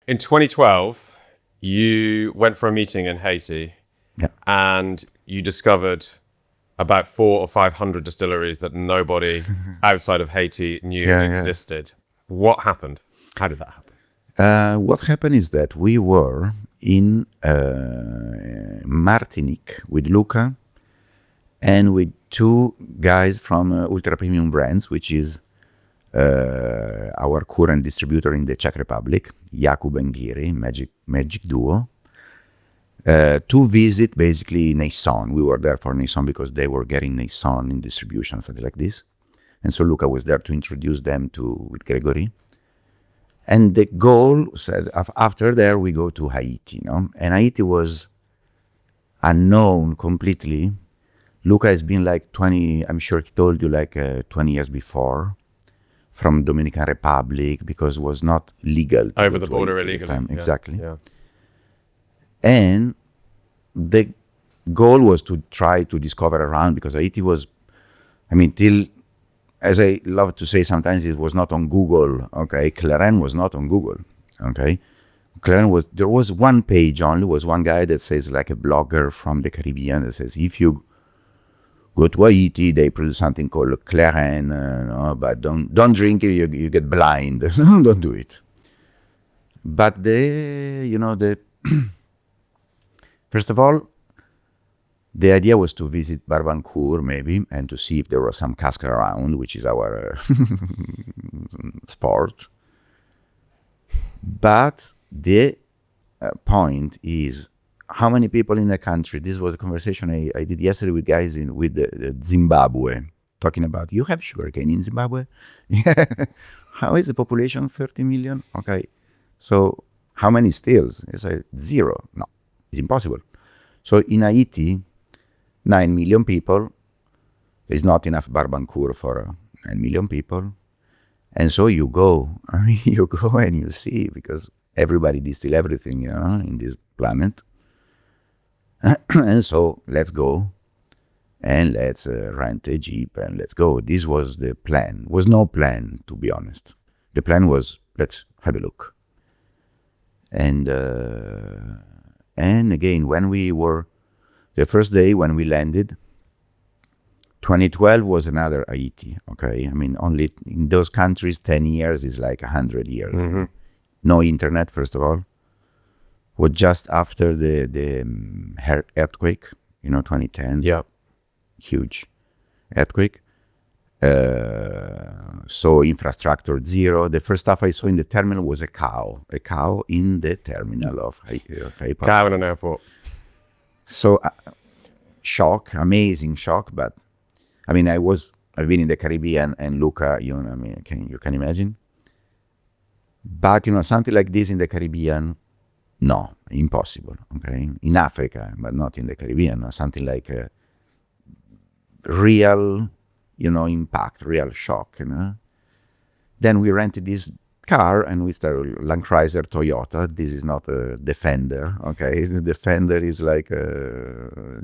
In 2012, you went for a meeting in Haiti, Yeah. and you discovered about 400 or 500 distilleries that nobody outside of Haiti knew existed. What happened? How did that happen? What happened is that we were in Martinique with Luca and with two guys from Ultra Premium Brands, which is our current distributor in the Czech Republic, Jakub and Giri, Magic Duo, to visit basically Nason. We were there for Nason because they were getting Nason in distribution, something like this. And so Luca was there to introduce them with Gregory. And the goal said, after there, we go to Haiti, And Haiti was unknown completely. Luca has been like 20, I'm sure he told you, like 20 years before, from Dominican Republic, because it was not legal. Over the border illegally. Yeah, exactly. Yeah. And the goal was to try to discover around, because Haiti was, till, as I love to say sometimes, it was not on Google, okay? Clairin was not on Google, okay? There was one page only, was one guy that says, like a blogger from the Caribbean that says, if you go to Haiti, they produce something called clairin, but don't drink it, you get blind. Don't do it. But first of all, the idea was to visit Barbancourt maybe and to see if there was some cask around, which is our sport. But the point is, how many people in the country? This was a conversation I did yesterday with guys with Zimbabwe, talking about, you have sugarcane in Zimbabwe? How is the population? 30 million? Okay. So how many stills? It's like 0. No, it's impossible. So in Haiti, 9 million people, there's not enough Barbancourt for 9 million people. And so you go, you go and you see, because everybody distill everything, in this planet. And so let's go and let's rent a Jeep and let's go. This was the plan. Was no plan, to be honest. The plan was, let's have a look. And again, when we were, the first day when we landed, 2012 was another Haiti, okay? Only in those countries, 10 years is like 100 years. Mm-hmm. No internet, first of all. Was just after the earthquake, 2010. Yeah. Huge earthquake. So infrastructure zero. The first stuff I saw in the terminal was a cow in the terminal of Haiti. Cow in an airport. So shock, amazing shock. But I've been in the Caribbean, and Luca, you can imagine. But something like this in the Caribbean, no, impossible. Okay, in Africa, but not in the Caribbean. Something like a real, impact, real shock. Then we rented this car and we started Land Cruiser Toyota. This is not a Defender. Okay, the Defender is like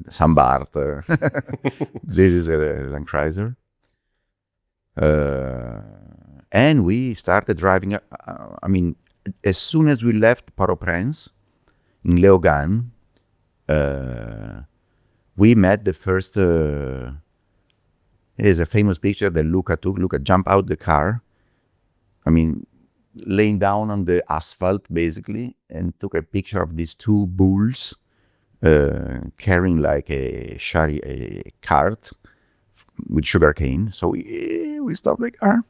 some Bart. This is a Land Cruiser. And we started driving. As soon as we left Port-au-Prince in Léogâne, we met the first. There's a famous picture that Luca took. Luca jumped out the car. Laying down on the asphalt basically, and took a picture of these two bulls carrying like a cart with sugarcane. So we stopped the car.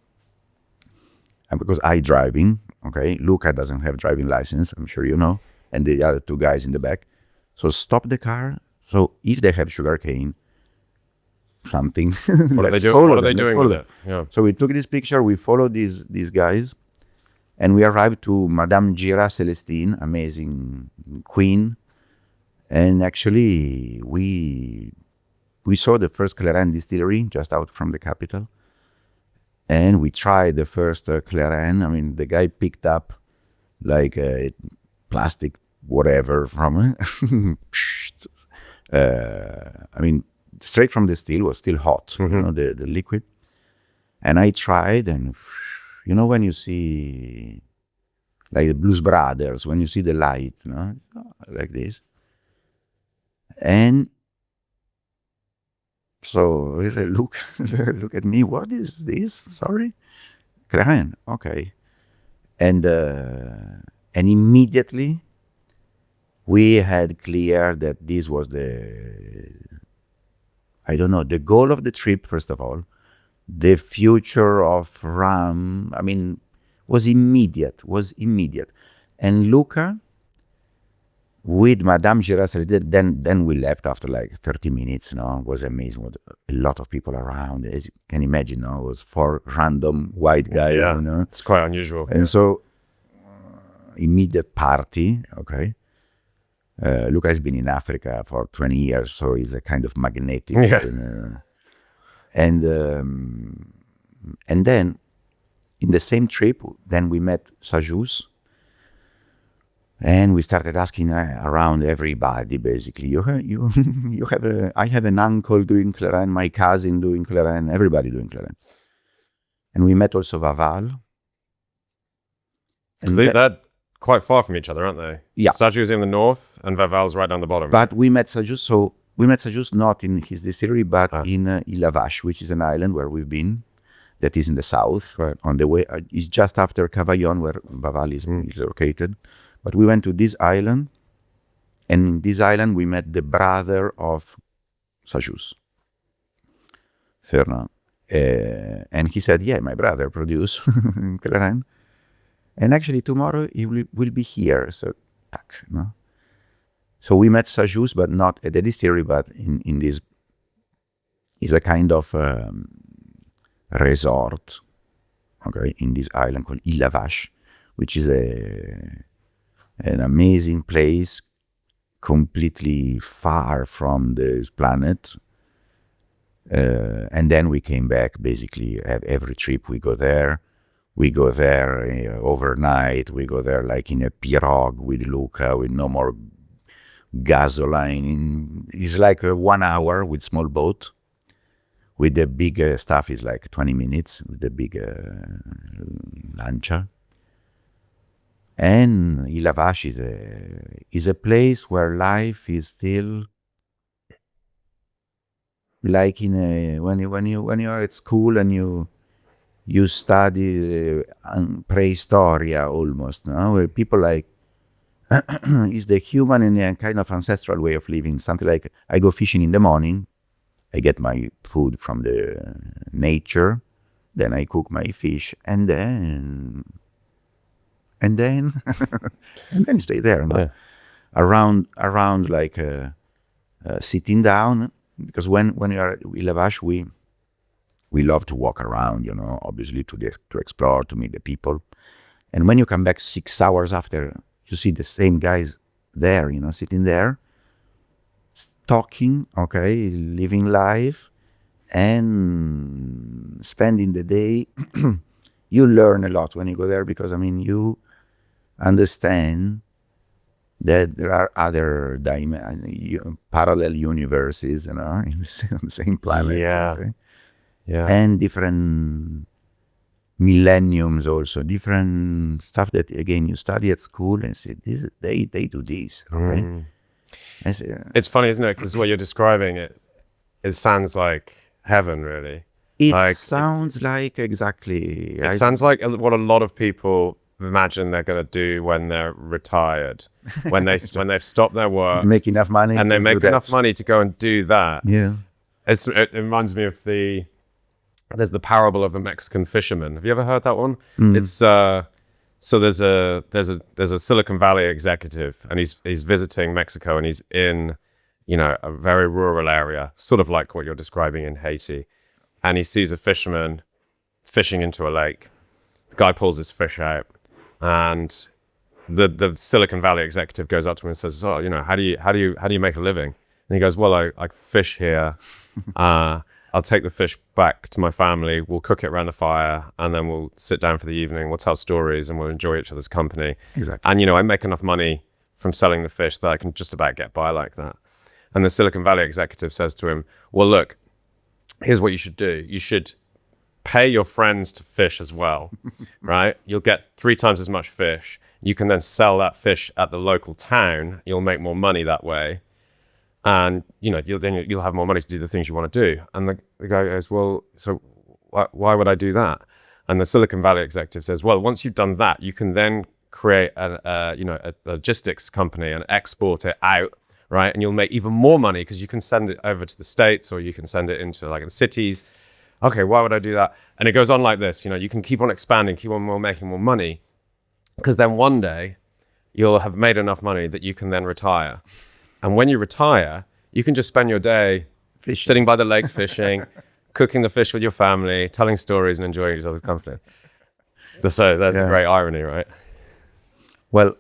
And because I driving, okay, Luca doesn't have driving license, I'm sure you know, and the other two guys in the back. So stop the car. So if they have sugarcane, something, what are they doing with it? Yeah. So we took this picture, we followed these guys, and we arrived to Madame Gira Celestine, amazing queen. And actually, we saw the first clairin distillery just out from the capital. And we tried the first clairin. The guy picked up like a plastic whatever from it. Straight from the still was still hot, mm-hmm. The liquid. And I tried, and when you see like the Blues Brothers, when you see the light, no? Like this. And so he said, look at me, what is this? Sorry? Clairin, okay. And immediately we had clear that this was the goal of the trip, first of all. The future of rum, I mean, was immediate. And Luca, with Madame Girasoli, then we left after like 30 minutes, It was amazing. A lot of people around, as you can imagine, It was 4 random white guys, It's quite unusual. And so, immediate party, okay. Luca has been in Africa for 20 years, so he's a kind of magnetic. And then, in the same trip, then we met Sajous, and we started asking around everybody. Basically, I have an uncle doing clairin, my cousin doing clairin, everybody doing clairin, and we met also Vaval. Because they're quite far from each other, aren't they? Yeah. Sajous in the north, and Vaval's right down the bottom. But we met Sajous, so we met Sajous not in his distillery, but in Ilavache, which is an island where we've been. That is in the south, right. On the way. It's just after Cavaillon, where Vaval is located. But we went to this island, and in this island we met the brother of Sajous, Fernand. And he said, yeah, my brother produced clairin. And actually tomorrow he will be here. So, So we met Sajous, but not at the distillery, but in this, is a kind of resort, okay, in this island called Ilavache, which is an amazing place, completely far from this planet. And then we came back. Basically, every trip we go there. We go there overnight. We go there like in a pirogue with Luca, with no more gasoline. It's like 1 hour with small boat. With the big stuff is like 20 minutes with the big lancha. And Ilavache is a place where life is still like when you are at school and you study prehistoria almost, where people like is the human and a kind of ancestral way of living. Something like I go fishing in the morning. I get my food from the nature, then I cook my fish, and then stay there. Yeah. Around like sitting down, because when you are at Ilavache, we love to walk around, obviously to explore, to meet the people, and when you come back 6 hours after, you see the same guys there, sitting there. Talking, okay, living life, and spending the day. You learn a lot when you go there, because you understand that there are other parallel universes, on the same planet. Yeah. Okay? Yeah. And different millenniums also, different stuff that again you study at school and say they do this, okay? It's funny, isn't it? Because what you're describing, it sounds like heaven, really. It sounds like exactly. It sounds like what a lot of people imagine they're going to do when they're retired, when they've stopped their work, make enough money, and they make enough money to go and do that. Yeah, it reminds me of there's the parable of the Mexican fisherman. Have you ever heard that one? It's so there's a Silicon Valley executive, and he's visiting Mexico, and he's in, a very rural area, sort of like what you're describing in Haiti. And he sees a fisherman fishing into a lake. The guy pulls his fish out, and the Silicon Valley executive goes up to him and says, "Oh, how do you make a living?" And he goes, "Well, I fish here. I'll take the fish back to my family. We'll cook it around the fire, and then we'll sit down for the evening. We'll tell stories, and we'll enjoy each other's company." Exactly. And I make enough money from selling the fish that I can just about get by like that. And the Silicon Valley executive says to him, "Well, look, here's what you should do. You should pay your friends to fish as well, right? You'll get 3 times as much fish. You can then sell that fish at the local town. You'll make more money that way. And, you'll have more money to do the things you want to do. And the guy goes, well, so why would I do that? And the Silicon Valley executive says, well, once you've done that, you can then create a logistics company and export it out, right? And you'll make even more money because you can send it over to the States, or you can send it into like the cities. Okay, why would I do that? And it goes on like this. You can keep on expanding, keep on making more money, because then one day you'll have made enough money that you can then retire. And when you retire, you can just spend your day sitting by the lake fishing, cooking the fish with your family, telling stories and enjoying each other's company. So that's the great irony, right? Well,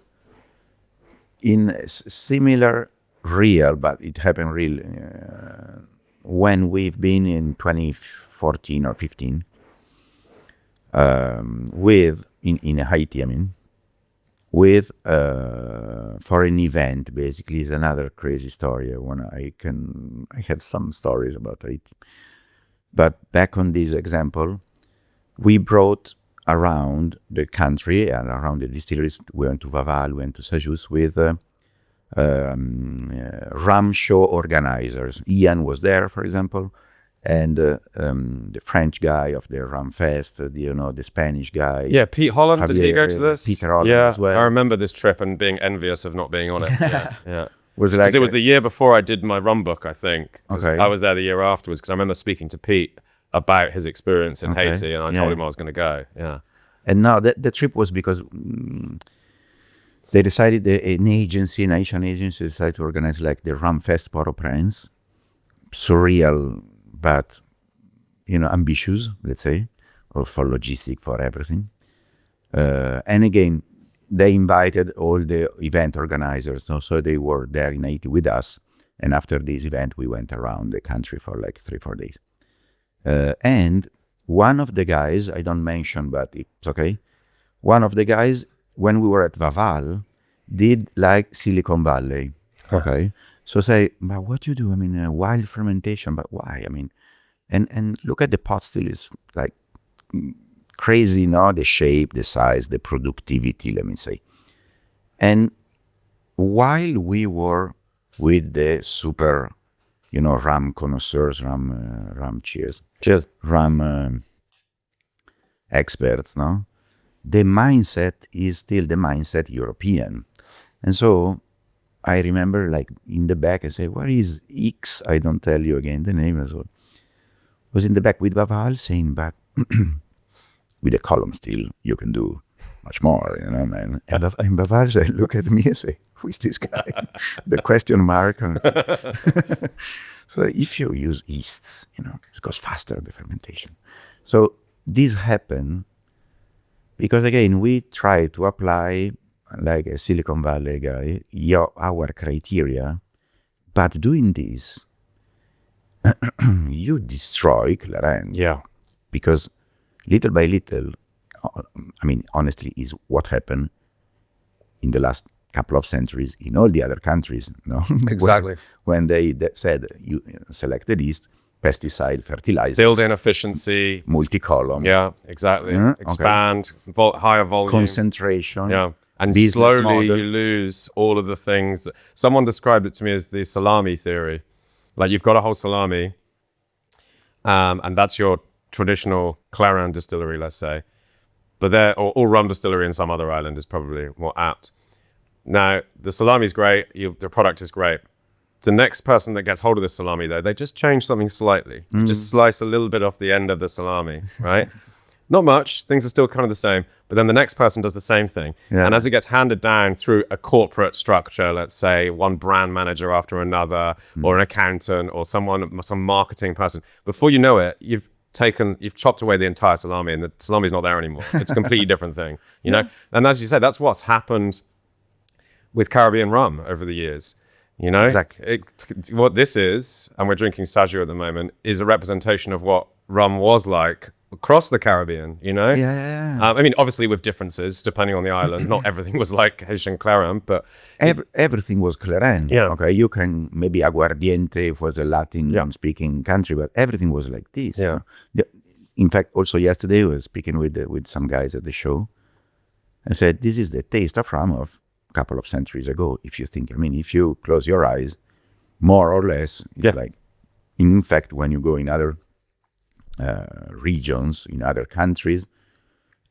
in similar real, but it happened real, when we've been in 2014 or 15, in Haiti, for an event. Basically, is another crazy story. I have some stories about Haiti, but back on this example, we brought around the country and around the distilleries. We went to Vaval, we went to Sajus with rum show organizers. Ian was there, for example, and the French guy of the Rum Fest, the Spanish guy. Yeah, Pete Holland, did he go to this? Peter Holland as well. I remember this trip and being envious of not being on it. Yeah. Was it Because it was the year before I did my rum book, I think. Okay. I was there the year afterwards, because I remember speaking to Pete about his experience in Haiti, and I told him I was going to go. Yeah. And now the trip was because they decided, an Haitian agency decided to organize like the Rum Fest Port-au-Prince. Surreal, but ambitious, let's say, or for logistic, for everything. And again, they invited all the event organizers, so they were there in Haiti with us. And after this event, we went around the country for like 3-4 days. And one of the guys, I don't mention, but it's okay. One of the guys, when we were at Vaval, did like Silicon Valley. Okay. So say, but what you do? Wild fermentation, but why? And look at the pot still is like crazy, the shape, the size, the productivity, let me say. And while we were with the super, rum connoisseurs, rum rum experts, the mindset is still the mindset European. And so I remember, like, in the back, I say, where is X? I don't tell you again the name as well. Was in the back with Vaval saying, but with a column still, you can do much more, man. And Vaval said, look at me and say, who is this guy? The question mark. So if you use yeasts, it goes faster, the fermentation. So this happened because, again, we try to apply, like a Silicon Valley guy, our criteria, but doing this, you destroy clairin. Yeah. Because little by little, honestly, is what happened in the last couple of centuries in all the other countries. No, exactly. When they said you selected yeast, pesticide, fertilizer, build-in efficiency, multi-column. Yeah, exactly. Expand, higher volume, concentration. Yeah. And business slowly model. you lose all of the things. Someone described it to me as the salami theory. Like, you've got a whole salami, and that's your traditional clairin distillery, let's say. But or rum distillery in some other island is probably more apt. Now, the salami is great. The product is great. The next person that gets hold of this salami, though, they just change something slightly. Just slice a little bit off the end of the salami, right? Not much. Things are still kind of the same. But then the next person does the same thing. Yeah. And as it gets handed down through a corporate structure, let's say one brand manager after another, or an accountant, or some marketing person, before you know it, you've chopped away the entire salami, and the salami's not there anymore. It's a completely different thing, you know? And as you say, that's what's happened with Caribbean rum over the years. Exactly. What this is, and we're drinking Sagio at the moment, is a representation of what rum was like across the Caribbean, Yeah. Obviously with differences depending on the island. Not everything was like Haitian clairin, but everything was clairin. Yeah. Okay, you can maybe aguardiente if it was a Latin-speaking country, but everything was like this. Yeah. in fact, also yesterday I was speaking with some guys at the show. I said, this is the taste of rum of a couple of centuries ago. If you think, I mean, if you close your eyes, more or less, it's like, in fact, when you go in other regions, in other countries,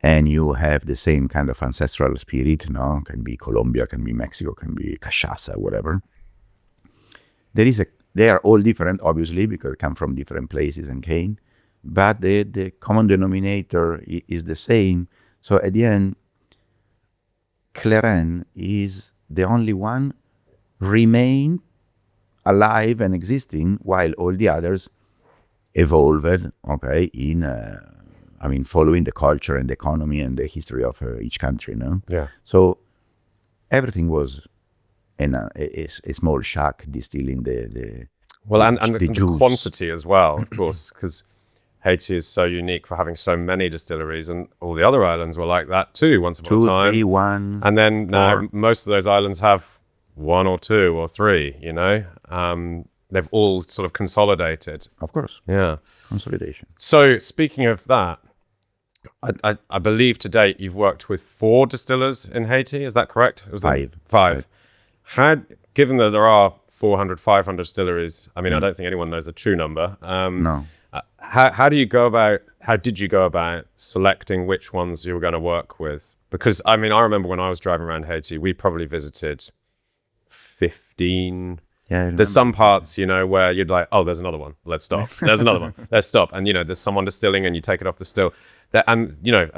and you have the same kind of ancestral spirit, no? Can be Colombia, can be Mexico, can be cachaça, whatever. They are all different, obviously, because they come from different places and cane, but the common denominator is the same. So at the end, clairin is the only one remain alive and existing, while all the others evolved, okay, in, following the culture and the economy and the history of each country, no? Yeah. So everything was in a small shack distilling the juice. Quantity as well, of course, because Haiti is so unique for having so many distilleries, and all the other islands were like that too once upon a time. 2, 3, 1, and then 4. now most of those islands have 1 or 2 or 3, you know. They've all sort of consolidated. Of course. Yeah. Consolidation. So speaking of that, I believe to date you've worked with 4 distillers in Haiti. Is that correct? It was 5. 5. Given that there are 400, 500 distilleries, I mean, I don't think anyone knows the true number. No. How did you go about selecting which ones you were going to work with? Because, I mean, I remember when I was driving around Haiti, we probably visited 15. Yeah, there's some parts, you know, where you'd like, oh, there's another one. Let's stop. There's another one. Let's stop. And, you know, there's someone distilling and you take it off the still. And, you know,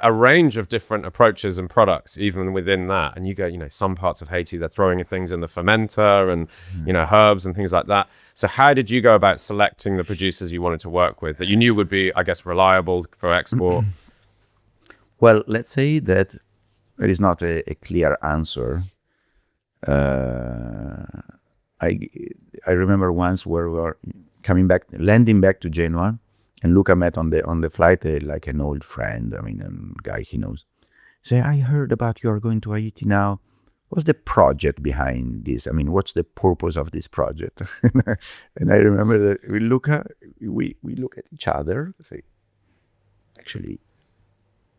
a range of different approaches and products, even within that. And you go, you know, some parts of Haiti, they're throwing things in the fermenter and, you know, herbs and things like that. So how did you go about selecting the producers you wanted to work with that you knew would be, I guess, reliable for export? Well, let's say that there is not a clear answer. I remember once where we were landing back to Genoa, and Luca met on the flight like an old friend, a guy he knows. Say, I heard about you are going to Haiti now. What's the project behind this? I mean, what's the purpose of this project? And I remember that with Luca, we look at each other, say, actually,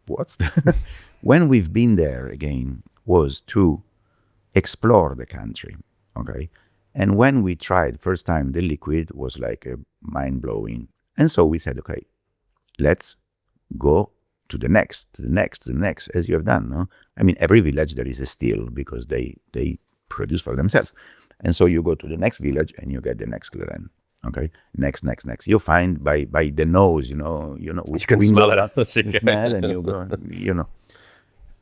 what's the when we've been there again was to explore the country, okay? And when we tried first time, the liquid was like mind-blowing. And so we said, okay, let's go to the next, as you have done, no? I mean, every village there is a still because they produce for themselves. And so you go to the next village and you get the next clairin, okay? Next. You find by the nose, you know. You can smell it. You smell and you go, you know.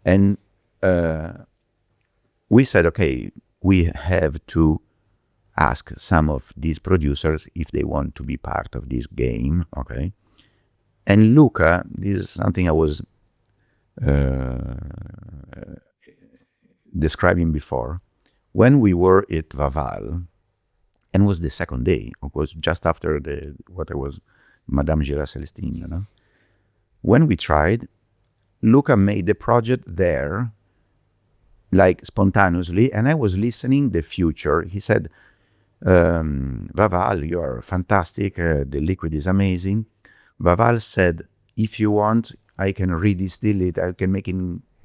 And we said, okay, we have to ask some of these producers if they want to be part of this game, okay? And Luca, this is something I was describing before. When we were at Vaval, and was the second day, it was just after Madame Gira Celestine, you know? When we tried, Luca made the project there, like spontaneously, and I was listening the future. He said, Vaval, you are fantastic, the liquid is amazing. Vaval said, if you want, I can redistill it, I can make it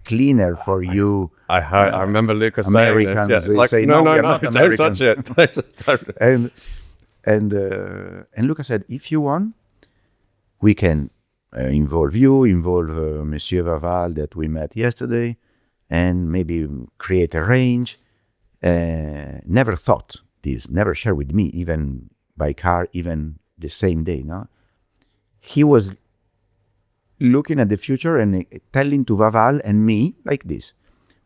cleaner for you. I remember Luca saying this. Yeah. Like, say, no, don't touch it. And Luca said, if you want, we can involve Monsieur Vaval that we met yesterday, and maybe create a range. Never thought this, never shared with me, even by car, even the same day. No, he was looking at the future and telling to Vaval and me like this: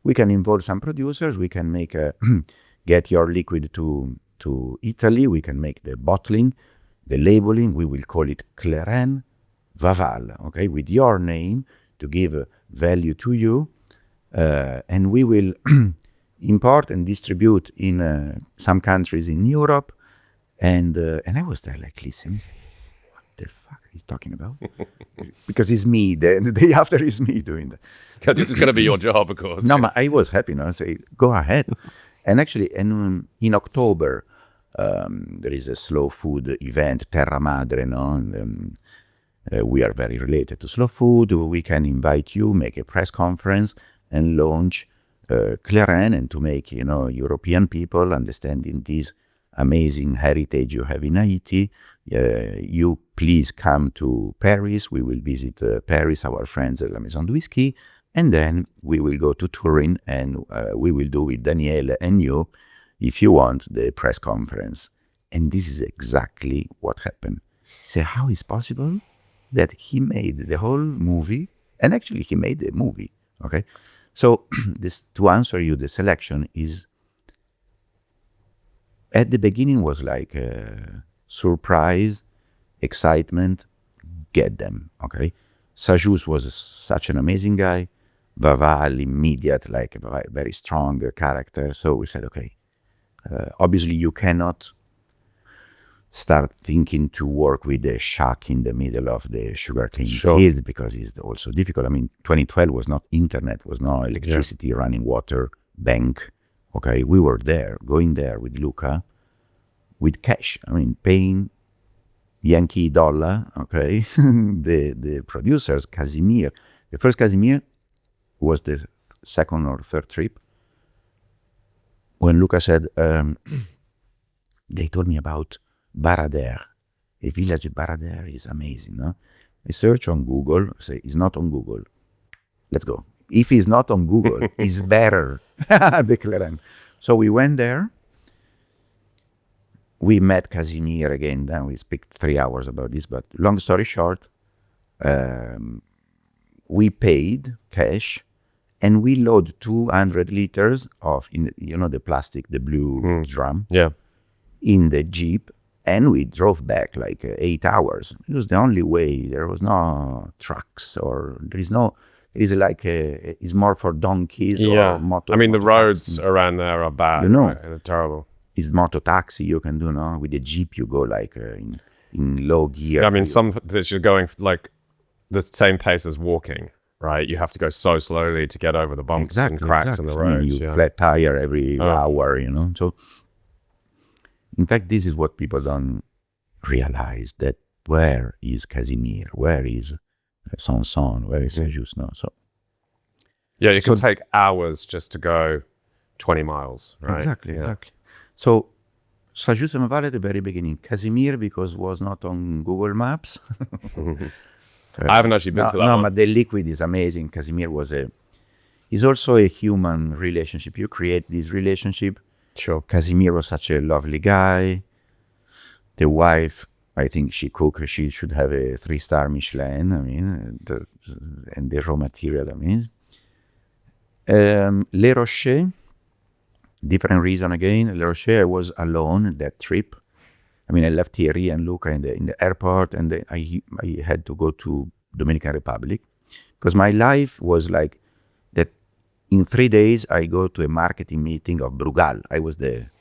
we can involve some producers, we can make get your liquid to Italy, we can make the bottling, the labeling, we will call it Clairin Vaval, okay, with your name to give value to you, and we will import and distribute in some countries in Europe, and I was there like listening, what the fuck he's talking about? Because it's me. The day after is me doing that. Because this is going to be your job, of course. No, but I was happy. No, I say go ahead. And actually, in October, there is a slow food event, Terra Madre, no, we are very related to slow food. We can invite you, make a press conference, and launch clairin, and to make European people understanding this amazing heritage you have in Haiti. You please come to Paris. We will visit Paris, our friends at La Maison de Whisky, and then we will go to Turin, and we will do with Daniele and you, if you want, the press conference. And this is exactly what happened. So how is possible that he made the whole movie, and actually he made the movie, okay? So this, to answer you, the selection is, at the beginning was like a surprise, excitement, get them, okay? Sajus was such an amazing guy. Vaval, immediate, like a very strong character. So we said, okay, obviously you cannot start thinking to work with the shack in the middle of the sugarcane fields, because it's also difficult. I mean, 2012 was not internet, was no electricity, running water, bank. Okay, we were there, going there with Luca, with cash. I mean, paying Yankee dollar, okay? the producers, Casimir. The first Casimir was the second or third trip. When Luca said, they told me about Barader. A village Barader is amazing, no? I search on Google, say, it's not on Google. Let's go. If it's not on Google, it's better. The clairin. So we went there. We met Casimir again. Then we speak 3 hours about this. But long story short, we paid cash, and we load 200 liters of, the plastic, the blue drum, in the Jeep. And we drove back like 8 hours. It was the only way. There was no trucks, or there is no. It is like it's more for donkeys or moto. I mean, the roads around there are bad. Right? They're terrible. It's moto taxi you can do, no? With the Jeep, you go like in low gear. I mean, some that you're going like the same pace as walking, right? You have to go so slowly to get over the bumps and cracks in the roads. I mean, you flat tire every hour, So. In fact, this is what people don't realize, that where is Casimir? Where is Sanson? Where is Sajus? No, so. Yeah, it can take hours just to go 20 miles, right? Exactly. So, Sajus and Maval at the very beginning. Casimir, because was not on Google Maps. I haven't actually been to that one. No, but the liquid is amazing. Casimir is also a human relationship. You create this relationship. Sure. Casimir was such a lovely guy. The wife, I think she should have a 3-star Michelin. I mean, and the raw material, I mean. Le Rocher, different reason again. Le Rocher, I was alone that trip. I mean, I left Thierry and Luca in the airport, and I had to go to Dominican Republic, because my life was like that. In 3 days, I go to a marketing meeting of Brugal. I was there.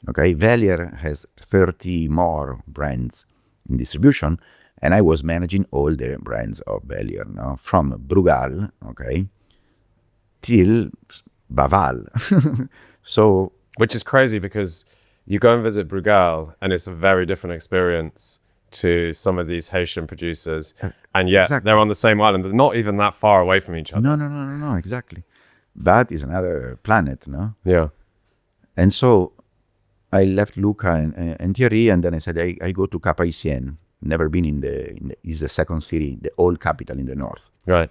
Okay, Velier has 30 more brands in distribution, and I was managing all the brands of Velier, from Brugal, okay, till Baval. So, which is crazy, because you go and visit Brugal, and it's a very different experience to some of these Haitian producers, and yet they're on the same island. They're not even that far away from each other. No, exactly. That is another planet, no? Yeah. And so I left Luca and Thierry, and then I said, I go to Cap Haitien. Never been is the second city, the old capital in the north. Right.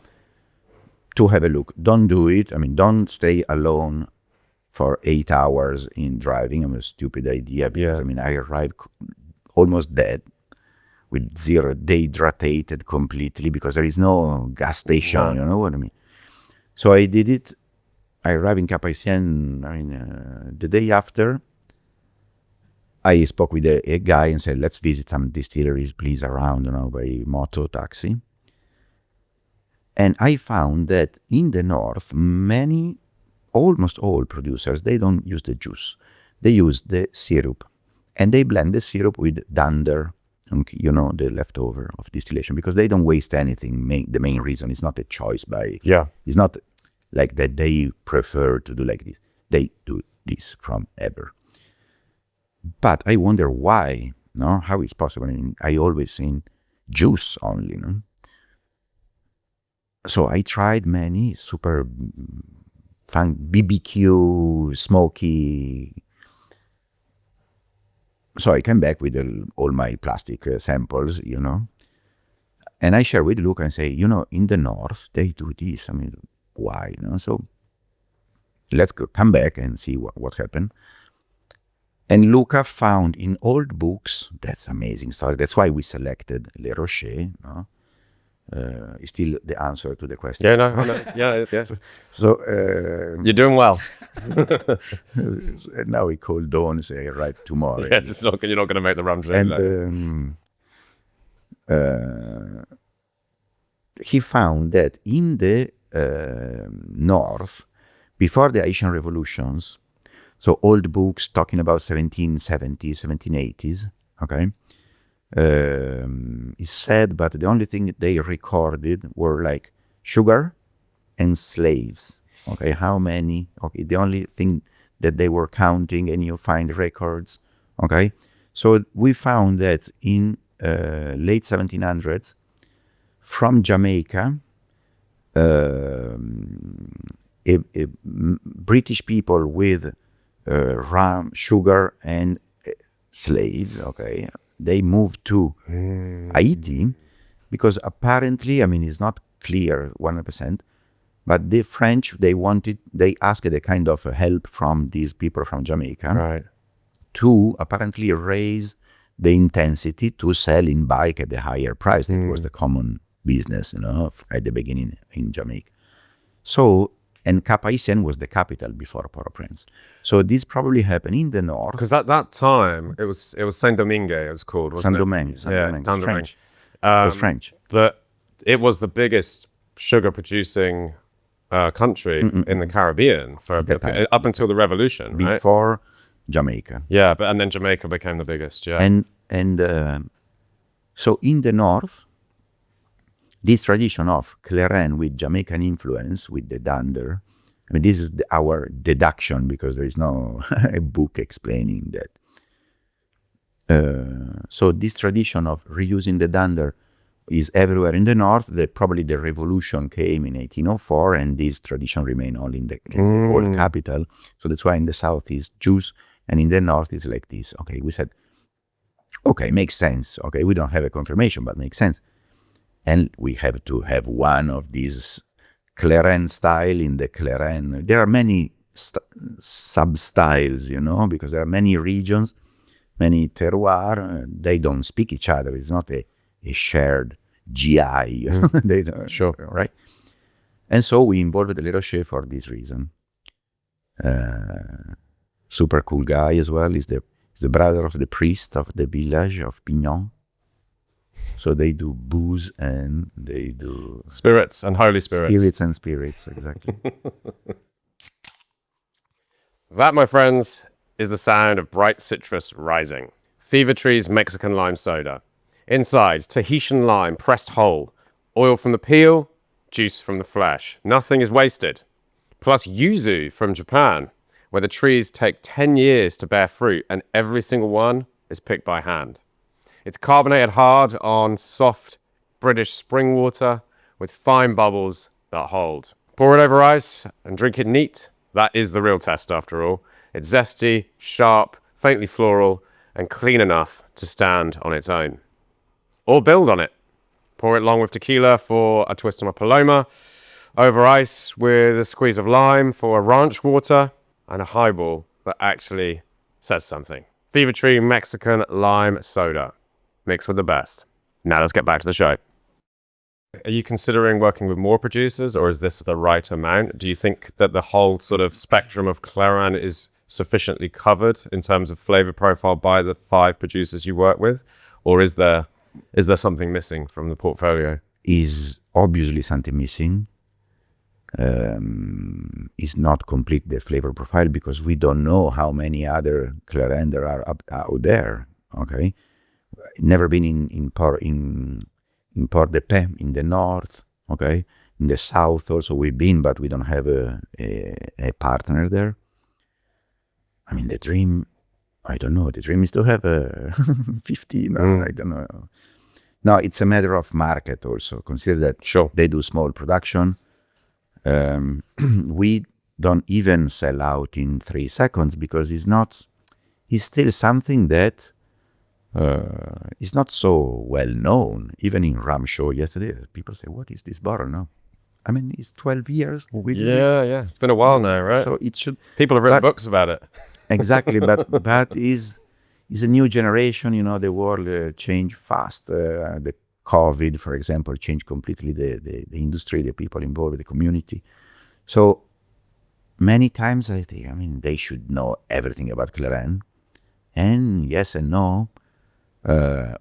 To have a look. Don't do it. I mean, don't stay alone for 8 hours in driving. It was a stupid idea, because, I mean, I arrived almost dead, with zero, dehydrated completely, because there is no gas station, you know what I mean? So I did it. I arrived in Cap Haitien, the day after. I spoke with a guy and said, let's visit some distilleries, please, around, by moto taxi. And I found that in the north, almost all producers, they don't use the juice. They use the syrup. And they blend the syrup with dander, the leftover of distillation, because they don't waste anything. The main reason is not a choice it's not like that they prefer to do like this. They do this from ever. But I wonder why, how it's possible. I mean, I always seen juice only, no? So I tried many super fun BBQ, smoky. So I came back with all my plastic samples, you know, and I share with Luca and say, you know, in the north they do this. I mean, why? You know? So let's come back and see what happened. And Luca found in old books, that's amazing story. That's why we selected Le Rocher. No? Is still the answer to the question. Yeah, no. Yeah. So You're doing well. now we call Dawn and say right tomorrow. Yeah, you're not going to make the rum drink. And he found that in the north, before the Haitian revolutions, so old books talking about 1770s, 1780s, okay, is said, but the only thing they recorded were like sugar and slaves. Okay, how many? Okay, the only thing that they were counting, and you find records. Okay, so we found that in late 1700s, from Jamaica, British people with rum, sugar, and slaves. Okay. They moved to Haiti because apparently, I mean, it's not clear 100%, but the French, they asked a kind of help from these people from Jamaica, right, to apparently raise the intensity to sell in bulk at a higher price. That was the common business, you know, at the beginning in Jamaica. So, and Cap Haitien was the capital before Port-au-Prince. So this probably happened in the north. Because at that time, it was Saint Domingue, it was called, wasn't Saint-Domingue. Saint-Domingue. French. It was French. But it was the biggest sugar-producing country in the Caribbean for up until the revolution, right? Before Jamaica. Yeah, and then Jamaica became the biggest, yeah. And so in the north, this tradition of clairin with Jamaican influence, with the dander, I mean, this is our deduction because there is no a book explaining that. So this tradition of reusing the dander is everywhere in the north. Probably the revolution came in 1804, and this tradition remained only in the old capital. So that's why in the south is juice, and in the north is like this. Okay, we said, okay, makes sense. Okay, we don't have a confirmation, but makes sense. And we have to have one of these clairin-style in the clairin. There are many sub-styles, you know, because there are many regions, many terroirs. They don't speak each other. It's not a shared GI. You know? They don't, sure. Right? And so we involved the Le Rocher for this reason. Super cool guy as well. He's the brother of the priest of the village of Pignon. So they do booze and they do spirits and holy spirits. Spirits and spirits, exactly. That, my friends, is the sound of bright citrus rising. Fever Tree's Mexican lime soda. Inside, Tahitian lime pressed whole. Oil from the peel, juice from the flesh. Nothing is wasted. Plus yuzu from Japan, where the trees take 10 years to bear fruit and every single one is picked by hand. It's carbonated hard on soft British spring water with fine bubbles that hold. Pour it over ice and drink it neat. That is the real test after all. It's zesty, sharp, faintly floral, and clean enough to stand on its own. Or build on it. Pour it along with tequila for a twist on a paloma, over ice with a squeeze of lime for a ranch water, and a highball that actually says something. Fever Tree Mexican lime soda. Mixed with the best. Now let's get back to the show. Are you considering working with more producers, or is this the right amount? Do you think that the whole sort of spectrum of clairin is sufficiently covered in terms of flavor profile by the 5 producers you work with? Or is there something missing from the portfolio? Is obviously something missing. Is not complete the flavor profile because we don't know how many other clairin there are out there. Okay. Never been in Port-de-Paix in the north, okay? In the south also we've been, but we don't have a partner there. I mean, the dream, I don't know. The dream is to have a 15, I don't know. No, it's a matter of market also. Consider that Sure. they do small production. We don't even sell out in 3 seconds because it's still something that is not so well known. Even in rum show yesterday, people say, what is this bottle now? I mean, it's 12 years. Yeah. It's been a while now, right? So it should... People have written books about it. Exactly, but is a new generation, the world changed fast. The COVID, for example, changed completely the industry, the people involved, the community. So many times I think, they should know everything about clairin. And yes and no.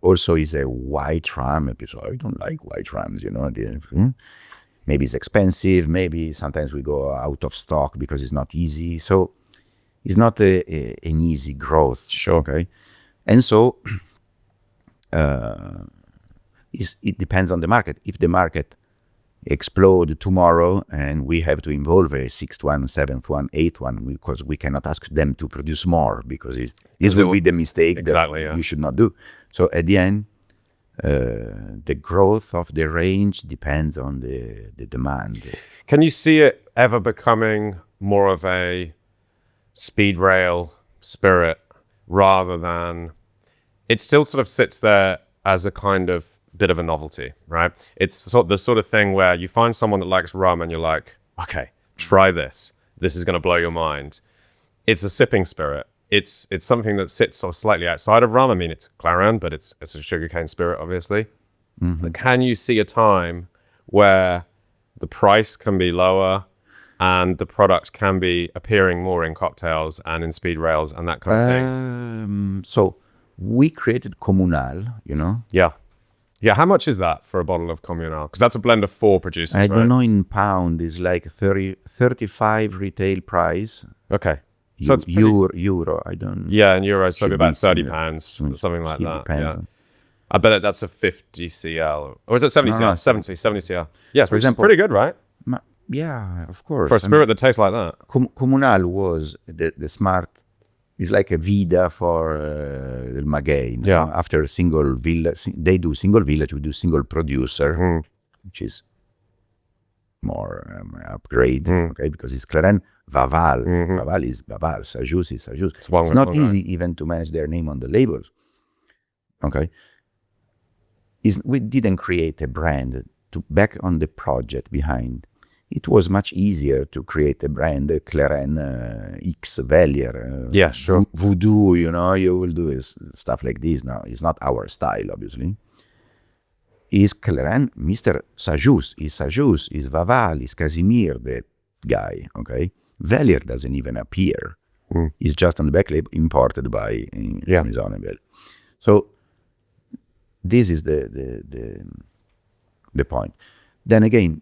Also is a white rum. And people say, I don't like white rums, Maybe it's expensive. Maybe sometimes we go out of stock because it's not easy. So it's not an easy growth. Sure. Okay. And so it depends on the market. If the market explode tomorrow and we have to involve a 6th one, 7th one, 8th one, because we cannot ask them to produce more because this will be the mistake that you should not do. So at the end, the growth of the range depends on the demand. Can you see it ever becoming more of a speed rail spirit rather than... It still sort of sits there as a kind of bit of a novelty, right? It's the sort of thing where you find someone that likes rum and you're like, okay, try this. This is going to blow your mind. It's a sipping spirit. It's something that sits sort of slightly outside of rum. I mean, it's clairin, but it's a sugarcane spirit, obviously. Mm-hmm. But can you see a time where the price can be lower and the product can be appearing more in cocktails and in speed rails and that kind of thing? So we created Communal, Yeah. Yeah, how much is that for a bottle of Communal? Because that's a blend of 4 producers, I don't know in pound. It's like 35 retail price. Okay. So it's euro. I don't. Yeah, in euros, so about £30 or something like that. Yeah. I bet that's a 50 cl, or is it 70 cl? 70 cl. Yes, for example, pretty good, right? Yeah, of course. For a spirit that tastes like that. Communal was the smart. It's like a Vida for the Maguey. After a single village, they do single village. We do single producer, which is more upgrade, okay? Because it's clairin. Vaval. Vaval is Vaval. Sajus is Sajus. It's not easy even to manage their name on the labels. Okay. We didn't create a brand to back on the project behind. It was much easier to create a brand, clairin X Velier. Yeah, sure. Voodoo, you will do stuff like this. Now, it's not our style, obviously. Is clairin Mr. Sajus, is Vaval, is Casimir, the guy, okay? Velier doesn't even appear. It's just on the back label, imported by Maison and Bell. So this is the point. Then again,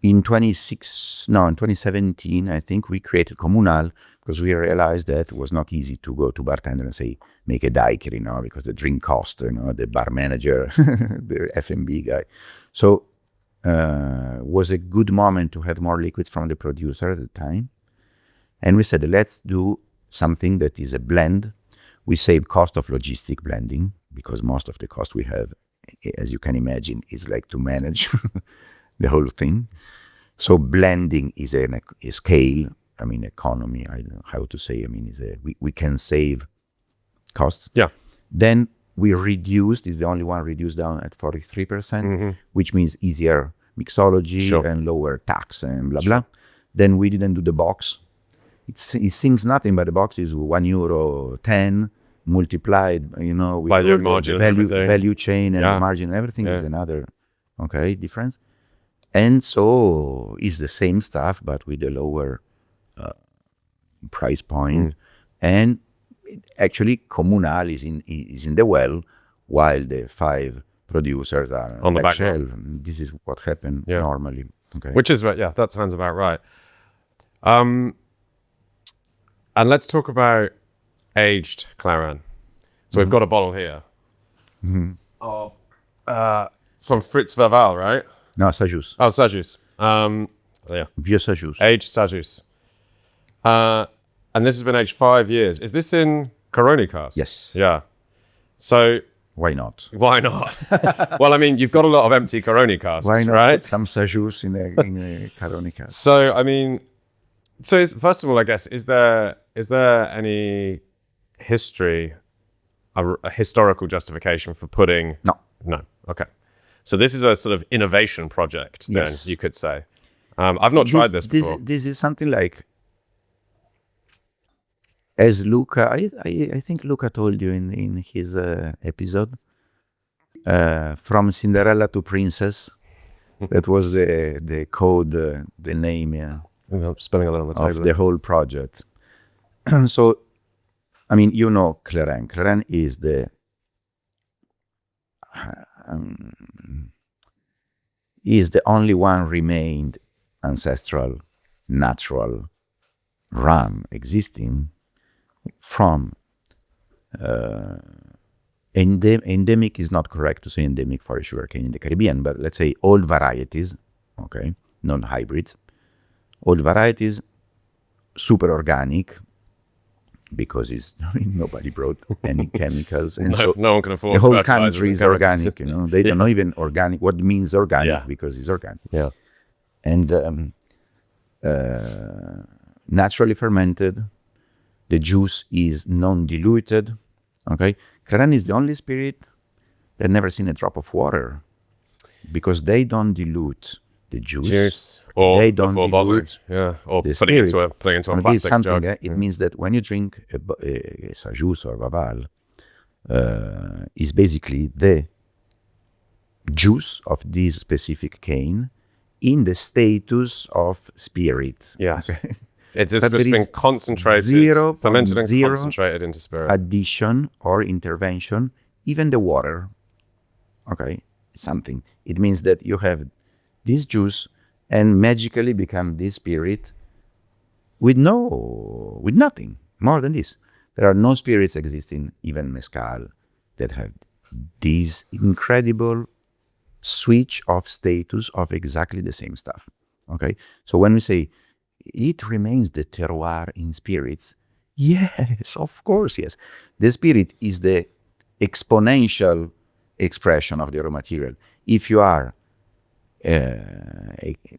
in 2017, I think we created Communal because we realized that it was not easy to go to bartender and say, make a daiquiri, because the drink cost, the bar manager, the F&B guy. So was a good moment to have more liquids from the producer at the time. And we said, let's do something that is a blend. We save cost of logistic blending because most of the cost we have, as you can imagine, is like to manage the whole thing. So blending is a scale, economy, I don't know how to say, we can save costs. Yeah. Then we reduced, is the only one reduced down at 43%, which means easier mixology and lower tax and blah, blah. Then we didn't do the box. It seems nothing, but the box is €1.10 multiplied, with by your margin value chain and the margin, everything is another, difference. And so it's the same stuff, but with a lower price point. And actually, Communal is in the well, while the 5 producers are on the back shelf. This is what happened normally. Okay. Which is right. Yeah, that sounds about right. And let's talk about aged clairin. So we've got a bottle here of from Fritz Vaval, right? No, Sajus. Oh, Sajus. Vieux Sajus. Aged Sajus. And this has been aged 5 years. Is this in Corona cask? Yes. Yeah. So Why not? Why not? Well, I mean, you've got a lot of empty Caroni casks, Why not right? put some Sajus in a Caroni cask? So, I mean, first of all, I guess, is there any history, a historical justification for putting? No. No. Okay. So this is a sort of innovation project, then, Yes. you could say. I've not tried this before. This is something like, as Luca, I think Luca told you in his episode, from Cinderella to Princess. That was the code, the name, I'm spilling a lot on the of table. the whole project. So, I mean, you know clairin. Clairin is the only one remained ancestral, natural rum existing from endemic is not correct to say endemic for sugarcane in the Caribbean, but let's say old varieties, okay, non-hybrids, old varieties, super organic, because nobody brought any chemicals, and so no one can afford the whole fertilizers country and is chemicals. organic. They don't know even organic what means organic, Yeah. because it's organic. Yeah. And naturally fermented. The juice is non-diluted. Okay, clairin is the only spirit that never seen a drop of water, because they don't dilute the juice. Or They don't before bottling. dilute Yeah. Or the putting it spirit. into a And this is plastic something, jug. it means that when you drink a Sajus or Vaval, is basically the juice of this specific cane in the status of spirit. Yes. Okay? It's just But there been is concentrated, 0.0 fermented and concentrated into spirit. addition or intervention, even the water. Okay, something. It means that you have this juice and magically become this spirit with nothing more than this. There are no spirits existing, even mezcal, that have this incredible switch of status of exactly the same stuff. Okay, so when we say it remains the terroir in spirits, yes, of course, yes. The spirit is the exponential expression of the raw material. If you are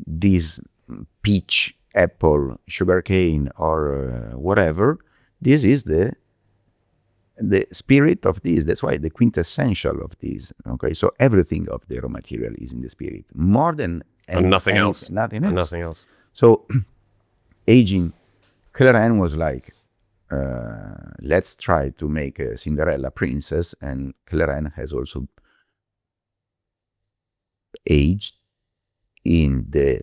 this peach, apple, sugarcane, or whatever, this is the spirit of this. That's why the quintessential of this. Okay, so everything of the raw material is in the spirit, more than And nothing else. Nothing And else. nothing else. So aging clairin was like, let's try to make a Cinderella princess, and clairin has also aged in the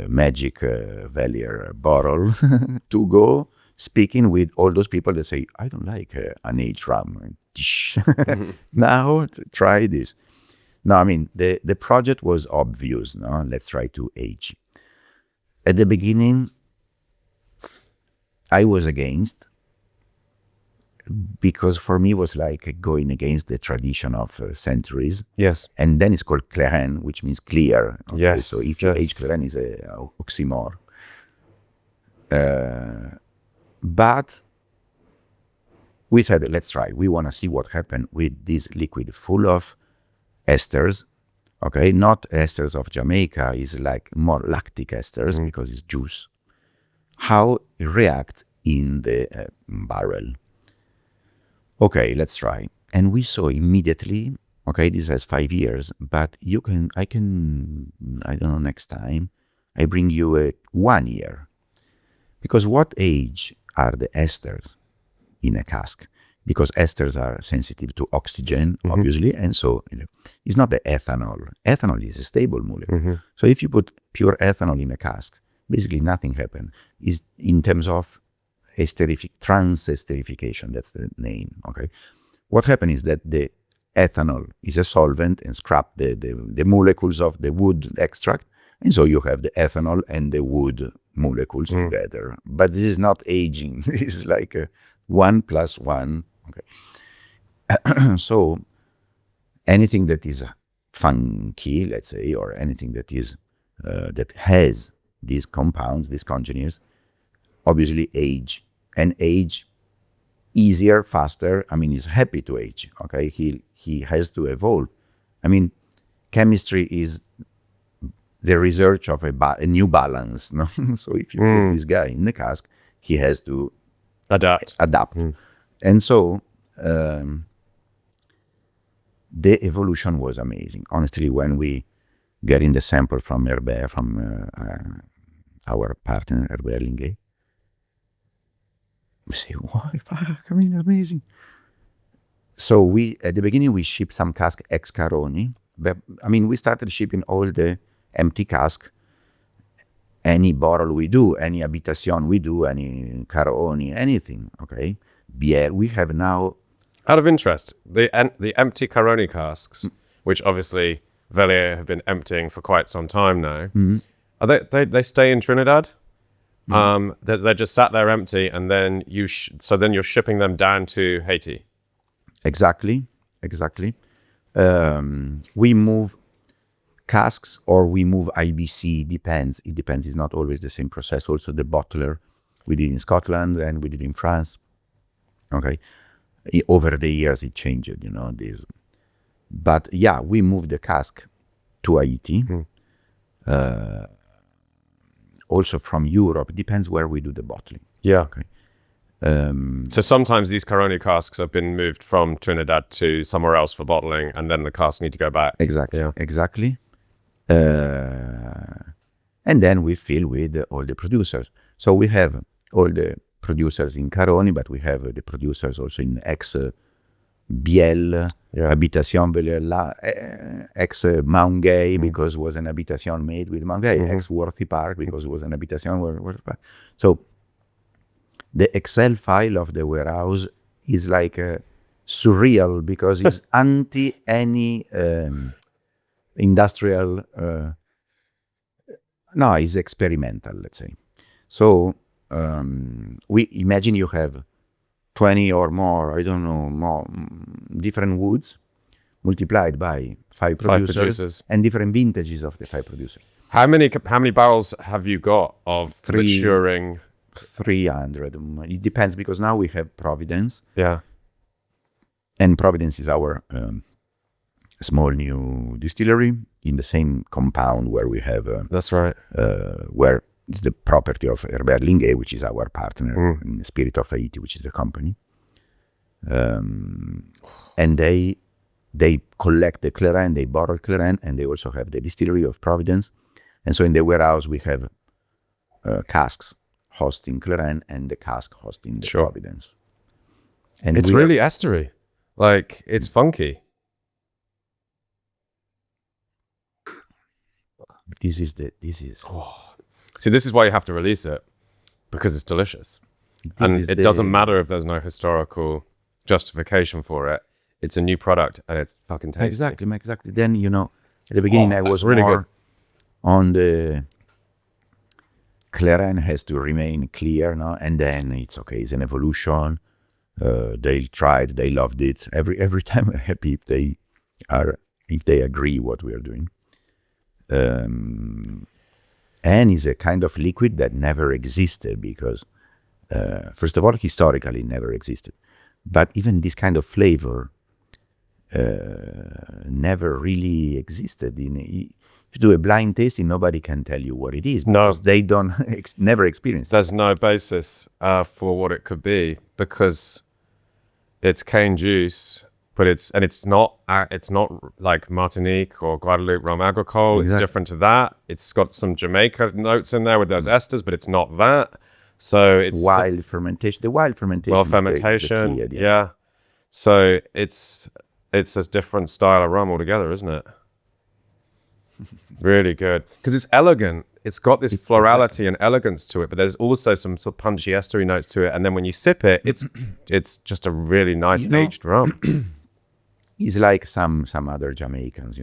magic Velier bottle to go speaking with all those people that say, I don't like an aged rum. Now try this. No, I mean, the project was obvious. No, let's try to age. At the beginning, I was against, because for me it was like going against the tradition of centuries. Yes. And then it's called clairin, which means clear. Okay? Yes, So if you yes. age clairin is a oxymoron. But we said, let's try. We want to see what happened with this liquid full of esters. Okay, not esters of Jamaica, is like more lactic esters because it's juice. How it reacts in the barrel. Okay, let's try. And we saw immediately, okay, this has 5 years, but I don't know, next time, I bring you a 1 year. Because what age are the esters in a cask? Because esters are sensitive to oxygen, obviously, and so it's not the ethanol. Ethanol is a stable molecule. So if you put pure ethanol in a cask, basically nothing happens. Is in terms of trans-esterification, that's the name, okay? What happens is that the ethanol is a solvent and scrap the molecules of the wood extract, and so you have the ethanol and the wood molecules together. But this is not aging. This is like a 1 + 1. Okay. So anything that is funky, let's say, or anything that is that has these compounds, these congeners, obviously age. And age easier, faster. I mean, he's happy to age. Okay, he has to evolve. I mean, chemistry is the research of a new balance. No, so if you put this guy in the cask, he has to adapt. And so the evolution was amazing. Honestly, when we get in the sample from Herbert, from our partner Herbert Linguet, we say, "Why? Fuck! I mean, amazing." So we at the beginning we shipped some cask ex Caroni, but I mean we started shipping all the empty cask. Any bottle we do, any habitation we do, any Caroni, anything. Okay, beer we have now. Out of interest, the empty Caroni casks, which obviously Velier have been emptying for quite some time now, are they stay in Trinidad? They're just sat there empty, and then then you're shipping them down to Haiti. Exactly. We move casks or we move IBC, depends. It depends. It's not always the same process. Also the bottler, we did in Scotland and we did in France. Okay. Over the years it changed, this. But yeah, we moved the cask to Haiti. Also from Europe. It depends where we do the bottling. Yeah. Okay. So sometimes these Caroni casks have been moved from Trinidad to somewhere else for bottling, and then the casks need to go back. Exactly. Yeah. Exactly. And then we fill with all the producers. So we have all the producers in Caroni, but we have the producers also in ex-Biel, Habitation Belier, ex-Mount Gay, because it was an habitation made with Mount Gay, ex-Worthy Park, because it was an habitation. So the Excel file of the warehouse is like surreal, because it's anti any industrial, no, it's experimental, let's say. So we imagine you have 20 or more, I don't know, more different woods multiplied by five producers and different vintages of the 5 producers. How many barrels have you got of maturing? 300. It depends, because now we have Providence. Yeah. And Providence is our small new distillery in the same compound where we have. That's right. Where it's the property of Herbert Linguet, which is our partner in the Spirit of Haiti, which is the company. And they collect the clairin, they bottle clairin, and they also have the distillery of Providence. And so in the warehouse we have casks hosting clairin and the cask hosting the Providence. And it's really estery. Like, it's funky. This is. See, this is why you have to release it, because it's delicious. And it doesn't matter if there's no historical justification for it. It's a new product and it's fucking tasty. Exactly. Then, at the beginning I was really more good on the clairin has to remain clear, no? And then it's okay, it's an evolution. They tried, they loved it. Every time I'm happy if they agree what we are doing. And it's a kind of liquid that never existed, because first of all, historically never existed. But even this kind of flavor never really existed. If you do a blind tasting, nobody can tell you what it is. No, they don't never experience it. There's no basis for what it could be, because it's cane juice, but it's not like Martinique or Guadeloupe rum agricole. Exactly. It's different to that. It's got some Jamaica notes in there with those esters, but it's not that. So it's wild fermentation. The wild fermentation. Well, fermentation. The key, yeah. So it's a different style of rum altogether, isn't it? Really good, because it's elegant. It's got this florality and elegance to it, but there's also some sort of punchy estery notes to it. And then when you sip it, it's just a really nice aged rum. It's like some other Jamaicans,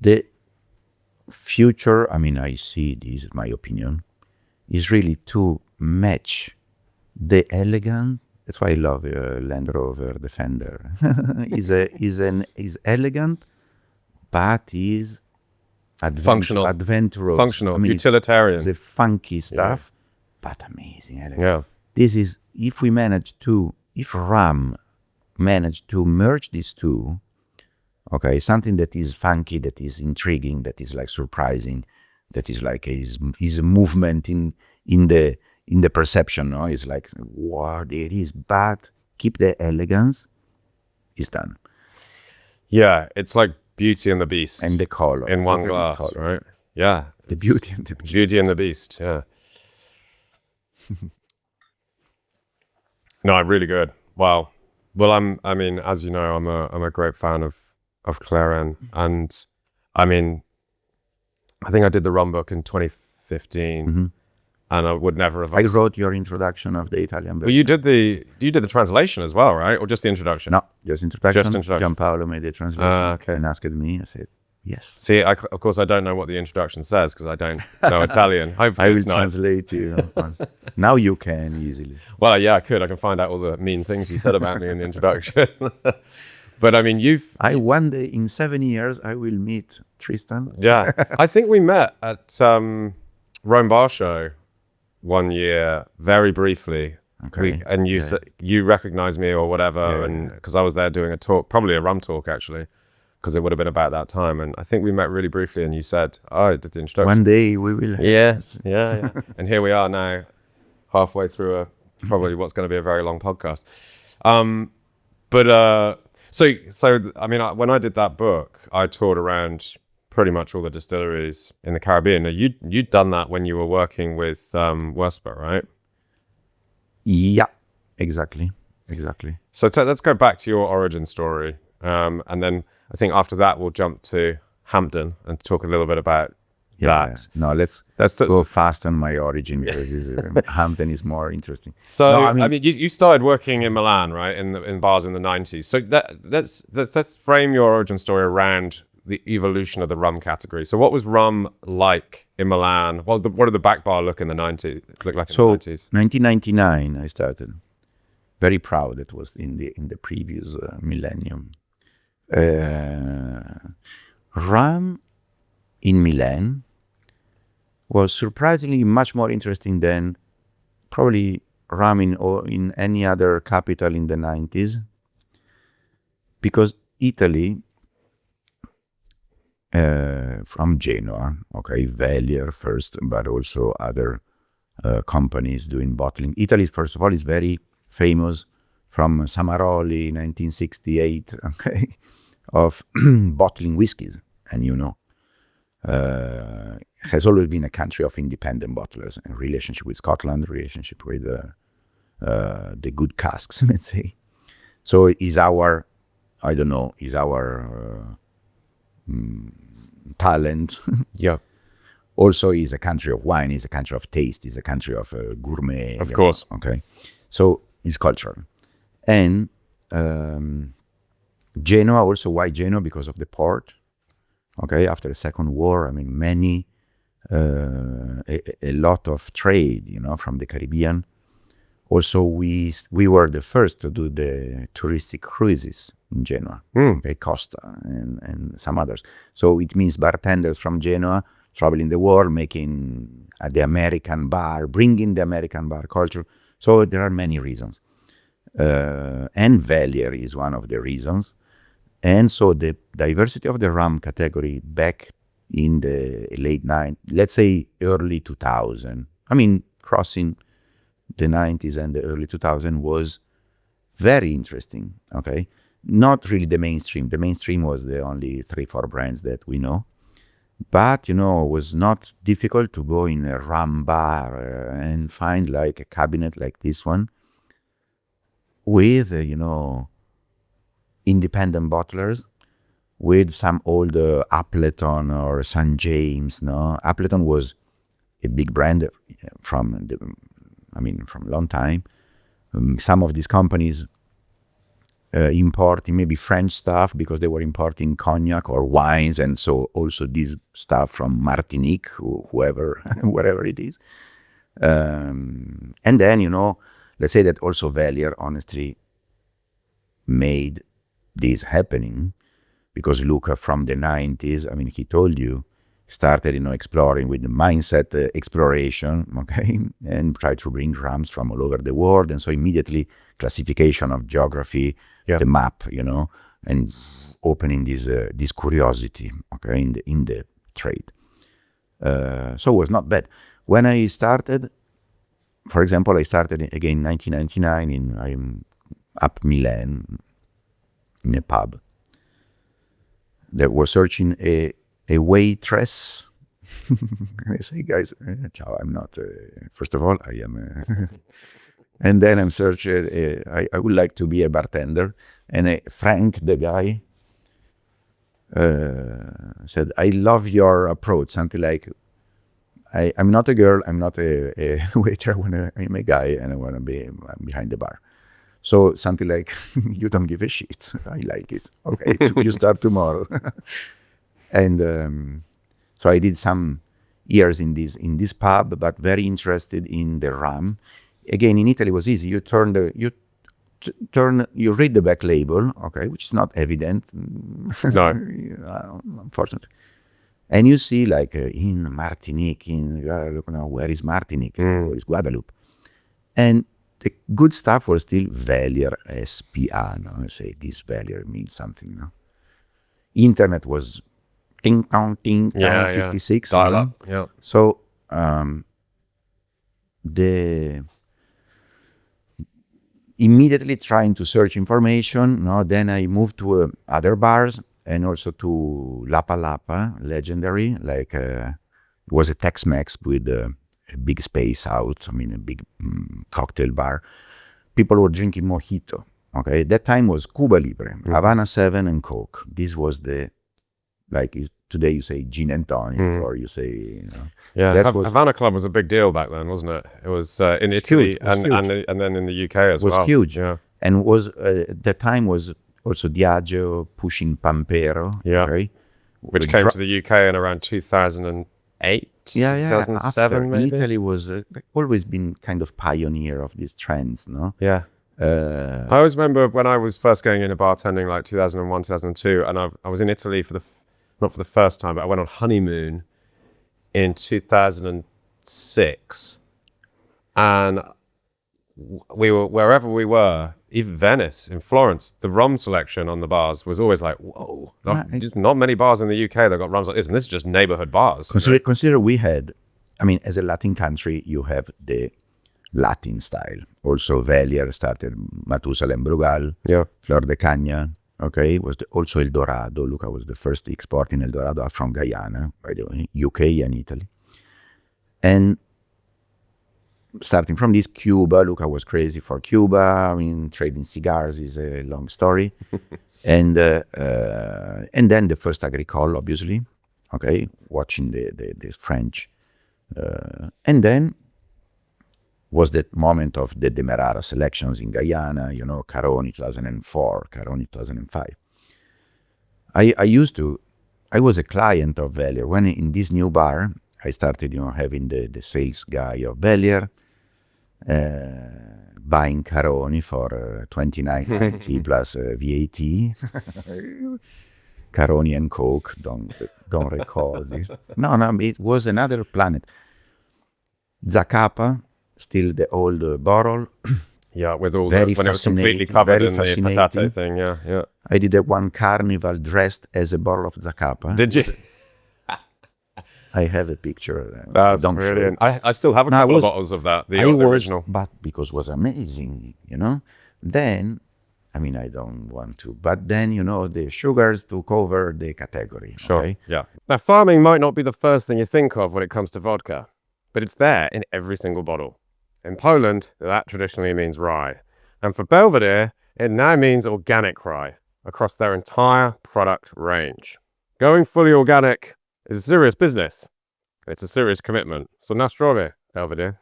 The future, I see, this is my opinion, is really to match the elegant. That's why I love Land Rover Defender. is elegant, but is functional, adventurous, functional, utilitarian. It's a funky stuff, but amazing. Elegant. Yeah. This is, if we manage to if rum managed to merge these two, okay, something that is funky, that is intriguing, that is like surprising, that is like is a movement in the perception, no? It's like, wow, there it is, but keep the elegance, is done. Yeah, it's like Beauty and the Beast. And the color. In one glass, right? Yeah. The Beauty and the Beast. Beauty and the Beast, yeah. No, really good. Wow. Well, I mean, as you know, I'm a great fan of clairin, and I mean, I think I did the rum book in 2015, and I would never have. I wrote your introduction of the Italian version. Well, you did the translation as well, right? Or just the introduction? No, just introduction. Just introduction. Gianpaolo made the translation Okay. and asked me. I said yes. See, of course, I don't know what the introduction says because I don't know Italian. Hopefully, I will it's nice. translate you. Now you can easily. Well, yeah, I could. I can find out all the mean things you said about me in the introduction. But I mean, one day in 7 years, I will meet Tristan. Yeah, I think we met at Rome Bar Show one year, very briefly. Okay. And you recognized me or whatever, and because I was there doing a talk, probably a rum talk actually, because it would have been about that time. And I think we met really briefly, and you said, "Oh, I did the introduction." One day we will. Yes, yeah. And here we are now, halfway through probably what's going to be a very long podcast. So I mean, when I did that book, I toured around pretty much all the distilleries in the Caribbean. Now, you'd done that when you were working with Westborough, right? Yeah, exactly. So let's go back to your origin story, and then I think after that we'll jump to Hampden and talk a little bit about that. No, let's go fast on my origin because Hampden is more interesting. So no, I mean you started working in Milan, right? In bars in the 90s. So let's frame your origin story around the evolution of the rum category. So what was rum like in Milan? What did the back bar look like in the 90s? 1999 I started. Very proud it was in the previous millennium. Rum in Milan was surprisingly much more interesting than probably rum in any other capital in the 90s, because Italy, from Genoa, okay, Velier first, but also other companies doing bottling. Italy, first of all, is very famous from Samaroli, 1968, okay, of bottling whiskeys, and has always been a country of independent bottlers, in relationship with Scotland, relationship with the good casks, let's say. So is our talent. Yeah. Also is a country of wine, is a country of taste, is a country of gourmet. Of course. Okay. So it's cultural. And Genoa also, why Genoa? Because of the port. Okay, after the Second War, I mean, a lot of trade, from the Caribbean. Also, we were the first to do the touristic cruises in Genoa, okay, Costa and some others. So it means bartenders from Genoa traveling the world, making the American bar, bringing the American bar culture. So there are many reasons. And Velier is one of the reasons. And so the diversity of the rum category back in the late 90s, let's say early 2000, I mean, crossing the 90s and the early 2000s was very interesting, okay? Not really the mainstream. The mainstream was the only 3-4 brands that we know. But, it was not difficult to go in a rum bar and find like a cabinet like this one with, independent bottlers, with some old Appleton or St. James, no? Appleton was a big brand from a long time. Some of these companies importing maybe French stuff because they were importing cognac or wines, and so also this stuff from Martinique, whoever, wherever it is. And then, let's say that also Velier honestly made this happening, because Luca from the 90s, he told you, started, exploring with the mindset exploration, okay, and try to bring rums from all over the world. And so immediately classification of geography, the map, and opening this curiosity, okay, in the trade. So it was not bad. When I started, for example, I started again in 1999 I'm up Milan in a pub. They were searching a waitress. I say, guys, ciao, I'm not, first of all, I am, and then I'm searching, I would like to be a bartender. And Frank, the guy, said, I love your approach, something like, I'm not a girl, I'm not a waiter, I'm a guy and I want to be behind the bar. So something like, you don't give a shit, I like it. Okay, you start tomorrow. And so I did some years in this pub, but very interested in the rum. Again, in Italy it was easy. You read the back label, okay, which is not evident. No. Unfortunately. And you see like in Martinique, where is Martinique? Where is Guadeloupe? And the good stuff was still Velier, SPA. I say this Velier means something. Internet was ting tong 56. Dial up. Yeah. So immediately trying to search information. Then I moved to other bars and also to Lapa Lapa, legendary. Like it was a Tex-Mex with a big space out. I mean, a big cocktail bar. People were drinking mojito. Okay, that time was Cuba Libre, Havana 7 and Coke. This was today you say gin and tonic, or you say, Yeah, Havana Club was a big deal back then, wasn't it? It was in Italy and then in the UK as well. It was huge. Yeah. And that time was also Diageo pushing Pampero. Yeah. Okay? Which came to the UK in around 2008, 2007 After, maybe. Italy was always been kind of pioneer of these trends, no? Yeah. I always remember when I was first going into bartending, like 2001, 2002, and I was in Italy not for the first time, but I went on honeymoon in 2006, and we were wherever we were, even Venice, in Florence, the rum selection on the bars was always like, whoa, not many bars in the UK that got rums like this, and this is just neighborhood bars. Consider we had, I mean, as a Latin country, you have the Latin style. Also, Velier started Matusalem Brugal, Flor de Caña, okay, was also El Dorado. Luca was the first exporting El Dorado from Guyana, by the way, UK and Italy. And starting from this, Cuba, Luca was crazy for Cuba. I mean, trading cigars is a long story. And then the first agricole, obviously, okay, watching the French. And then was that moment of the Demerara selections in Guyana, Caroni 2004, Caroni 2005. I was a client of Velier. When in this new bar, I started, having the sales guy of Velier, buying Caroni for $29.90 plus VAT. Caroni and Coke, don't recall this. No, it was another planet. Zacapa, still the old bottle. Yeah, with all when it was completely covered in the patate thing. Yeah. I did one carnival dressed as a bottle of Zacapa. Did you? I have a picture. That's brilliant. I still have a couple of bottles of that, the original. But because it was amazing, Then, I mean, I don't want to, but then, the sugars took over the category. Sure, okay? Yeah. Now, farming might not be the first thing you think of when it comes to vodka, but it's there in every single bottle. In Poland, that traditionally means rye. And for Belvedere, it now means organic rye across their entire product range. Going fully organic is a serious business. It's a serious commitment. So nastrowie, Belvedere.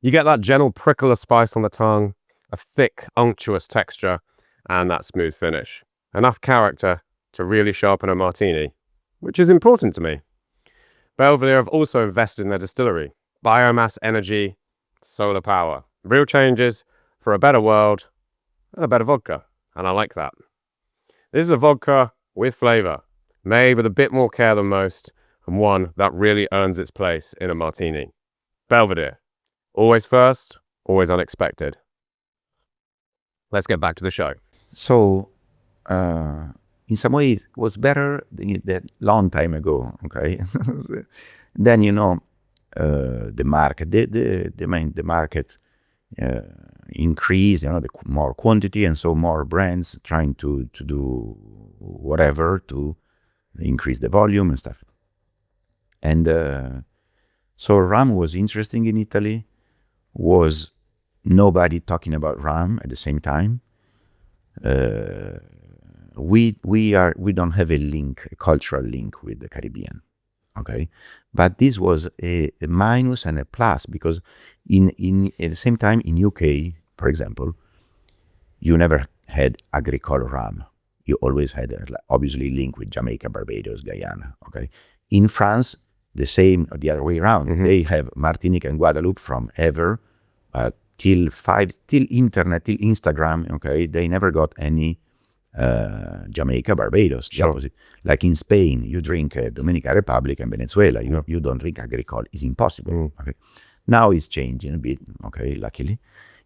You get that gentle prickle of spice on the tongue, a thick, unctuous texture, and that smooth finish. Enough character to really sharpen a martini, which is important to me. Belvedere have also invested in their distillery. Biomass energy, solar power. Real changes for a better world and a better vodka. And I like that. This is a vodka with flavor. made with a bit more care than most, and one that really earns its place in a martini. Belvedere. Always first, always unexpected. Let's get back to the show. So, in some ways, it was better that long time ago. Okay, then the market, the market increased. The more quantity, and so more brands trying to do whatever to increase the volume and stuff. And so rum was interesting in Italy. Was nobody talking about rum at the same time. We don't have a cultural link with the Caribbean, okay? But this was a minus and a plus, because in at the same time in UK, for example, you never had agricole rum. You always had obviously link with Jamaica, Barbados, Guyana, okay? In France, the same, or the other way around. They have Martinique and Guadeloupe from ever, till internet, till Instagram, okay? They never got any Jamaica, Barbados, the opposite. Like in Spain, you drink Dominican Republic and Venezuela. You don't drink agricole. It's impossible. Okay. Now it's changing a bit, okay, luckily.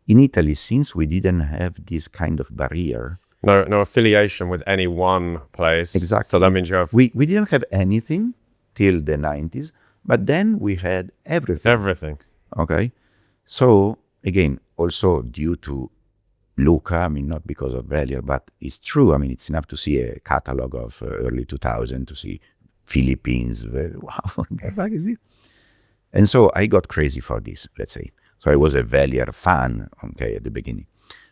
In Italy, since we didn't have this kind of barrier. No affiliation with any one place. Exactly. So that means you have... We didn't have anything till the 90s, but then we had everything. Everything. Okay. So, again, also due to Luca, I mean, not because of Velier, but it's true. I mean, it's enough to see a catalog of early 2000 to see Philippines. Wow, what the fuck is this? And so I got crazy for this, let's say. So I was a Velier fan, okay, at the beginning.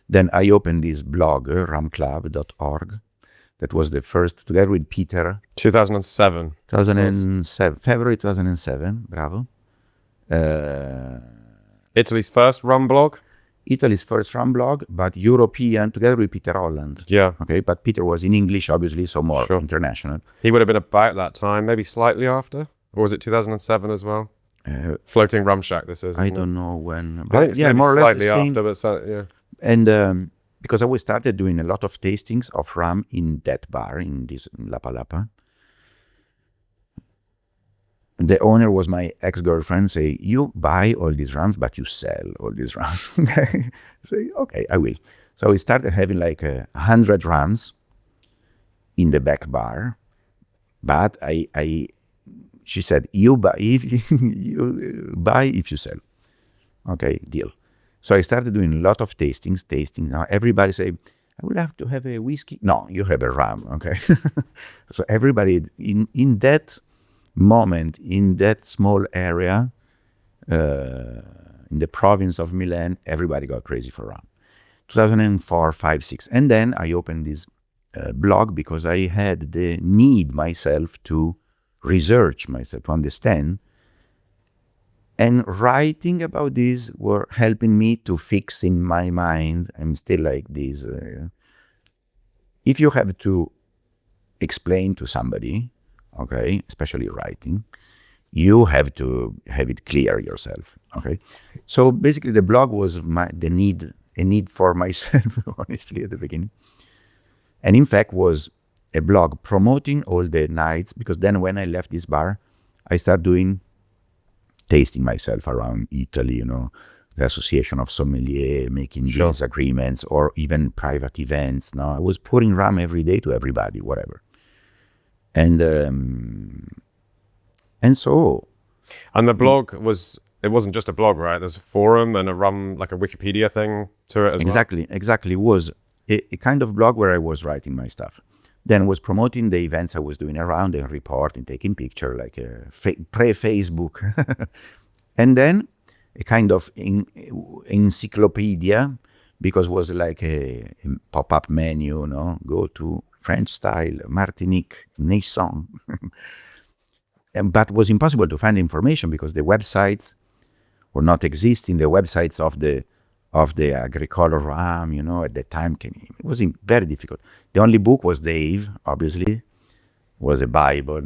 Then I opened this blog, rumclub.org. That was the first, together with Peter. 2007. February 2007, bravo. Italy's first rum blog? Italy's first rum blog, but European, together with Peter Holland. Yeah. Okay, but Peter was in English, obviously, so more international. He would have been about that time, maybe slightly after? Or was it 2007 as well? Floating Rum Shack, this is. I don't know when. But I think it's maybe more or less slightly after, but yeah. And because I started doing a lot of tastings of rum in that bar, in this Lapa Lapa. The owner was my ex-girlfriend. Say, you buy all these rums, but you sell all these rums. Okay, say, okay, I will. So we started having like 100 rums in the back bar, but she said, you buy if you buy if you sell. Okay, deal. So I started doing a lot of tastings. Now everybody say, I would have to have a whiskey. No, you have a rum. Okay. So everybody in that moment, in that small area, in the province of Milan, everybody got crazy for rum. 2004, 5, 6. And then I opened this blog because I had the need myself to research myself, to understand. And writing about this were helping me to fix in my mind. I'm still like this. If you have to explain to somebody, okay, especially writing, you have to have it clear yourself, okay? So basically the blog was a need for myself, honestly, at the beginning. And in fact was a blog promoting all the nights, because then when I left this bar, I started doing tasting myself around Italy, the Association of Sommelier, making deals, agreements, or even private events. Now I was pouring rum every day to everybody, whatever. And so... And the blog it wasn't just a blog, right? There's a forum and a rum, like a Wikipedia thing to it as well. Exactly. It was a kind of blog where I was writing my stuff. Then was promoting the events I was doing around and reporting, taking picture, like a pre-Facebook. And then a kind of encyclopedia, because it was like a pop-up menu, go to French style, Martinique, Naissant. But it was impossible to find information because the websites were not existing. The websites of the agricole rum, at the time, it was very difficult. The only book was Dave, obviously, was a Bible,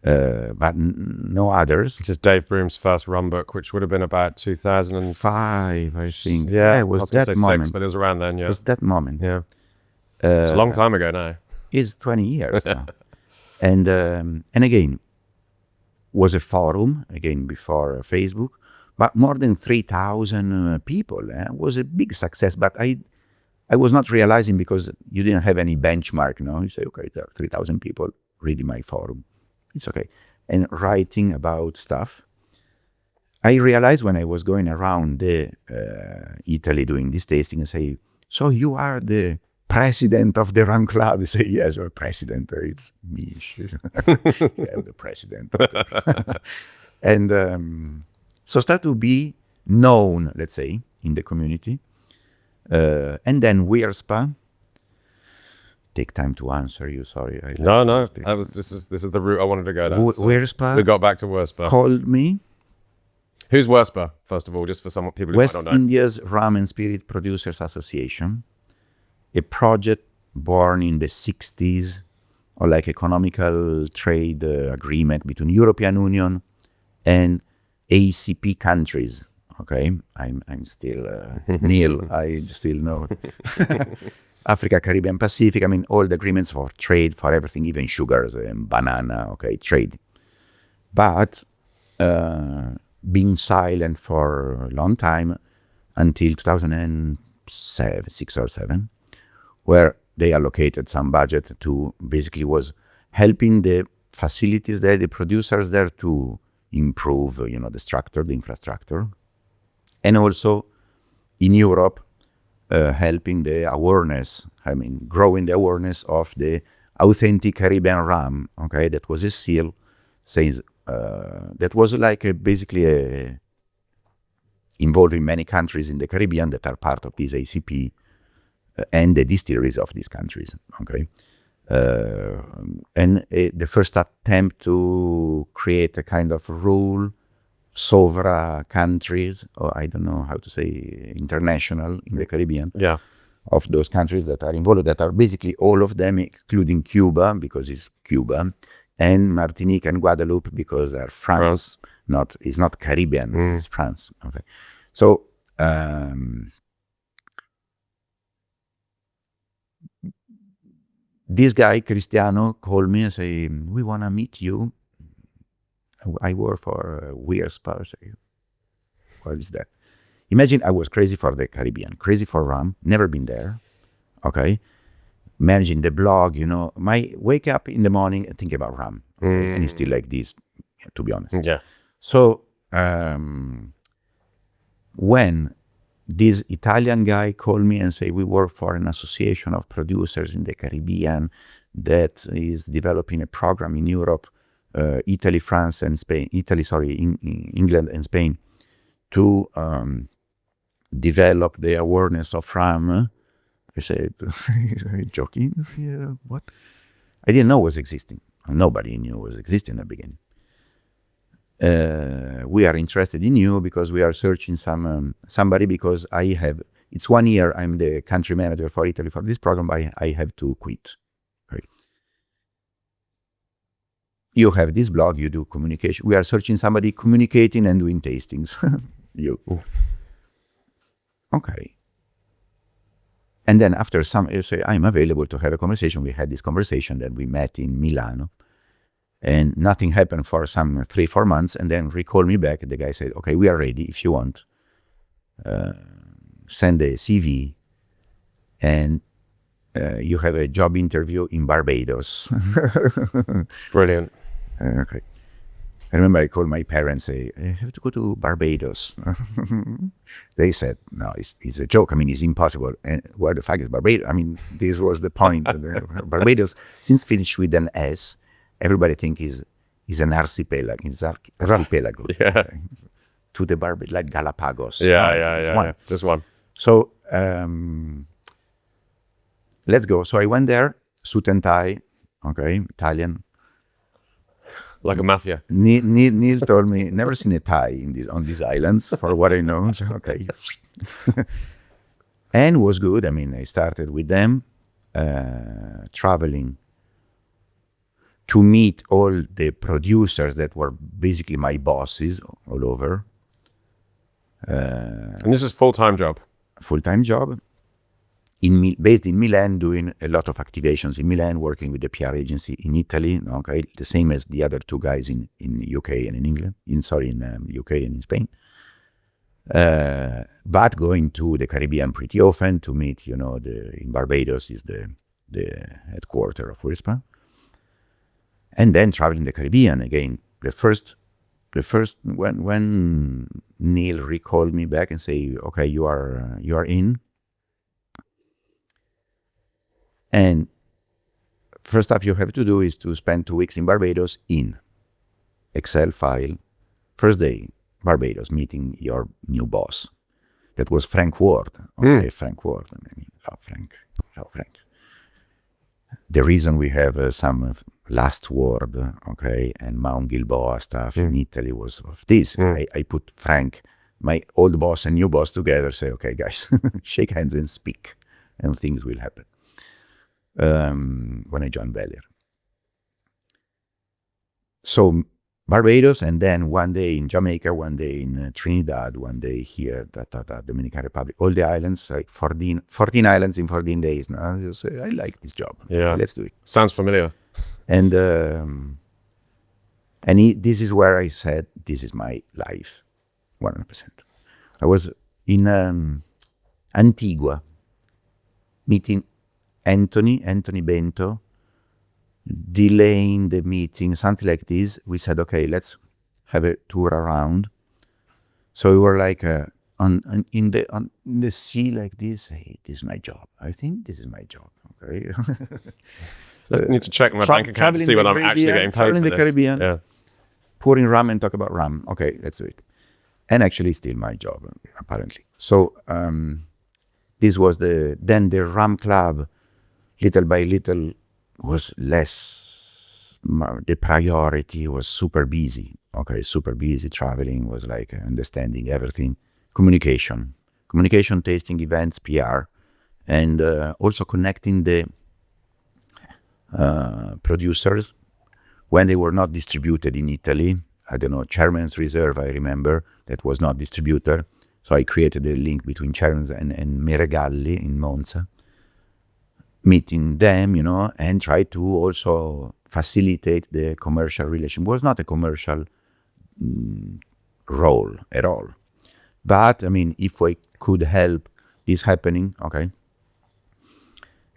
but no others. Which is Dave Broom's first rum book, which would have been about 2005, I think. Yeah, it was that moment. 6, but it was around then, yeah. It was that moment. Yeah. It's a long time ago now. It's 20 years now. And again, was a forum, again, before Facebook, but more than 3,000 people. Was a big success, but I was not realizing because you didn't have any benchmark, You say, okay, there are 3,000 people reading my forum. It's okay. And writing about stuff. I realized when I was going around Italy doing this tasting and say, so you are the president of the rum club? You say, yes, I'm president. It's me. I'm the president. And so start to be known, let's say, in the community. And then Weerspa. Take time to answer you. Sorry. No. This is the route I wanted to go down. So Weerspa. we got back to Weerspa. Called me. Who's Weerspa, first of all, just for some people who West might not know? India's Rum and Spirit Producers Association, a project born in the 60s, or like economical trade agreement between European Union and ACP countries. Okay, I'm still Neil. I still know Africa, Caribbean, Pacific. I mean, all the agreements for trade, for everything, even sugars and banana. Okay, trade, but being silent for a long time until 2006 or 7, where they allocated some budget to basically was helping the facilities there, the producers there to improve, the structure, the infrastructure. And also in Europe, helping the awareness, growing the awareness of the authentic Caribbean rum, okay, that was a seal, says, that was like basically involving many countries in the Caribbean that are part of this ACP and the distilleries of these countries, okay? And the first attempt to create a kind of rule, sovereign countries, or I don't know how to say, international in the Caribbean, of those countries that are involved, that are basically all of them, including Cuba, because it's Cuba, and Martinique and Guadeloupe, because they're France. It's not Caribbean, it's France. Okay, so this guy, Cristiano, called me and say, we want to meet you. I work for Weerspa. What is that? Imagine I was crazy for the Caribbean, crazy for rum, never been there, okay? Managing the blog, my wake up in the morning and think about rum, okay? And it's still like this, to be honest. Yeah. So when this Italian guy called me and say, we work for an association of producers in the Caribbean that is developing a program in Europe, Italy, France, and Spain, England and Spain, to develop the awareness of rum. I said, joking? Yeah, what? I didn't know it was existing. Nobody knew it was existing in the beginning. We are interested in you because we are searching somebody, because it's 1 year, I'm the country manager for Italy for this program, but I have to quit. Right. You have this blog, you do communication. We are searching somebody communicating and doing tastings. You. Okay. And then after you say, I'm available to have a conversation. We had this conversation, then we met in Milano. And nothing happened for some 3-4 months. And then recall me back. The guy said, okay, we are ready if you want. Send a CV. And you have a job interview in Barbados. Brilliant. Okay. I remember I called my parents, say, I have to go to Barbados. They said, no, it's a joke. It's impossible. And where the fuck is Barbados? This was the point. Barbados, since finished with an S, everybody think is an archipelago. It's archipelago. Yeah. Okay. To the Barbados, like Galapagos. Yeah. One. Just one. So let's go. So I went there, suit and tie, okay, Italian. Like a mafia. Neil told me, never seen a tie on these islands, for what I know. So, okay. And was good. I started with them, traveling to meet all the producers that were basically my bosses all over. And this is full-time job? Full-time job. based in Milan, doing a lot of activations in Milan, working with the PR agency in Italy. Okay, the same as the other two guys in UK and in England. In UK and in Spain. But going to the Caribbean pretty often to meet, in Barbados is the headquarters of WIRSPA. And then traveling the Caribbean again. The first when Neil recalled me back and say, okay, you are in. And first step you have to do is to spend 2 weeks in Barbados in Excel file. First day, Barbados, meeting your new boss. That was Frank Ward. Okay, Frank Ward. I mean, Frank. The reason we have some last word, okay, and Mount Gilboa stuff in Italy was of this. I put Frank, my old boss and new boss together, say, okay, guys, shake hands and speak, and things will happen. When I joined Velier. So Barbados, and then one day in Jamaica, one day in Trinidad, one day here, Dominican Republic, all the islands, like 14 islands in 14 days. Now I say, I like this job. Yeah, let's do it. Sounds familiar. And this is where I said, this is my life, 100%. I was in Antigua, meeting Anthony Bento, delaying the meeting, something like this. We said, okay, let's have a tour around. So we were like in the sea like this. Hey, this is my job. I think this is my job. Okay. I need to check my bank account to see when I'm actually getting paid for the this. Caribbean, Yeah. pouring rum and talk about rum. Okay, let's do it. And actually, still my job apparently. So this was then the rum club. Little by little was less, the priority was super busy. Okay, super busy, traveling was like understanding everything. Communication, tasting events, PR, and also connecting the producers when they were not distributed in Italy. I don't know, Chairman's Reserve, I remember, that was not distributor. So I created a link between Chairman's and Meregalli in Monza. Meeting them, and try to also facilitate the commercial relation. It was not a commercial role at all. But, I mean, if I could help this happening, okay.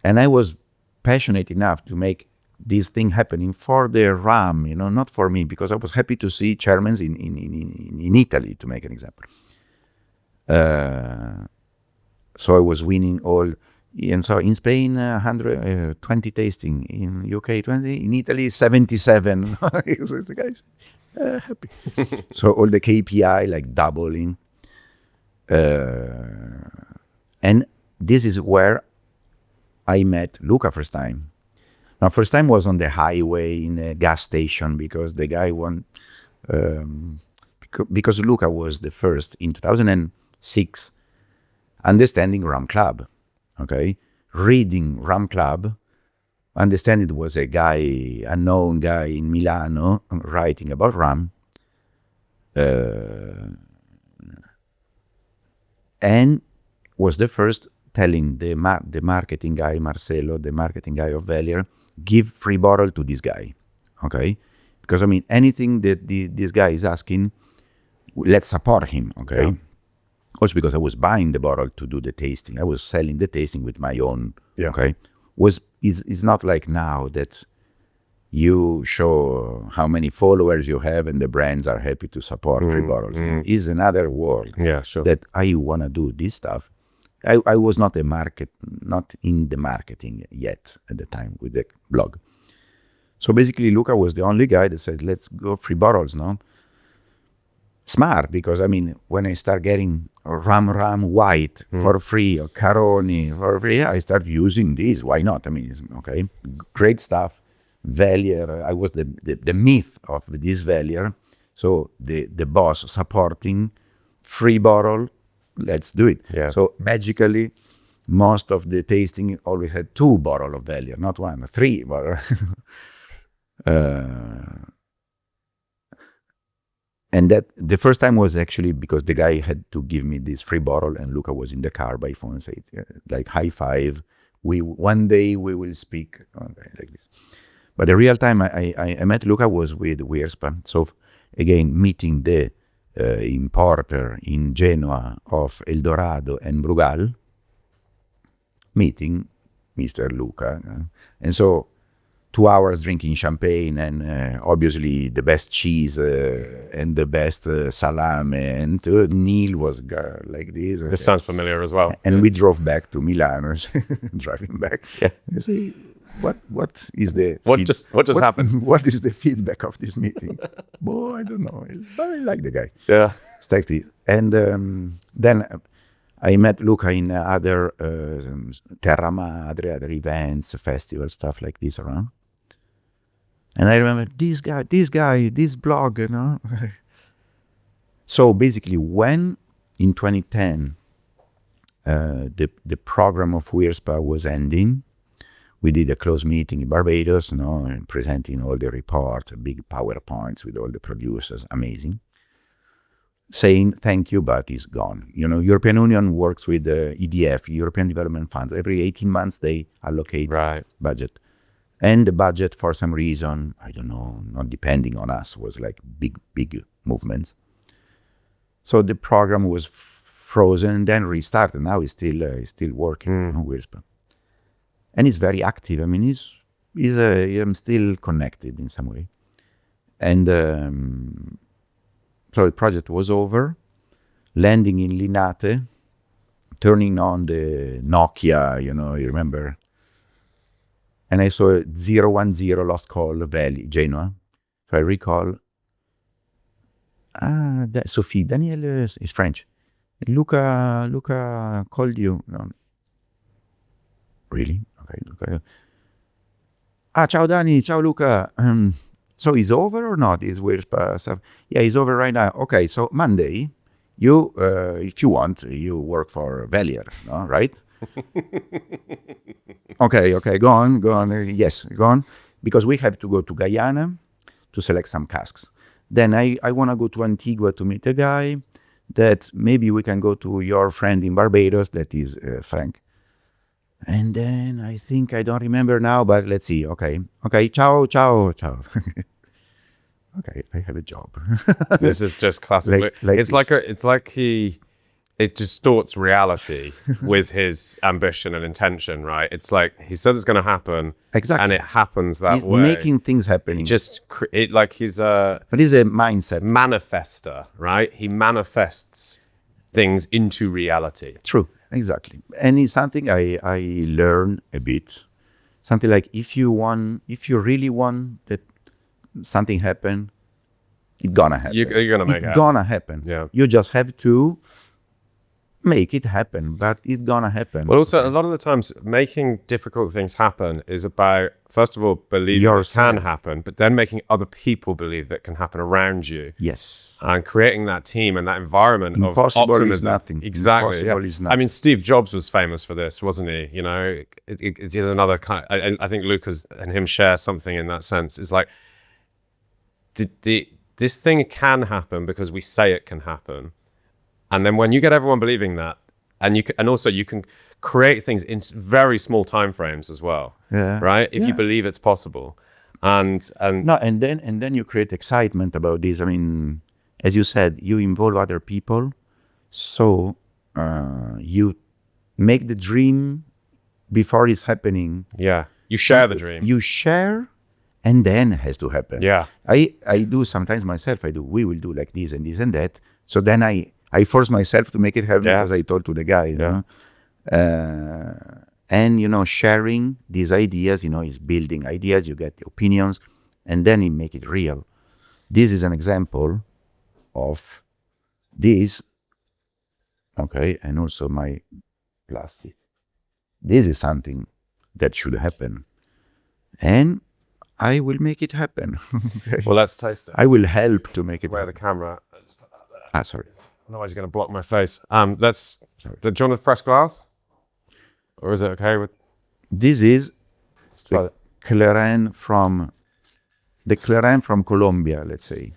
And I was passionate enough to make this thing happening for the rum, not for me, because I was happy to see chairmans in Italy, to make an example. So I was winning all. And so in Spain, 120 tasting, in UK 20, in Italy 77. So the guys happy. So all the KPI like doubling, and this is where I met Luca first time. Now first time was on the highway in a gas station because the guy because Luca was the first in 2006 understanding Rum Club. Okay, reading Rum Club, understand it was a guy, a known guy in Milano, writing about rum, and was the first telling the marketing guy, Marcelo, the marketing guy of Velier, give free bottle to this guy, okay? Because, I mean, anything that this guy is asking, let's support him, okay? Yeah. Also because I was buying the bottle to do the tasting. I was selling the tasting with my own, okay? It's not like now that you show how many followers you have and the brands are happy to support free bottles. It's another world that I want to do this stuff. I was not in the marketing yet at the time with the blog. So basically Luca was the only guy that said, let's go free bottles, no? Smart, because I mean, when I start getting rum white for free or Caroni for free, I start using this. Why not? I mean, it's, okay, great stuff. Velier, I was the myth of this Velier. So the boss supporting free bottle, let's do it. Yeah. So magically, most of the tasting always had 2 bottles of Velier, not 1, 3 bottles. And that the first time was actually because the guy had to give me this free bottle, and Luca was in the car by phone and said, like, high five. One day we will speak, okay, like this. But the real time I met Luca was with Weerspa. So again, meeting the importer in Genoa of El Dorado and Brugal, meeting Mr. Luca. And so 2 hours drinking champagne and obviously the best cheese and the best salami. And Neil was like this. This sounds familiar as well. And we drove back to Milan, driving back. Yeah. You say, what is the what just happened? What is the feedback of this meeting? Boy, I don't know. But I like the guy. Yeah. Exactly. And then I met Luca in other Terra Madre, other events, festivals, stuff like this around. And I remember this guy, this blog, you know. So basically, when in 2010 the program of Weerspa was ending, we did a close meeting in Barbados, you know, and presenting all the report, big PowerPoints with all the producers, amazing. Saying thank you, but it's gone. You know, European Union works with EDF, European Development Funds. Every 18 months they allocate budget. And the budget, for some reason, I don't know, not depending on us, was like big movements. So the program was frozen and then restarted. Now it's still working on Weerspa. And it's very active. I mean, I'm still connected in some way. And so the project was over, landing in Linate, turning on the Nokia, you know, you remember? And I saw 010 lost call, Velier, Genoa. If I recall, Sophie, Daniele is French. Luca called you. No. Really? Okay. Ciao Dani, ciao Luca. So it's over or not? Is Weerspa stuff? Yeah, it's over right now. Okay, so Monday, you, if you want, you work for Velier, no? Right? Okay, go on. Yes, go on. Because we have to go to Guyana to select some casks. Then I want to go to Antigua to meet a guy that maybe we can go to your friend in Barbados, that is Frank. And then I think, I don't remember now, but let's see. Okay, ciao. Okay, I have a job. This is just classic. It distorts reality with his ambition and intention, right? It's like he said it's going to happen, exactly, and it happens that he's way. Making things happening. Like he's a. But he's a mindset manifester, right? He manifests things into reality. True, exactly. And it's something I learned a bit. Something like if you really want that something happen, it's gonna happen. You're gonna make it happen. It's gonna happen. Yeah. You just have to make it happen, but it's gonna happen. Well, also, a lot of the times, making difficult things happen is about, first of all, believing it can happen, but then making other people believe that can happen around you. Yes. And creating that team and that environment of optimism. Is nothing. Exactly. Impossible is nothing. I mean, Steve Jobs was famous for this, wasn't he? You know, it's another kind. I think Lucas and him share something in that sense. It's like, this thing can happen because we say it can happen. And then when you get everyone believing that, and you can create things in very small time frames as well, right? If you believe it's possible, and then you create excitement about this. I mean, as you said, you involve other people, so you make the dream before it's happening. Yeah, you share the dream. You share, and then it has to happen. Yeah, I do sometimes myself. We will do like this and this and that. So then I force myself to make it happen because I told to the guy, you know. And, you know, sharing these ideas, you know, is building ideas, you get the opinions, and then you make it real. This is an example of this. Okay, and also my plastic. This is something that should happen. And I will make it happen. Well, let's taste it. I will help to make it Where happen. the camera? Sorry. Otherwise, you're going to block my face. Do you want a fresh glass? Or is it okay with? This is the clairin from Colombia, let's say.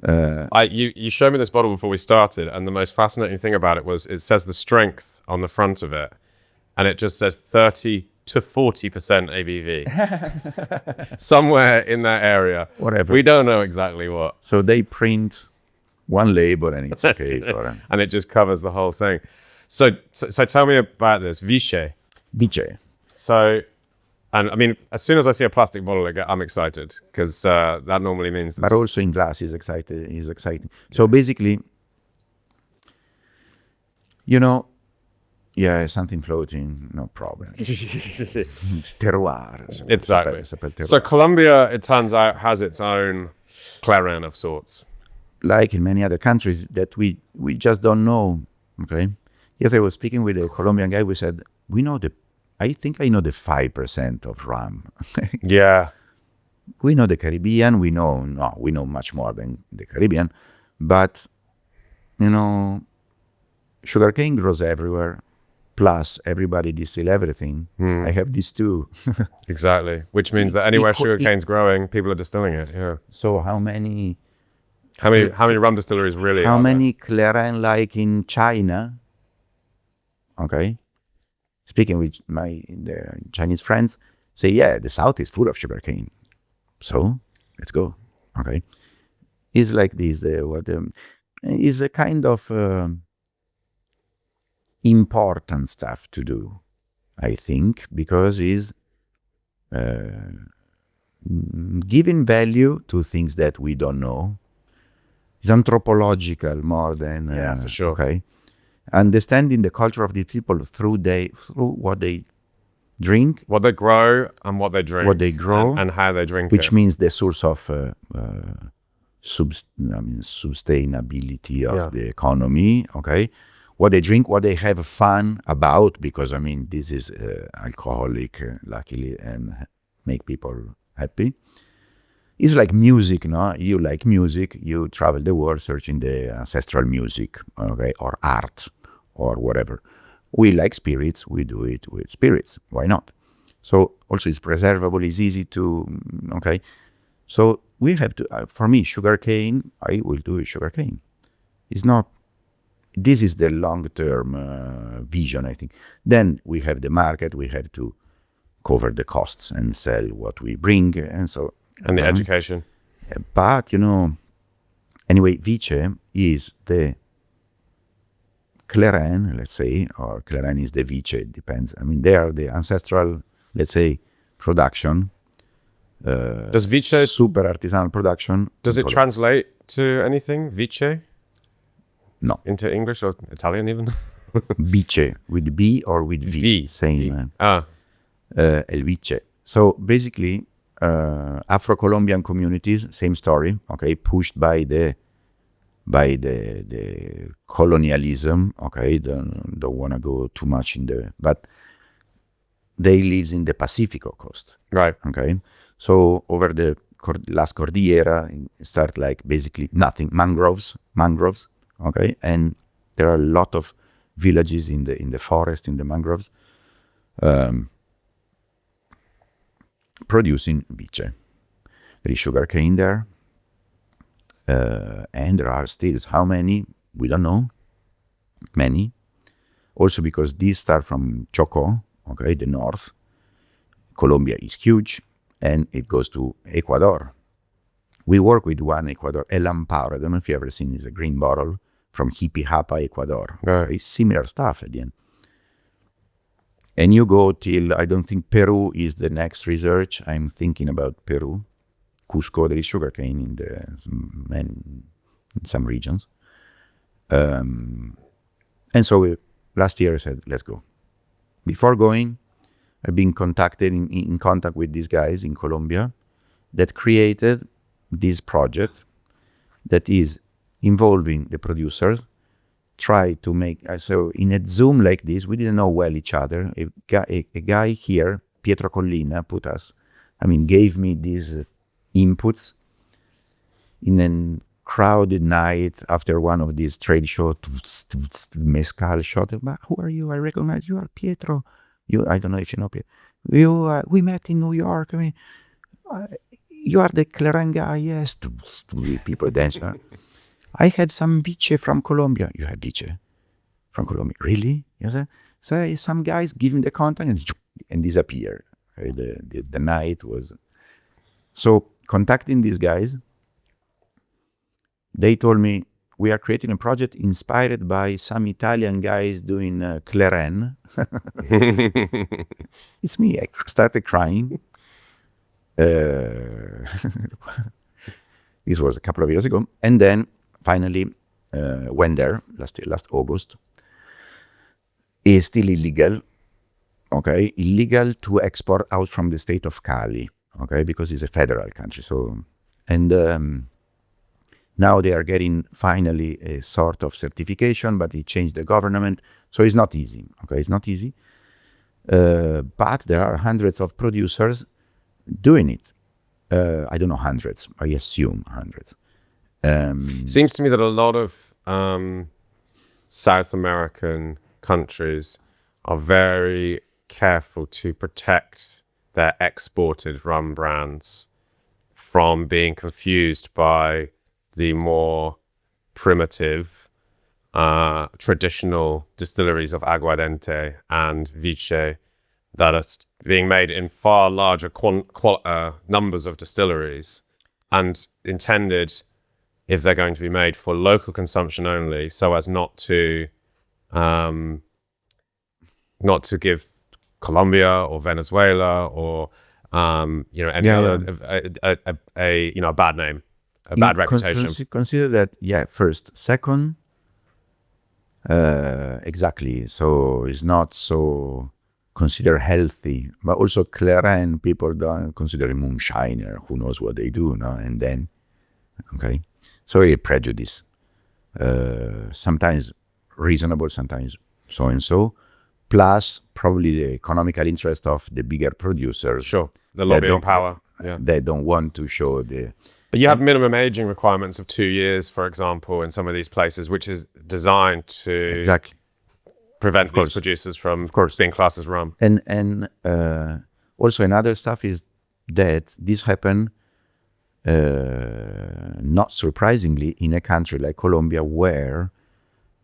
You showed me this bottle before we started, and the most fascinating thing about it was it says the strength on the front of it, and it just says 30 to 40% ABV. Somewhere in that area. Whatever. We don't know exactly what. So they print one label and it's okay for them. And it just covers the whole thing. So tell me about this, Viche. Viche. So, and I mean, as soon as I see a plastic bottle, I'm excited because that normally means. But also in glass is exciting. So basically, you know, yeah, something floating, no problem. Terroir. Exactly. So Colombia, it turns out, has its own clairin of sorts. Like in many other countries that we just don't know. Okay. Yes, I was speaking with a Colombian guy. We said, I think I know the 5% of rum. Yeah. We know the Caribbean. We know much more than the Caribbean. But, you know, sugarcane grows everywhere. Plus, everybody distill everything. I have these two. Exactly. Which means that anywhere sugarcane's growing, people are distilling it. Yeah. So how many rum distilleries really? How many clairin like in China? Okay. Speaking with the Chinese friends, say, yeah, the south is full of sugarcane. So let's go. Okay. It's like this. Is a kind of important stuff to do, I think, because it's giving value to things that we don't know. It's anthropological more than for sure. Okay, understanding the culture of the people through what they drink, what they grow, and what they drink, what they grow, and how they drink, which means the source of sustainability of the economy. Okay, what they drink, what they have fun about, because I mean this is alcoholic, luckily, and make people happy. It's like music, no? You like music, you travel the world searching the ancestral music, okay, or art, or whatever. We like spirits, we do it with spirits. Why not? So also it's preservable, it's easy to, okay. So we have to, for me, sugarcane, I will do sugarcane. It's not, this is the long-term vision, I think. Then we have the market, we have to cover the costs and sell what we bring, and so. And the education. But, you know, anyway, Viche is the clairin, let's say, or clairin is the Viche, it depends. I mean, they are the ancestral, let's say, production. Does Viche... Super artisanal production. Does it translate to anything, Viche? No. Into English or Italian even? Viche, with B or with V. Same. El Viche. So basically... Afro-Colombian communities, same story, okay, pushed by the colonialism, okay, don't want to go too much in but they live in the Pacifico coast, right? Okay, so over the last Cordillera, start like basically nothing, mangroves, okay, and there are a lot of villages in the forest, in the mangroves, producing Viche. There is sugarcane there, and there are stills. How many? We don't know. Many. Also because these start from Chocó, okay, the north. Colombia is huge, and it goes to Ecuador. We work with one Ecuador, El Amparo. I don't know if you've ever seen this, a green bottle from Hippie Japa, Ecuador. Right. It's similar stuff at the end. And you go till, I don't think Peru is the next research. I'm thinking about Peru. Cusco, there is sugarcane in some regions. And so last year I said, let's go. Before going, I've been in contact with these guys in Colombia that created this project that is involving the producers. Try to make, so in a Zoom like this, we didn't know well each other. A guy here, Pietro Collina, gave me these inputs in a crowded night after one of these trade shows, mezcal shot. But who are you? I recognize you are Pietro. I don't know if you know Pietro. We met in New York. you are the clairin guy, yes. Stupid people dance. I had some Viche from Colombia. You have Viche from Colombia, really? Yes. So some guys give me the contact and disappear. Okay, the night was. So contacting these guys, they told me, we are creating a project inspired by some Italian guys doing clairin. It's me. I started crying. This was a couple of years ago. And then finally went there last August. It's still illegal. Okay, illegal to export out from the state of Cali. Okay, because it's a federal country. So, and now they are getting finally a sort of certification, but they changed the government. So it's not easy. Okay, it's not easy. But there are hundreds of producers doing it. I don't know hundreds. I assume hundreds. Seems to me that a lot of South American countries are very careful to protect their exported rum brands from being confused by the more primitive, traditional distilleries of aguardiente and viche that are being made in far larger numbers of distilleries and intended, if they're going to be made for local consumption only, so as not to give Colombia or Venezuela or any other a bad name, a bad reputation. Consider that, first. Second, exactly. So it's not so considered healthy, but also clairin, people don't consider moonshiner. Who knows what they do, no? And then, okay. So a prejudice. Sometimes reasonable, sometimes so and so. Plus, probably the economical interest of the bigger producers. Sure, the lobbying power. Yeah, they don't want to show the. But you have minimum aging requirements of 2 years, for example, in some of these places, which is designed to prevent these producers from being classed as rum. And also another stuff is that this happened, not surprisingly, in a country like Colombia where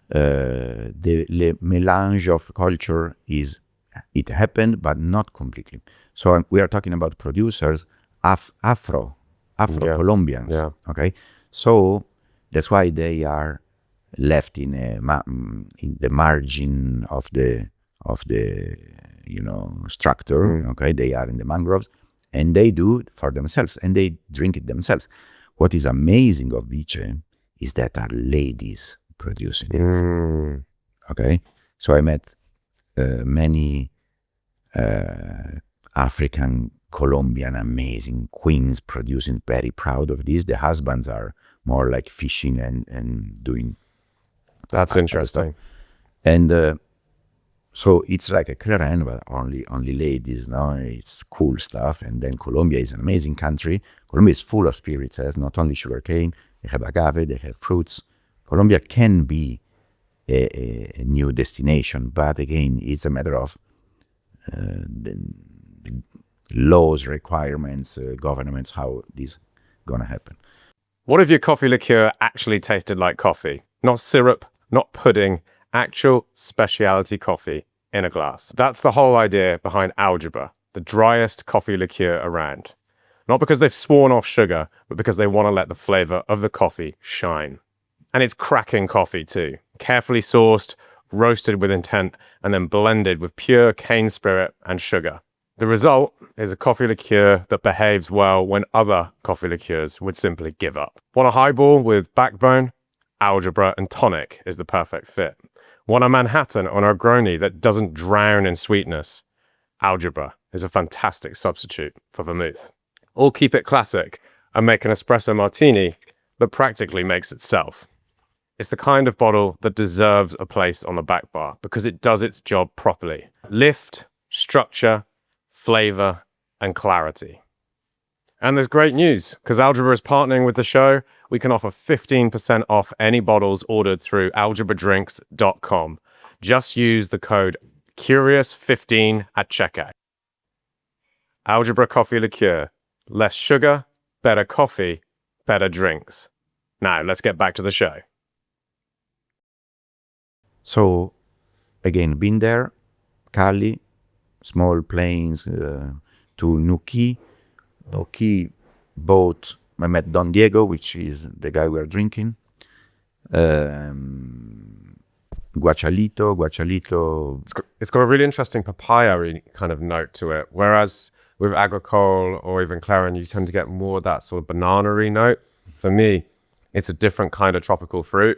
the melange of culture it happened, but not completely. So we are talking about producers, Afro-Colombians. Yeah. Okay, so that's why they are left in the margin of the structure. Okay, they are in the mangroves, and they do it for themselves, and they drink it themselves. What is amazing of Viche is that are ladies producing it. Okay, so I met many African, Colombian, amazing queens producing, very proud of this. The husbands are more like fishing and doing. That's interesting. And so it's like a clairin, but only ladies. No, it's cool stuff. And then Colombia is an amazing country. Colombia is full of spirits. It has not only sugarcane, they have agave, they have fruits. Colombia can be a new destination, but again, it's a matter of the laws, requirements, governments, how this gonna happen. What if your coffee liqueur actually tasted like coffee? Not syrup, not pudding, actual specialty coffee in a glass. That's the whole idea behind Algebra, the driest coffee liqueur around. Not because they've sworn off sugar, but because they want to let the flavor of the coffee shine. And it's cracking coffee too. Carefully sourced, roasted with intent, and then blended with pure cane spirit and sugar. The result is a coffee liqueur that behaves well when other coffee liqueurs would simply give up. Want a highball with backbone? Algebra and tonic is the perfect fit. Want a Manhattan or a Negroni that doesn't drown in sweetness? Algebra is a fantastic substitute for vermouth. Or keep it classic and make an espresso martini that practically makes itself. It's the kind of bottle that deserves a place on the back bar because it does its job properly. Lift, structure, flavor, and clarity. And there's great news, because Algebra is partnering with the show. We can offer 15% off any bottles ordered through algebradrinks.com. Just use the code CURIOUS15 at checkout. Algebra coffee liqueur. Less sugar, better coffee, better drinks. Now, let's get back to the show. So, again, been there, Cali, small planes to Nuki. Nuki boat, I met Don Diego, which is the guy we are drinking. Guacalito. It's got a really interesting papaya kind of note to it. Whereas with agricole or even clairin, you tend to get more of that sort of banana-y note. For me, it's a different kind of tropical fruit.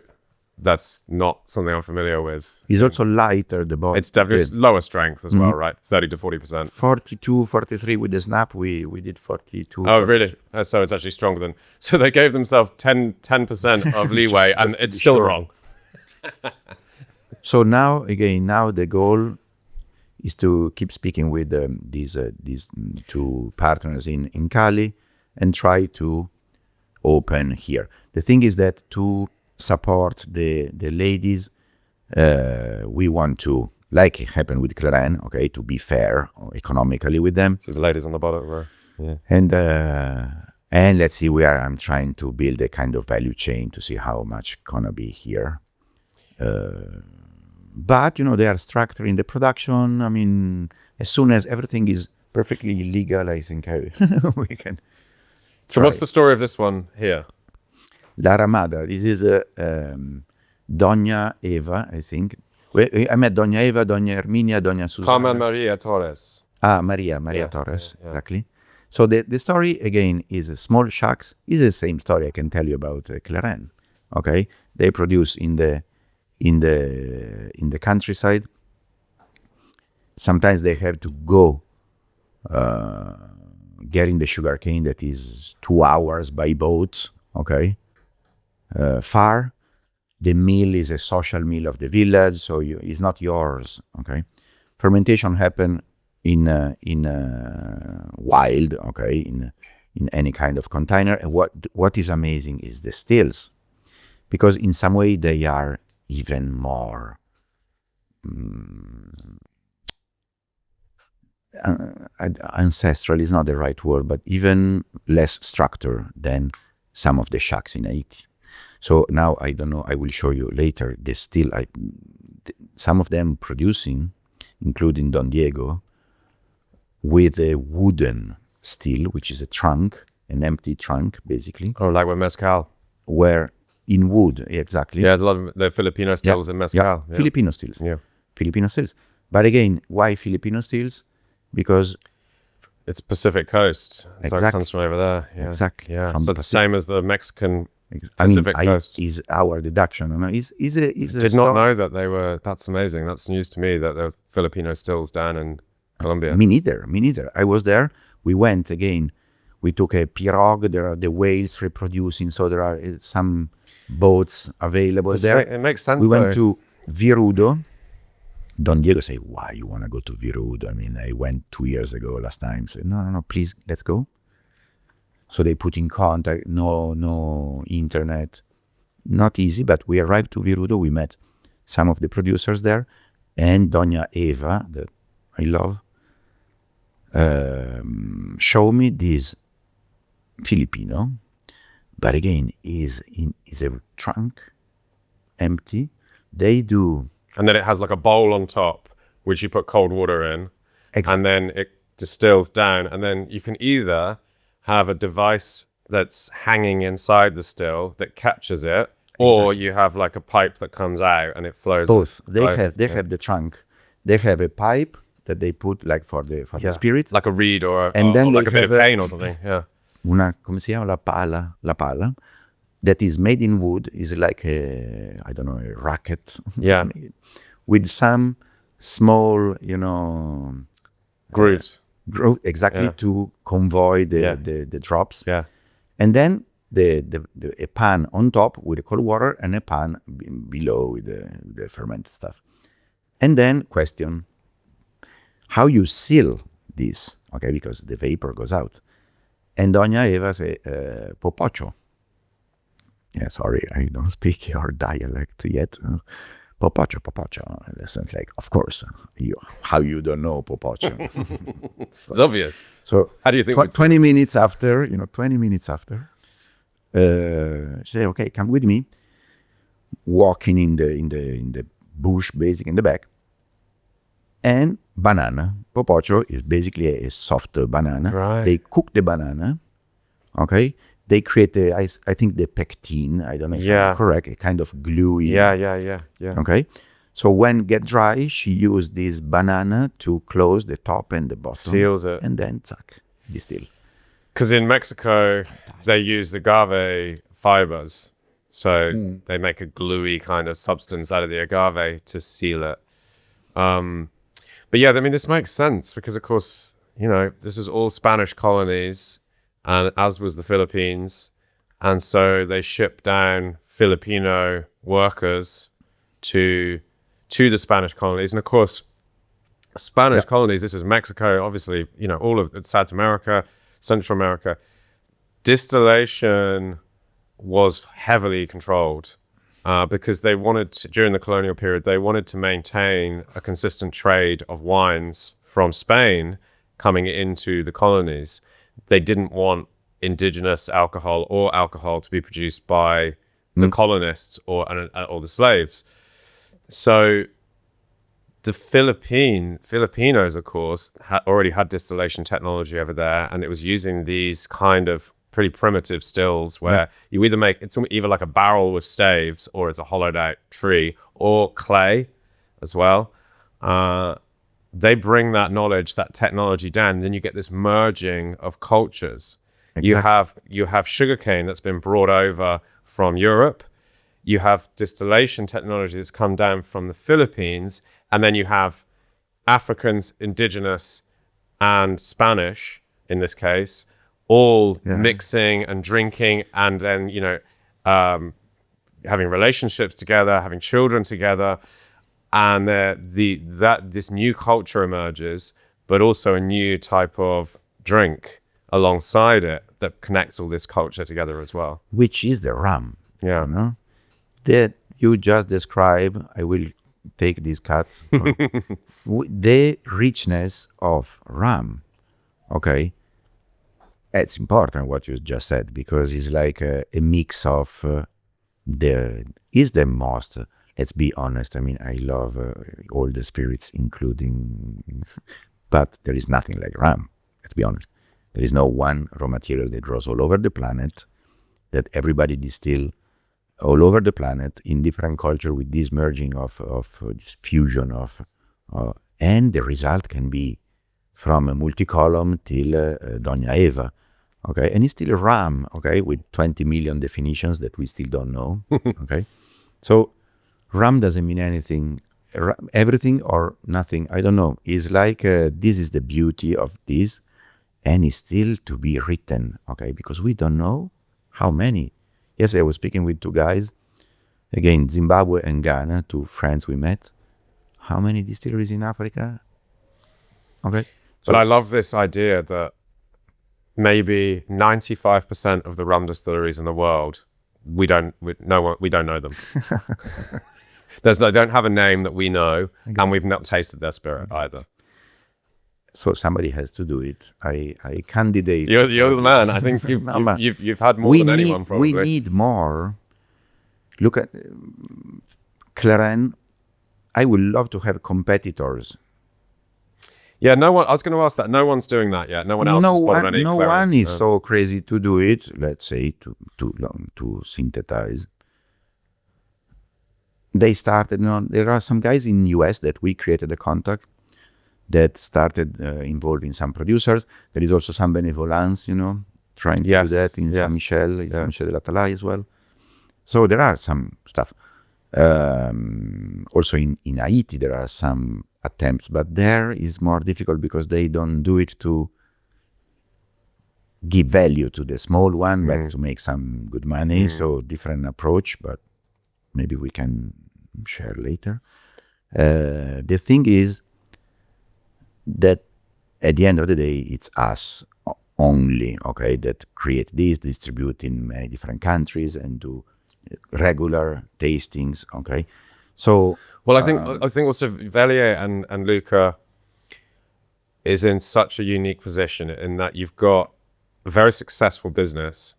That's not something I'm familiar with. It's also lighter, the bottle. It's definitely lower strength as well, right? 30 to 40%. 42, 43 with the snap. We did 42. Oh, really? So it's actually stronger than... So they gave themselves 10% of leeway and it's still wrong. So now the goal is to keep speaking with these two partners in Cali and try to open here. The thing is that to support the ladies, we want to, like it happened with Clairin, okay, to be fair economically with them. So the ladies on the bottom row. Yeah. And let's see where I'm trying to build a kind of value chain to see how much gonna be here. But they are structuring the production. I mean, as soon as everything is perfectly legal, I think we can. So what's the story of this one here? La Ramada. This is Doña Eva, I think. I met Doña Eva, Doña Herminia, Doña Susana. Carmen Maria Torres. Maria Torres, exactly. So the story, again, is small shacks. It's the same story I can tell you about Clairin, okay? They produce in the countryside. Sometimes they have to go getting the sugarcane that is 2 hours by boat, okay? Far. The mill is a social mill of the village, so it's not yours, okay? Fermentation happen in wild, okay, in any kind of container. And what is amazing is the stills, because in some way they are even more ancestral is not the right word, but even less structured than some of the shacks in Haiti. So now, I don't know, I will show you later, the still, some of them producing, including Don Diego, with a wooden still, which is a trunk, an empty trunk, basically. Oh, like with mezcal. Where in wood, exactly. Yeah, a lot of the Filipino stills in mezcal. Yeah. Filipino stills. Yeah. Filipino stills. But again, why Filipino stills? Because it's Pacific coast. So it comes from over there. Yeah. Exactly. Yeah. So the same as the Mexican Pacific coast. Is our deduction. No? Did not know that they were. That's amazing. That's news to me that there are Filipino stills down in Colombia. Me neither. I was there. We went again. We took a pirogue. There are the whales reproducing. So there are some boats available there. It makes sense. We went to Virudo. Don Diego said, "Why you want to go to Virudo? I mean, I went 2 years ago last time." I said, No, please, let's go. So they put in contact, no internet. Not easy, but we arrived to Virudo. We met some of the producers there. And Doña Eva, that I love, show me this Filipino, but again, is a trunk, empty. They do... And then it has like a bowl on top, which you put cold water in. Exactly. And then it distills down. And then you can either have a device that's hanging inside the still that captures it, or you have like a pipe that comes out and it flows. Both. They have the trunk. They have a pipe that they put like for the spirits, like a reed or like a bit of cane or something. Yeah. Come si chiama la pala, that is made in wood, is like a racket. Yeah. With some small, grooves. Exactly, to convoy the drops. Yeah. And then a pan on top with the cold water and a pan below with the fermented stuff. And then question, how you seal this, okay, because the vapor goes out. And Doña Eva say, popocho. Yeah, sorry, I don't speak your dialect yet. Popocho. And it's like, of course, how you don't know Popocho? It's obvious. So How do you think? 20 minutes after, she said, okay, come with me. Walking in the bush, basically in the back, and banana. Popocho is basically a soft banana. Right. They cook the banana. Okay. They create I think the pectin. I don't know if I'm correct. A kind of gluey. Yeah. Okay. So when get dry, she used this banana to close the top and the bottom. Seals it. And then distill. Because in Mexico, they use agave fibers. So they make a gluey kind of substance out of the agave to seal it. But yeah, I mean, this makes sense because, of course, this is all Spanish colonies, and as was the Philippines. And so they shipped down Filipino workers to the Spanish colonies. And of course, Spanish colonies, this is Mexico, obviously, all of South America, Central America. Distillation was heavily controlled because they wanted to, during the colonial period, they wanted to maintain a consistent trade of wines from Spain coming into the colonies. They didn't want indigenous alcohol or alcohol to be produced by the colonists or the slaves. So the Filipinos, of course, already had distillation technology over there, and it was using these kind of pretty primitive stills where you either make it's either like a barrel with staves or it's a hollowed out tree or clay as well. They bring that knowledge, that technology down, and then you get this merging of cultures. Exactly. You have sugarcane that's been brought over from Europe. You have distillation technology that's come down from the Philippines, and then you have Africans, indigenous, and Spanish in this case, all mixing and drinking, and then having relationships together, having children together, and this new culture emerges, but also a new type of drink alongside it that connects all this culture together as well. Which is the rum. Yeah. That you just described. I will take these cuts. The richness of rum. Okay. It's important what you just said because it's like a mix of the most, let's be honest. I mean, I love all the spirits, including, but there is nothing like rum. Let's be honest. There is no one raw material that grows all over the planet that everybody distill all over the planet in different culture with this merging of this fusion of, and the result can be from a multicolumn till Dona Eva, okay? And it's still a rum, okay, with 20 million definitions that we still don't know, okay? So rum doesn't mean anything, everything or nothing, I don't know. It's like, this is the beauty of this, and it's still to be written, okay? Because we don't know how many. Yes, I was speaking with two guys, again, Zimbabwe and Ghana, two friends we met. How many distilleries in Africa? Okay. But I love this idea that maybe 95% of the rum distilleries in the world, we don't know them. They don't have a name that we know, and we've not tasted their spirit either. So somebody has to do it. I candidate. You're the man. I think you've had more than anyone probably. We need more. Look at clairin. I would love to have competitors. Yeah, no one. I was going to ask that. No one's doing that yet. No one else has spotted any. No one is so crazy to do it. Let's say to synthesize. They started. There are some guys in US that we created a contact that started involving some producers. There is also some benevolence, trying to do that in Saint Michel, in Saint Michel de la Talaye as well. So there are some stuff. Also in Haiti, there are some attempts, but there is more difficult because they don't do it to give value to the small one, but to make some good money. So different approach, but maybe we can share later. The thing is that at the end of the day, it's us only, okay, that create this, distribute in many different countries and do regular tastings, okay? So Well, I think also Velier and Luca is in such a unique position in that you've got a very successful business,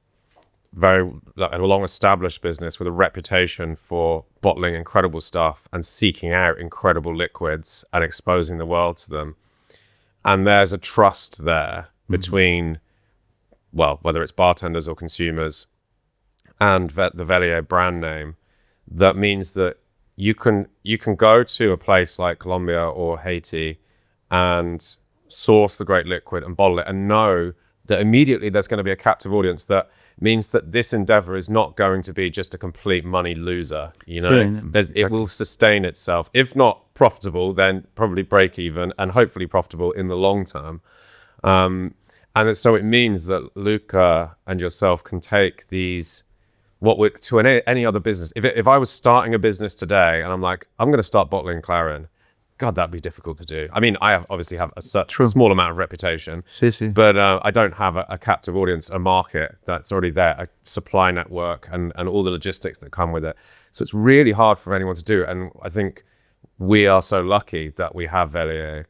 very like, a long-established business with a reputation for bottling incredible stuff and seeking out incredible liquids and exposing the world to them. And there's a trust there between, well, whether it's bartenders or consumers and the Velier brand name, that means that you can go to a place like Colombia or Haiti and source the great liquid and bottle it and know that immediately there's going to be a captive audience. That means that this endeavor is not going to be just a complete money loser. You know, Exactly. It will sustain itself. If not profitable, then probably break even, and hopefully profitable in the long term. So it means that Luca and yourself can take these, what would to any other business. If I was starting a business today and I'm like, I'm going to start bottling clairin, God, that'd be difficult to do. I mean, I obviously have a small amount of reputation, but I don't have a captive audience, a market that's already there, a supply network, and all the logistics that come with it. So it's really hard for anyone to do. And I think we are so lucky that we have Velier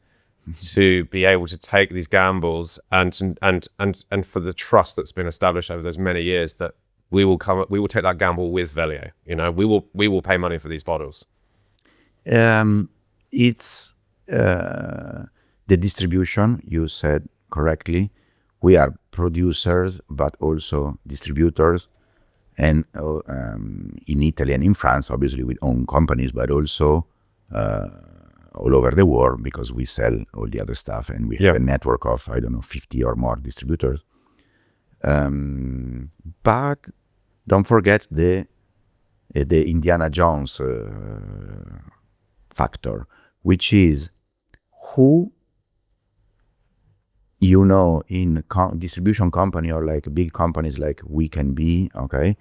to be able to take these gambles and for the trust that's been established over those many years that we will take that gamble with Velier. You know, we will pay money for these bottles. It's the distribution, you said correctly. We are producers, but also distributors. And in Italy and in France, obviously, we own companies, but also all over the world, because we sell all the other stuff. And we have a network of, 50 or more distributors. But don't forget the Indiana Jones factor, which is who in distribution company or like big companies like we can be, okay,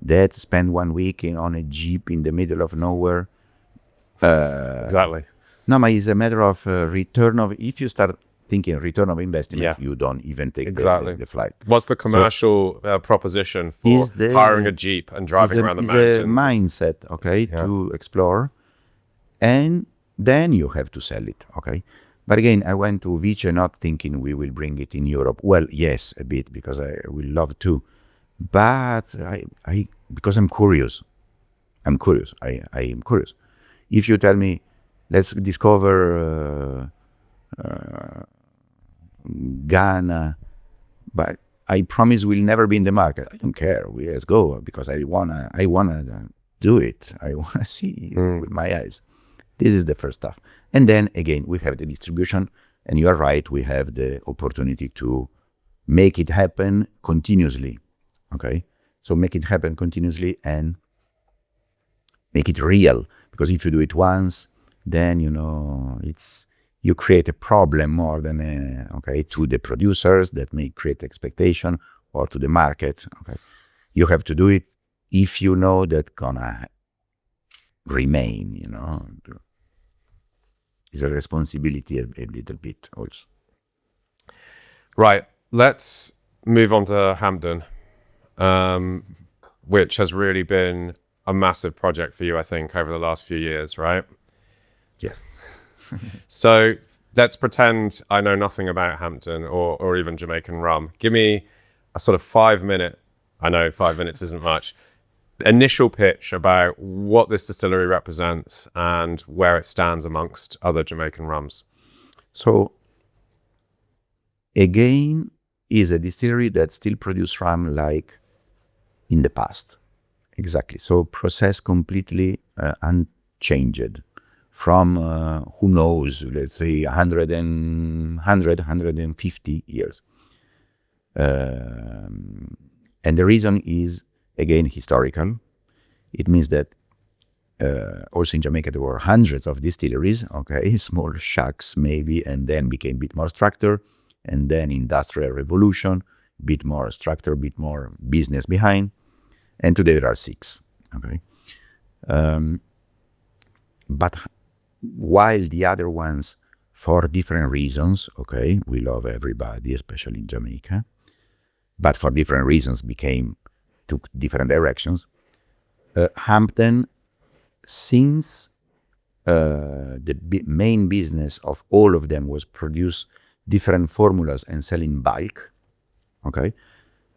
that spend 1 week on a jeep in the middle of nowhere. Exactly. No, but it's a matter of return of, if you start thinking return of investment, you don't even take the flight. What's the commercial proposition for hiring a jeep and driving around the mountains? It's a mindset, okay, to explore. And then you have to sell it, okay? But again, I went to Viche not thinking we will bring it in Europe. Well, yes, a bit, because I will love to. But I because I'm curious. I am curious. If you tell me, let's discover Ghana, but I promise we'll never be in the market. I don't care. Let's go, because I wanna do it. I wanna see with my eyes. This is the first stuff. And then again, we have the distribution, and you are right, we have the opportunity to make it happen continuously, okay? So make it happen continuously and make it real, because if you do it once, then, you create a problem more than, to the producers that may create expectation, or to the market, okay? You have to do it if you know that gonna remain, It's a responsibility a little bit also. Right. Let's move on to Hampden, which has really been a massive project for you, I think, over the last few years, right? Yeah. So let's pretend I know nothing about Hampden or even Jamaican rum. Give me a sort of 5-minute, I know 5 minutes isn't much, initial pitch about what this distillery represents and where it stands amongst other Jamaican rums. So again, is a distillery that still produces rum like in the past. Exactly. So process completely unchanged from, who knows, let's say 150 years. And the reason is, again, historical. It means that also in Jamaica there were hundreds of distilleries, okay, small shacks maybe, and then became a bit more structured, and then industrial revolution, bit more structure, bit more business behind, and today there are 6, okay. But while the other ones, for different reasons, okay, we love everybody, especially in Jamaica, but for different reasons took different directions. Hampden, since the main business of all of them was produce different formulas and sell in bulk. Okay,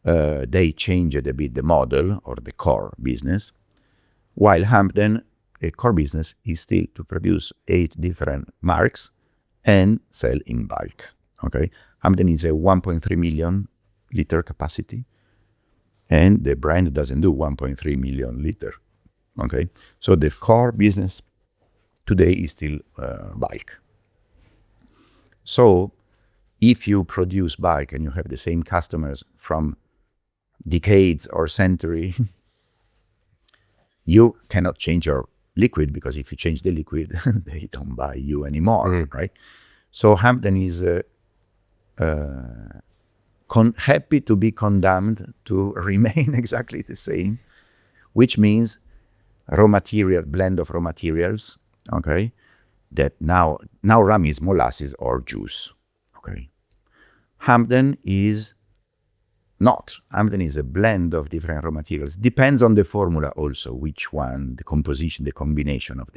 they changed a bit the model or the core business, while Hampden, a core business, is still to produce 8 different marks and sell in bulk. Okay, Hampden is a 1.3 million liter capacity, and the brand doesn't do 1.3 million liter. Okay, so the core business today is still bulk. So if you produce bulk and you have the same customers from decades or century, you cannot change your liquid, because if you change the liquid, they don't buy you anymore, right? So Hampden is happy to be condemned to remain exactly the same, which means blend of raw materials, okay? That now rum is molasses or juice, okay? Hampden is not. Hampden is a blend of different raw materials. Depends on the formula also, which one, the composition, the combination of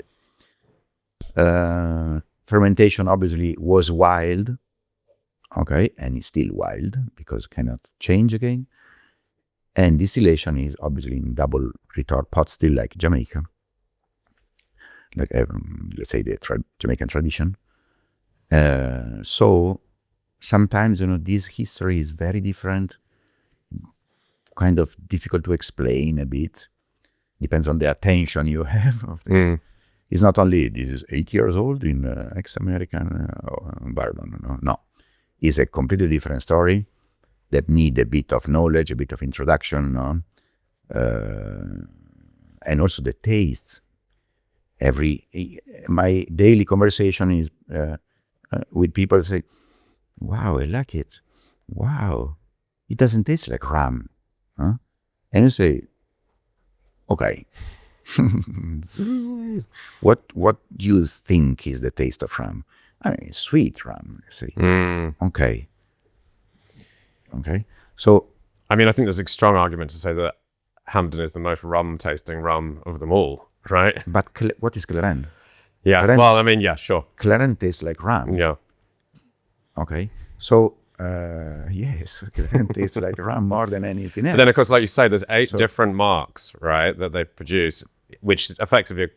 them. Fermentation obviously was wild, okay, and is still wild because cannot change again. And distillation is obviously in double retort pot, still like Jamaica, like let's say the Jamaican tradition. So sometimes, this history is very different, kind of difficult to explain a bit. Depends on the attention you have. It's not only this is 8 years old in ex-American bourbon. No, it's a completely different story that need a bit of knowledge, a bit of introduction, and also the taste. My daily conversation is with people say, "Wow, I like it. Wow, it doesn't taste like rum." Huh? And you say, "Okay, what do you think is the taste of rum?" I mean, sweet rum. I say, "Okay." So, I mean, I think there's a strong argument to say that Hampden is the most rum-tasting rum of them all, right? But what is clairin? Yeah. Clairin, well, I mean, yeah, sure. Clairin tastes like rum. Yeah. Okay. So, yes, clairin tastes like rum more than anything else. But then, of course, like you say, there's 8 different marks, right, that they produce, which effectively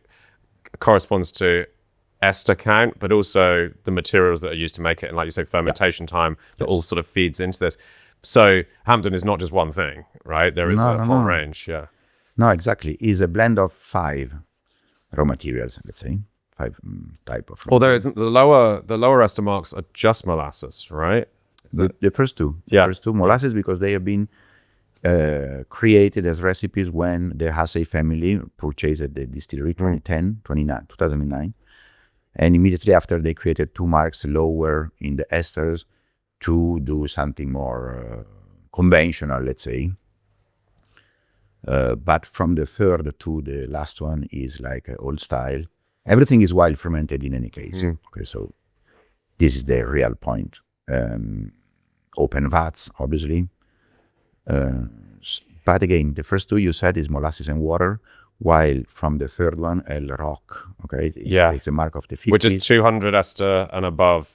corresponds to ester count, but also the materials that are used to make it, and like you say, fermentation time that all sort of feeds into this. So Hampden is not just one thing, right? There is a whole range, yeah. No, exactly. It's a blend of 5 raw materials, let's say, 5 type of. Although the lower ester marks are just molasses, right? The first two, molasses, because they have been created as recipes when the Hassey family purchased the distillery 2009, and immediately after they created 2 marks lower in the esters to do something more conventional, let's say. But from the third to the last one is like old style. Everything is wild fermented in any case. Okay, so this is the real point. Open vats, obviously. But again, the first 2 you said is molasses and water, while from the third one, El Rock, okay, it's a mark of the 50s. Which is 200 ester and above.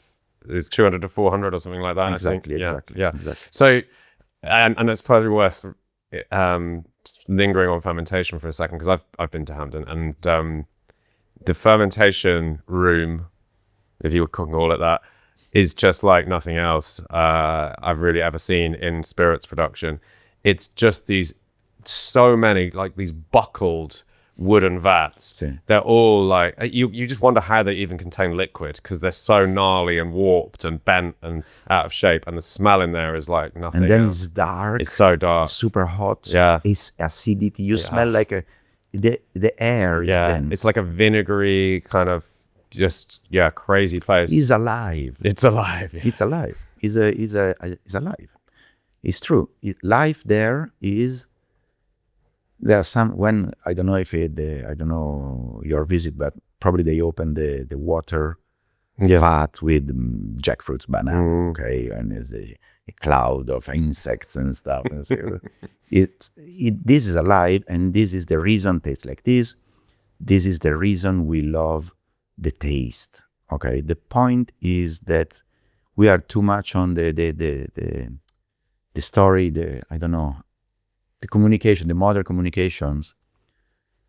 It's 200 to 400 or something like that, Exactly, I think. exactly. Yeah. Exactly. So, and it's probably worth lingering on fermentation for a second, because I've been to Hampden, and the fermentation room, if you would call it that, is just like nothing else I've really ever seen in spirits production. It's just so many, like these buckled wooden vats. They're all like, you just wonder how they even contain liquid, because they're so gnarly and warped and bent and out of shape, and the smell in there is like nothing And then else. it's dark. It's so dark. Super hot. Yeah. It's acidity. You smell like the air is dense. It's like a vinegary kind of crazy place. It's alive. It's alive. Yeah. It's alive. It's alive. It's true. Life there is. There are some, when I don't know if I don't know your visit, but probably they open the water vat with jackfruits, banana, okay, and there's a cloud of insects and stuff. And so this is alive, and this is the reason it tastes like this. This is the reason we love the taste. Okay, the point is that we are too much on the story. I don't know, the communication, the modern communications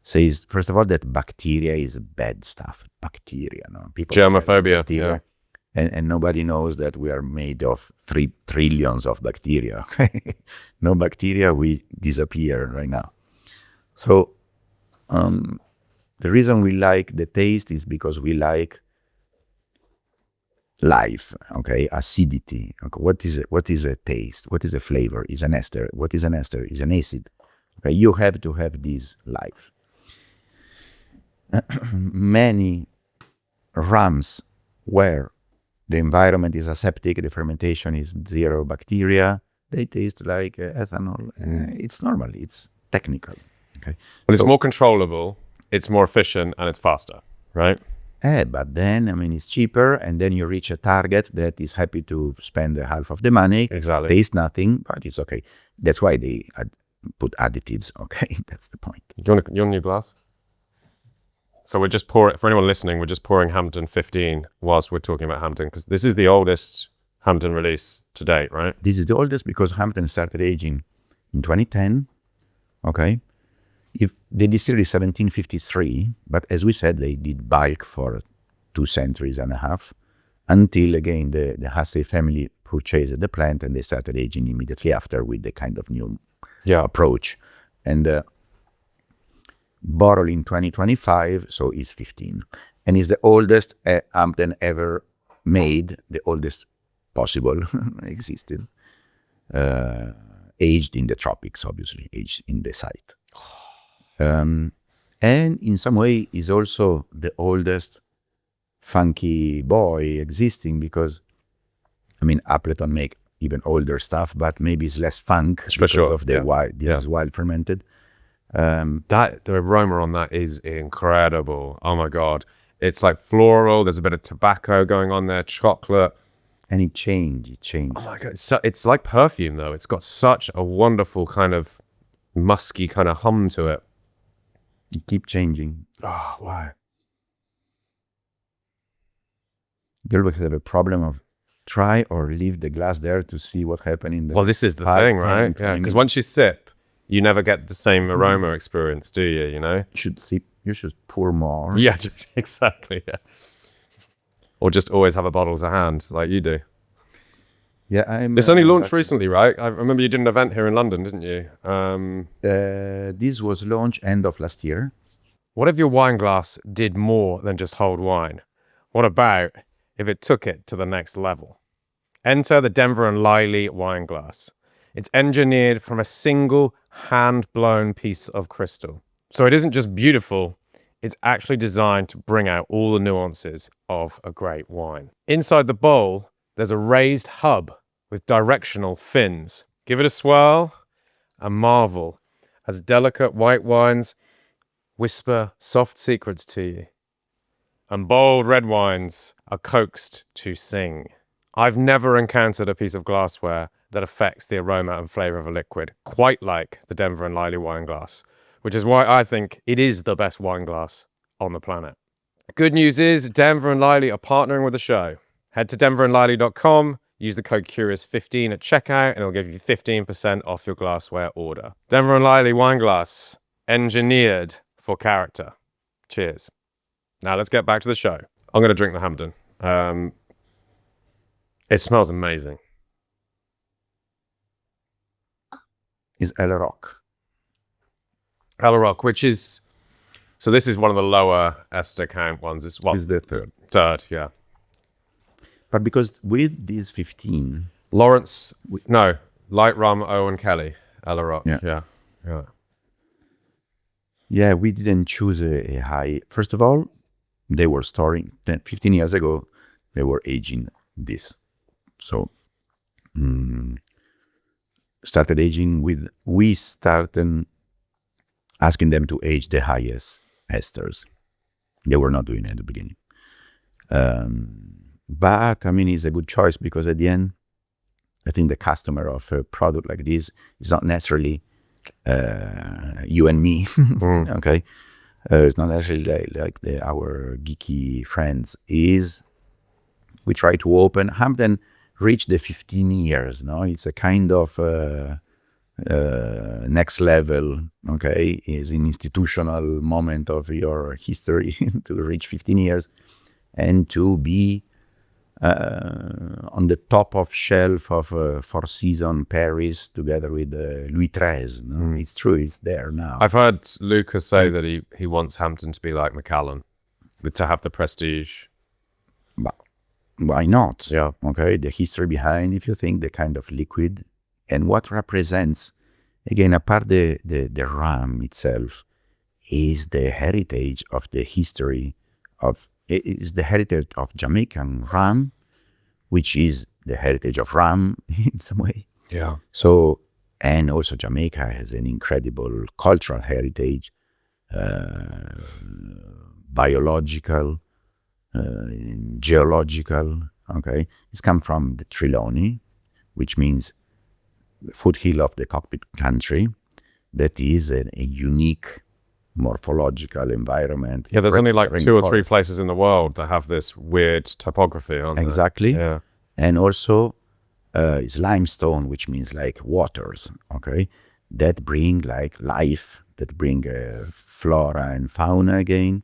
says first of all that bacteria is bad stuff. Bacteria, no people. Germophobia. Bacteria. And nobody knows that we are made of 3 trillions of bacteria. Okay, no bacteria, we disappear right now. So the reason we like the taste is because we like life. Okay, acidity. Okay, what is a taste? What is a flavor? Is an ester. What is an ester? Is an acid. Okay, you have to have this life. Many rums where the environment is aseptic, the fermentation is 0 bacteria, they taste like ethanol. It's normal, it's technical. Okay, But it's more controllable, it's more efficient, and it's faster, right? But then, I mean, it's cheaper, and then you reach a target that is happy to spend half of the money. Exactly. Taste nothing, but it's okay. That's why they put additives. Okay, that's the point. You want a new glass? So we're just pouring, for anyone listening, we're just pouring Hampden 15 whilst we're talking about Hampden, because this is the oldest Hampden release to date, right? This is the oldest because Hampden started aging in 2010. Okay. If the distillery is 1753, but as we said, they did bulk for 2 centuries and a half until again the Hasse family purchased the plant and they started aging immediately after with the kind of new approach. And bottle in 2025, so is 15, and is the oldest Hampden ever made, the oldest possible existed, aged in the tropics, obviously, aged in the site. And in some way is also the oldest funky boy existing because, I mean, Appleton make even older stuff, but maybe it's less funk because of the wild, this is wild fermented. The aroma on that is incredible. Oh my God. It's like floral. There's a bit of tobacco going on there, chocolate. And it changed. Oh my God. It's like perfume though. It's got such a wonderful kind of musky kind of hum to it. It keeps changing. Oh, wow. You always have a problem of try or leave the glass there to see what happened in the Well, this is the thing, right? Yeah, because once you sip, you never get the same aroma experience, do you? You know, you should sip. You should pour more. Yeah, exactly. Yeah, or just always have a bottle to hand, like you do. Yeah, This only launched recently, right? I remember you did an event here in London, didn't you? This was launched end of last year. What if your wine glass did more than just hold wine? What about if it took it to the next level? Enter the Denver and Liley wine glass. It's engineered from a single hand-blown piece of crystal. So it isn't just beautiful, it's actually designed to bring out all the nuances of a great wine. Inside the bowl, there's a raised hub with directional fins. Give it a swirl and marvel as delicate white wines whisper soft secrets to you, and bold red wines are coaxed to sing. I've never encountered a piece of glassware that affects the aroma and flavor of a liquid quite like the Denver and Liley wine glass, which is why I think it is the best wine glass on the planet. Good news is Denver and Liley are partnering with the show. Head to denverandliley.com, use the code CURIOUS15 at checkout, and it'll give you 15% off your glassware order. Denver and Liley wine glass, engineered for character. Cheers. Now let's get back to the show. I'm going to drink the Hampden. It smells amazing. Is El Rock. El Rock, which is, so this is one of the lower ester count ones. It's the third. Third, yeah. But because with these 15, Light Rum, Owen Kelly, El Rock. Yeah. Yeah. Yeah, we didn't choose a high. First of all, they were storing 15 years ago. They were aging this, so started aging with. We started asking them to age the highest esters. They were not doing it at the beginning, but I mean, it's a good choice because at the end, I think the customer of a product like this is not necessarily you and me. Okay, It's not necessarily like our geeky friends is. We try to open. Hampden reached the 15 years. No, it's a kind of next level. Okay, is an institutional moment of your history to reach 15 years, and to be on the top of shelf of Four Seasons Paris together with Louis XIII. No? It's true, it's there now. I've heard Luca say that he wants Hampden to be like Macallan, to have the prestige. But why not? Yeah. Okay, the history behind, if you think, the kind of liquid and what represents, again, apart the rum itself, is the heritage of the history of, it is the heritage of Jamaican rum, which is the heritage of rum in some way. Yeah. So, and also Jamaica has an incredible cultural heritage, biological, geological, okay? It's come from the Trelawney, which means the foothill of the cockpit country. That is a unique morphological environment. Yeah, there's only like 2 or 3 places in the world that have this weird topography, aren't there? Exactly. Yeah. And also it's limestone, which means like waters, okay? That bring like life, that bring flora and fauna again,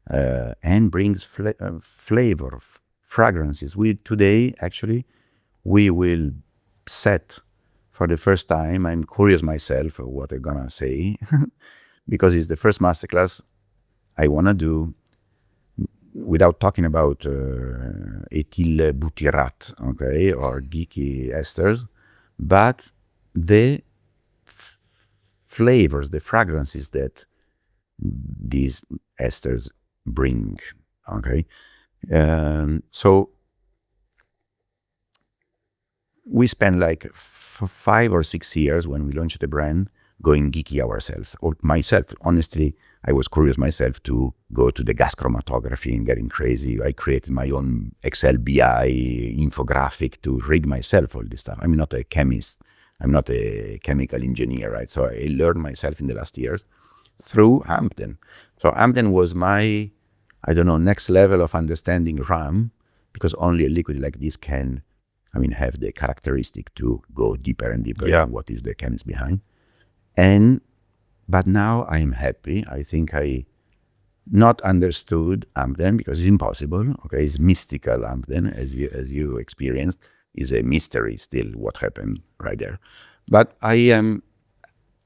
and brings flavor, fragrances. Today, actually, we will set for the first time, I'm curious myself what I'm gonna say, because it's the first masterclass I wanna do without talking about ethyl butyrat, okay, or geeky esters, but the flavors, the fragrances that these esters bring, okay. So we spent like 5 or 6 years when we launched the brand going geeky ourselves, or myself. Honestly, I was curious myself to go to the gas chromatography and getting crazy. I created my own Excel BI infographic to read myself all this stuff. I'm not a chemist. I'm not a chemical engineer, right? So I learned myself in the last years through Hampden. So Hampden was my, I don't know, next level of understanding rum, because only a liquid like this can, I mean, have the characteristic to go deeper and deeper in what is the chemist behind. But now I am happy. I think I not understood Hampden because it's impossible. Okay, it's mystical. Hampden, as you experienced, is a mystery still. What happened right there? But I am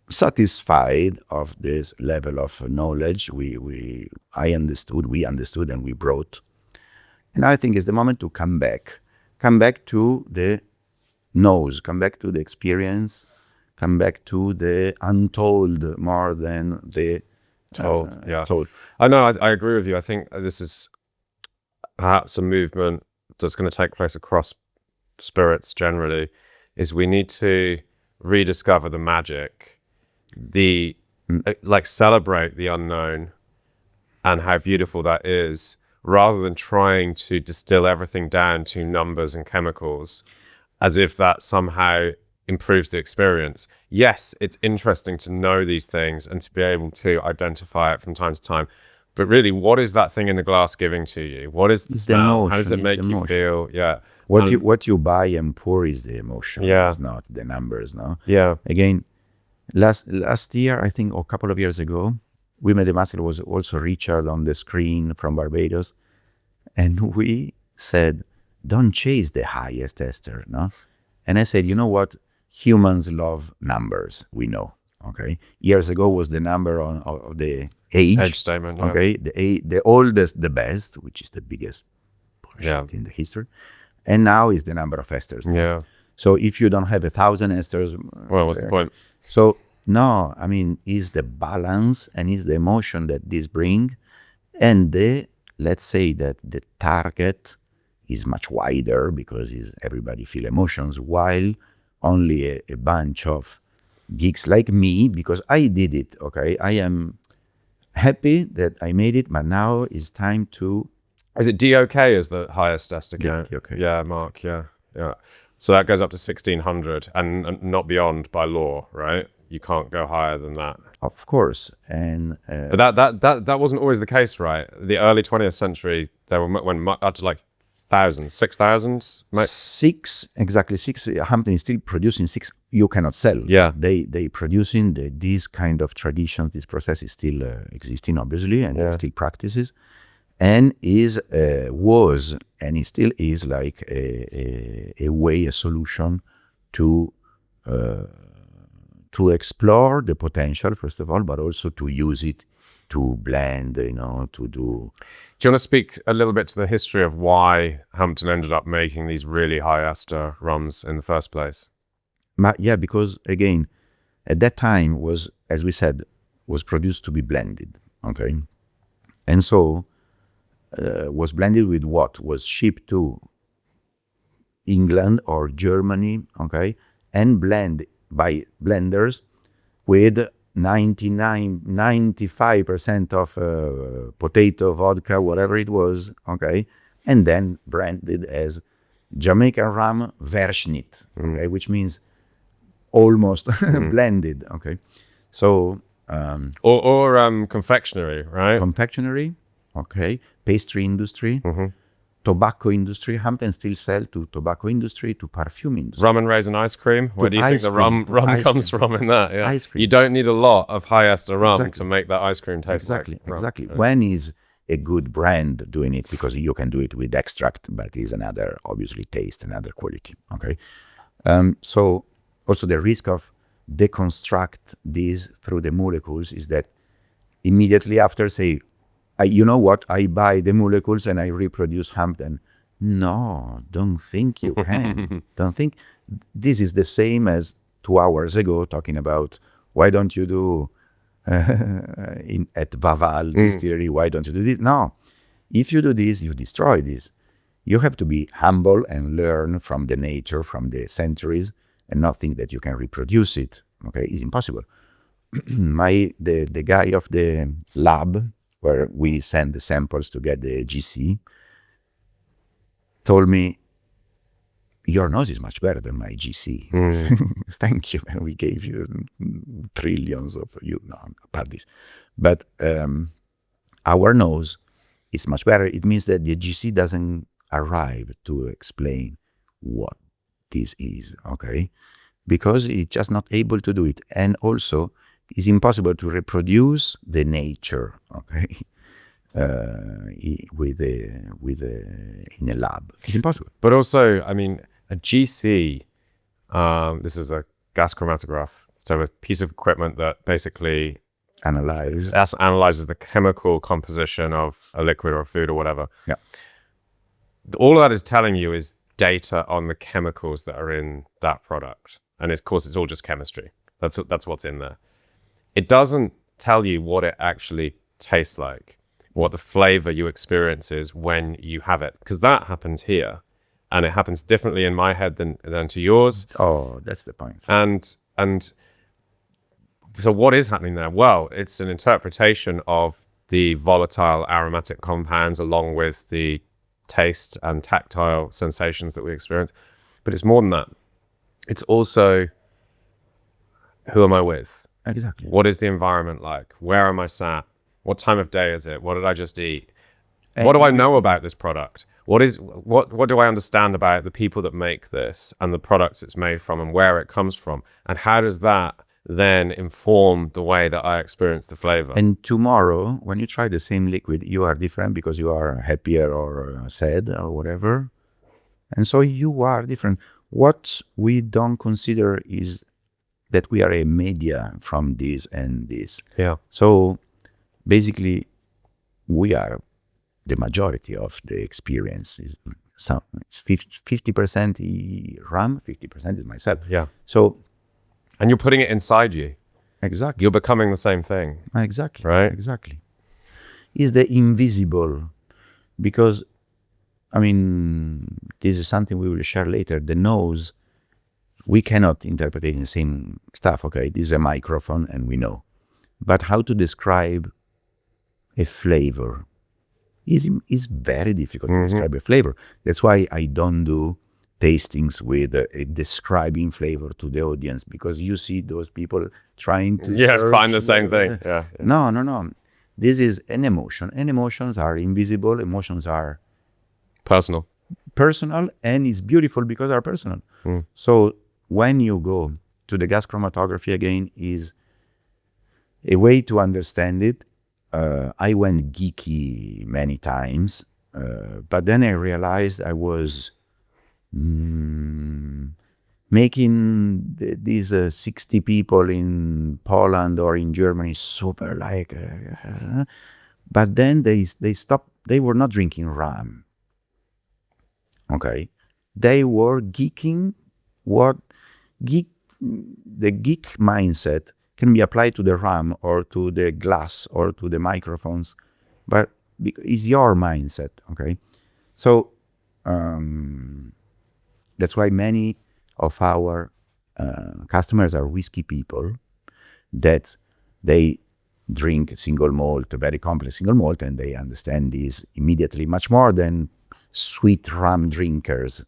satisfied of this level of knowledge. We understood, and we brought. And I think it's the moment to come back to the nose, come back to the experience. Come back to the untold more than the told. Told. I know, I agree with you. I think this is perhaps a movement that's going to take place across spirits generally, is we need to rediscover the magic, like celebrate the unknown and how beautiful that is, rather than trying to distill everything down to numbers and chemicals as if that somehow improves the experience. Yes, it's interesting to know these things and to be able to identify it from time to time. But really, what is that thing in the glass giving to you? What is the smell? How does it make you feel? Yeah. What you buy and pour is the emotion. Yeah. It's not the numbers, no? Yeah. Again, last year, I think, or a couple of years ago, We Made a Master was also Richard on the screen from Barbados. And we said, don't chase the highest ester, no? And I said, you know what? Humans love numbers, we know, okay? Years ago was the number of the age statement, yeah. Okay? The oldest, the best, which is the biggest bullshit in the history. And now is the number of esters. Yeah. So if you don't have 1,000 esters... Well, what's the point? So, no, I mean, is the balance and is the emotion that this bring, and let's say that the target is much wider because everybody feel emotions, while only a bunch of geeks like me, because I did it, okay? I am happy that I made it, but now it's time to... Is it DOK as the highest ester count? DOK. Yeah, Mark, yeah. So that goes up to 1,600 and not beyond by law, right? You can't go higher than that. Of course. And But that wasn't always the case, right? The early 20th century, they were went up to like thousands, 6,000. six. Hampden is still producing six. You cannot sell. Yeah. They producing these kind of traditions. This process is still existing, obviously, and still practices, and was and it still is like a way, a solution to explore the potential, first of all, but also to use it to blend, to do. Do you want to speak a little bit to the history of why Hampden ended up making these really high ester rums in the first place? Yeah, because again, at that time was, as we said, was produced to be blended, okay? And so was blended with what? Was shipped to England or Germany, okay? And blend by blenders with 95% of potato, vodka, whatever it was, okay? And then branded as Jamaican rum Verschnitt, okay? Which means almost blended, okay? So... or confectionery, right? Confectionery, okay? Pastry industry, tobacco industry. Hampden still sell to tobacco industry, to perfume industry. Rum and raisin ice cream. Where do you think the rum comes from in that? Yeah. Ice cream. You don't need a lot of high ester rum to make that ice cream taste like rum. Exactly. When is a good brand doing it? Because you can do it with extract, but it's another, obviously, taste, another quality, okay? So also the risk of deconstruct these through the molecules is that immediately after, say, you know what, I buy the molecules and I reproduce Hampden. No, don't think you can. Don't think. This is the same as 2 hours ago talking about why don't you do at Vaval distillery, why don't you do this? No, if you do this, you destroy this. You have to be humble and learn from the nature, from the centuries, and not think that you can reproduce it. Okay, it's impossible. The guy of the lab where we send the samples to get the GC told me, your nose is much better than my GC. Thank you. And we gave you trillions of about this. But our nose is much better. It means that the GC doesn't arrive to explain what this is, okay? Because it's just not able to do it. And also, it's impossible to reproduce the nature, okay, in a lab. It's impossible. But also, I mean, a GC, this is a gas chromatograph, so a piece of equipment that basically analyzes the chemical composition of a liquid or a food or whatever. Yeah. All of that is telling you is data on the chemicals that are in that product. And of course, it's all just chemistry. That's what's in there. It doesn't tell you what it actually tastes like, what the flavor you experience is when you have it, because that happens here, and it happens differently in my head than to yours. Oh, that's the point. And so what is happening there? Well, it's an interpretation of the volatile aromatic compounds along with the taste and tactile sensations that we experience. But it's more than that. It's also, who am I with? Exactly. What is the environment like? Where am I sat? What time of day is it? What did I just eat? What do I know about this product? What do I understand about the people that make this and the products it's made from and where it comes from? And how does that then inform the way that I experience the flavor? And tomorrow, when you try the same liquid, you are different because you are happier or sad or whatever. And so you are different. What we don't consider is that we are a media from this and this. Yeah. So basically, we are the majority of the experience. It's 50% rum, 50% is myself. Yeah. So, and you're putting it inside you. Exactly. You're becoming the same thing. Exactly. Right? Exactly. Is the invisible, because, I mean, this is something we will share later. The nose, we cannot interpret it in the same stuff. Okay, this is a microphone and we know. But how to describe a flavor is very difficult to describe a flavor. That's why I don't do tastings with describing flavor to the audience, because you see those people trying to find the same thing. No. This is an emotion, and emotions are invisible. Emotions are Personal, and it's beautiful because they're personal. So when you go to the gas chromatography, again, is a way to understand it. I went geeky many times, but then I realized I was making these 60 people in Poland or in Germany super like, but then they stopped. They were not drinking rum. Okay, they were geeking. The geek mindset can be applied to the rum or to the glass or to the microphones, but it's your mindset. Okay, so that's why many of our customers are whiskey people, that they drink single malt, a very complex single malt, and they understand this immediately much more than sweet rum drinkers.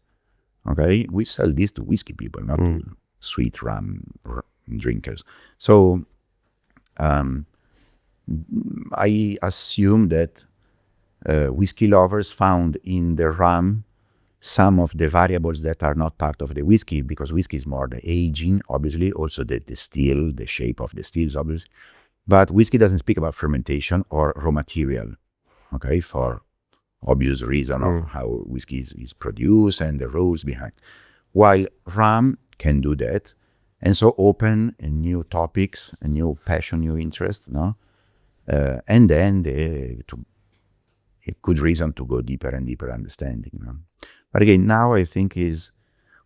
Okay, we sell this to whiskey people, not to sweet rum drinkers. So I assume that whiskey lovers found in the rum some of the variables that are not part of the whiskey, because whiskey is more the aging, obviously, also the still, the shape of the stills, obviously. But whiskey doesn't speak about fermentation or raw material, okay, for obvious reason of how whiskey is produced and the rules behind. While rum can do that, and so open new topics, a new passion, new interest, no? And then a good reason to go deeper and deeper understanding, no? But again, now I think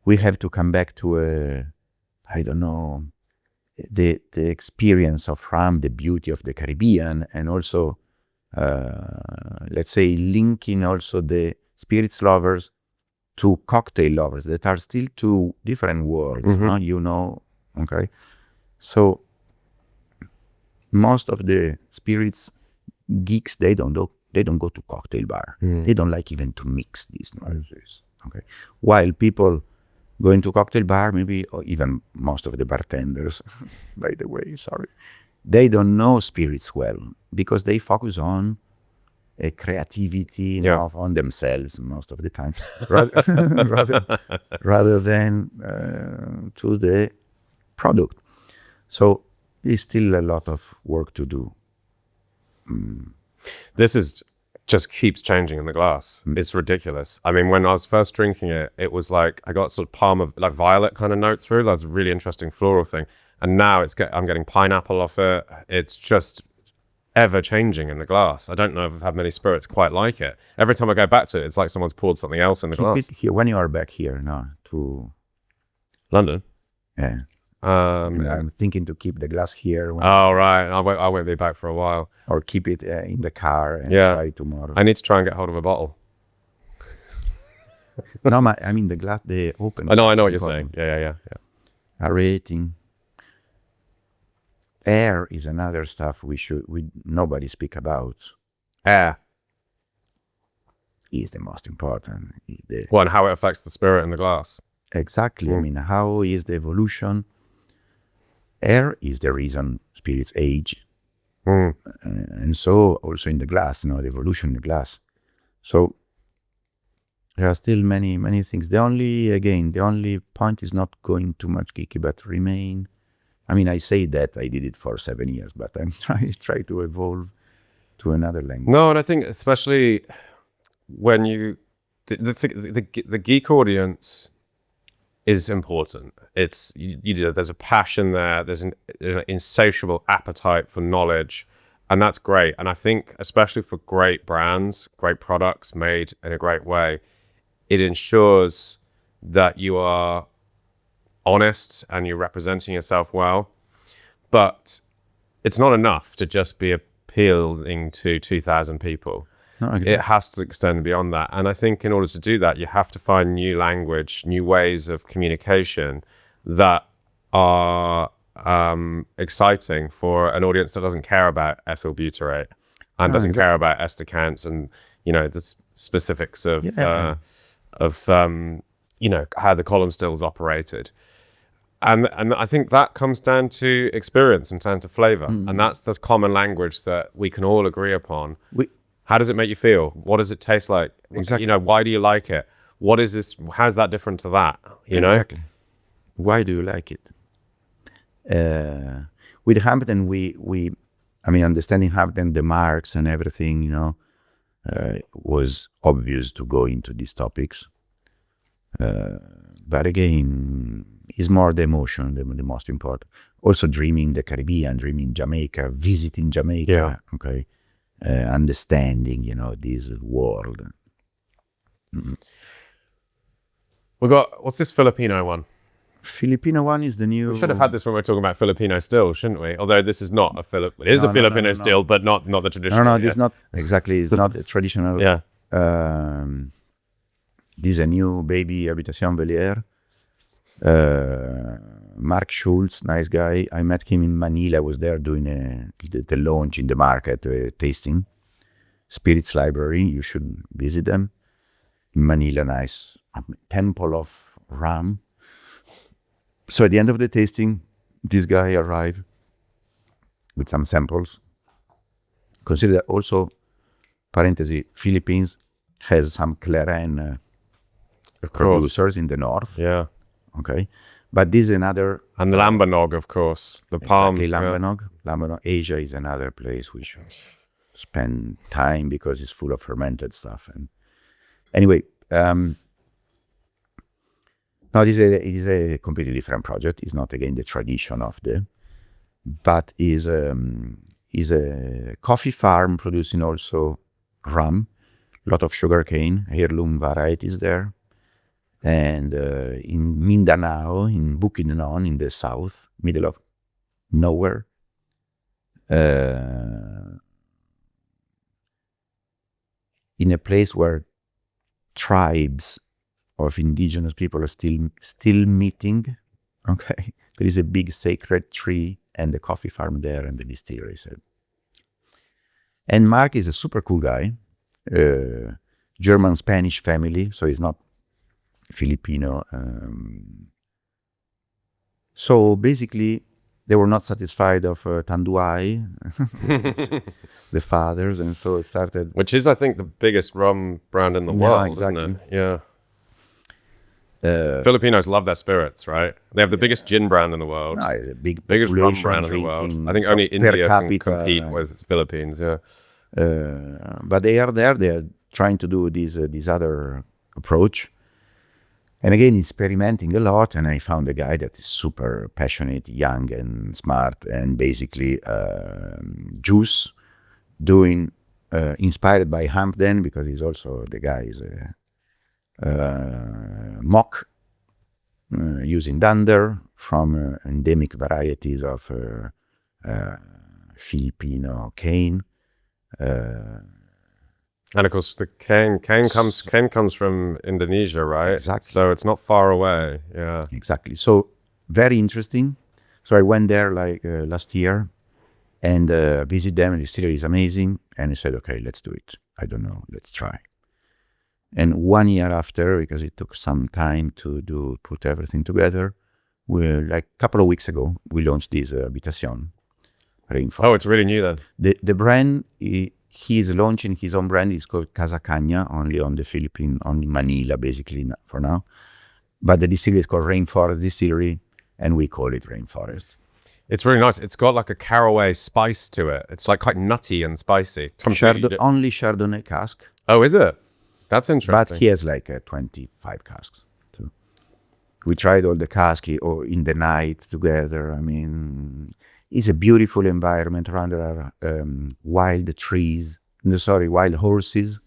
we have to come back to the experience of rum, the beauty of the Caribbean, and also let's say linking also the spirits lovers to cocktail lovers that are still two different worlds, okay? So most of the spirits geeks, they don't go to cocktail bar. They don't like even to mix these noises, okay? While people going to cocktail bar, maybe, or even most of the bartenders, by the way, sorry, they don't know spirits well because they focus on a creativity on themselves most of the time, rather than to the product. So there's still a lot of work to do. This is just keeps changing in the glass. It's ridiculous. I mean, when I was first drinking it, it was like I got sort of palm of like violet kind of note through. That's a really interesting floral thing. And now I'm getting pineapple off it. It's just ever changing in the glass. I don't know if I've had many spirits quite like it. Every time I go back to it, it's like someone's poured something else in the glass. Keep it here when you are back here now to London. Yeah. I'm thinking to keep the glass here. Right. I won't be back for a while. Or keep it in the car and try tomorrow. I need to try and get hold of a bottle. No, I mean the glass, the open. I know what you're saying. Yeah. Aerating. Air is another stuff nobody speak about. Air is the most important. And how it affects the spirit in the glass. Exactly. I mean, how is the evolution? Air is the reason spirits age. And so also in the glass, the evolution in the glass. So there are still many, many things. The only point is not going too much geeky, but remain. I mean, I say that I did it for 7 years, but I'm try to evolve to another language. No, and I think especially when the geek audience is important. It's there's a passion there. There's an insatiable appetite for knowledge, and that's great. And I think especially for great brands, great products made in a great way, it ensures that you are honest and you're representing yourself well. But it's not enough to just be appealing to 2,000 people. No, exactly. It has to extend beyond that. And I think in order to do that, you have to find new language, new ways of communication that are exciting for an audience that doesn't care about ethyl butyrate and doesn't care about ester counts and the specifics of how the column stills operated. And I think that comes down to experience and down to flavor. And that's the common language that we can all agree upon. How does it make you feel? What does it taste like? Exactly. Why do you like it? What is this? How's that different to that? Exactly. Why do you like it? With Hampden, understanding Hampden, the marks and everything, was obvious to go into these topics. But again, it's more the emotion, the most important. Also dreaming the Caribbean, dreaming Jamaica, visiting Jamaica, okay, understanding, this world. We got, what's this Filipino one? Filipino one is the new. We should have had this when we're talking about Filipino still, shouldn't we? Although this is not a Filipino. It is a Filipino still, but not the traditional. No, this is not exactly. It's not a traditional. Yeah. This is a new baby Habitation Velier. Mark Schultz, nice guy. I met him in Manila. I was there doing the launch in the market, tasting. Spirits Library. You should visit them. In Manila, nice temple of rum. So at the end of the tasting, this guy arrived with some samples. Consider that also, parenthesis, Philippines has some clairin producers in the north. Yeah. Okay. But this is another... And the Lambanog, of course. The palm. Exactly, Lambanog. Lambanog. Asia is another place we should spend time because it's full of fermented stuff. And anyway, now it is a completely different project. It's not, again, the tradition of but is a coffee farm producing also rum, a lot of sugarcane, heirloom varieties there. And in Mindanao, in Bukidnon, in the south, middle of nowhere, in a place where tribes of indigenous people are still meeting. Okay, there is a big sacred tree and the coffee farm there and the distilleries. And Mark is a super cool guy, German-Spanish family, so he's not Filipino. So basically, they were not satisfied of Tanduay, the fathers, and so it started. Which is, I think, the biggest rum brand in the world, exactly. isn't it? Yeah. Filipinos love their spirits, right? They have the biggest gin brand in the world. No, it's a biggest rum brand in the world. I think only India can compete with the Philippines, yeah. But they are there. They are trying to do this other approach. And again, experimenting a lot. And I found a guy that is super passionate, young and smart, and basically juice, doing, inspired by Hampden, because he's also, the guy is mock, using dander from endemic varieties of Filipino cane. And of course, the cane comes from Indonesia, right? Exactly. So it's not far away. Yeah. Exactly. So very interesting. So I went there like last year and visit them. And the distillery is amazing. And I said, okay, let's do it. I don't know, let's try. And 1 year after, because it took some time to put everything together, like a couple of weeks ago, we launched this Habitation Rainforest. Oh, it's really new then. The brand, he's launching his own brand. It's called Casa Caña, only on the Philippines, only Manila, basically, for now. But the distillery is called Rainforest Distillery, and we call it Rainforest. It's really nice. It's got like a caraway spice to it. It's like quite nutty and spicy. Only Chardonnay cask. Oh, is it? That's interesting. But he has like 25 casks. Too. We tried all the casks in the night together. I mean, it's a beautiful environment around there are wild trees. Wild horses.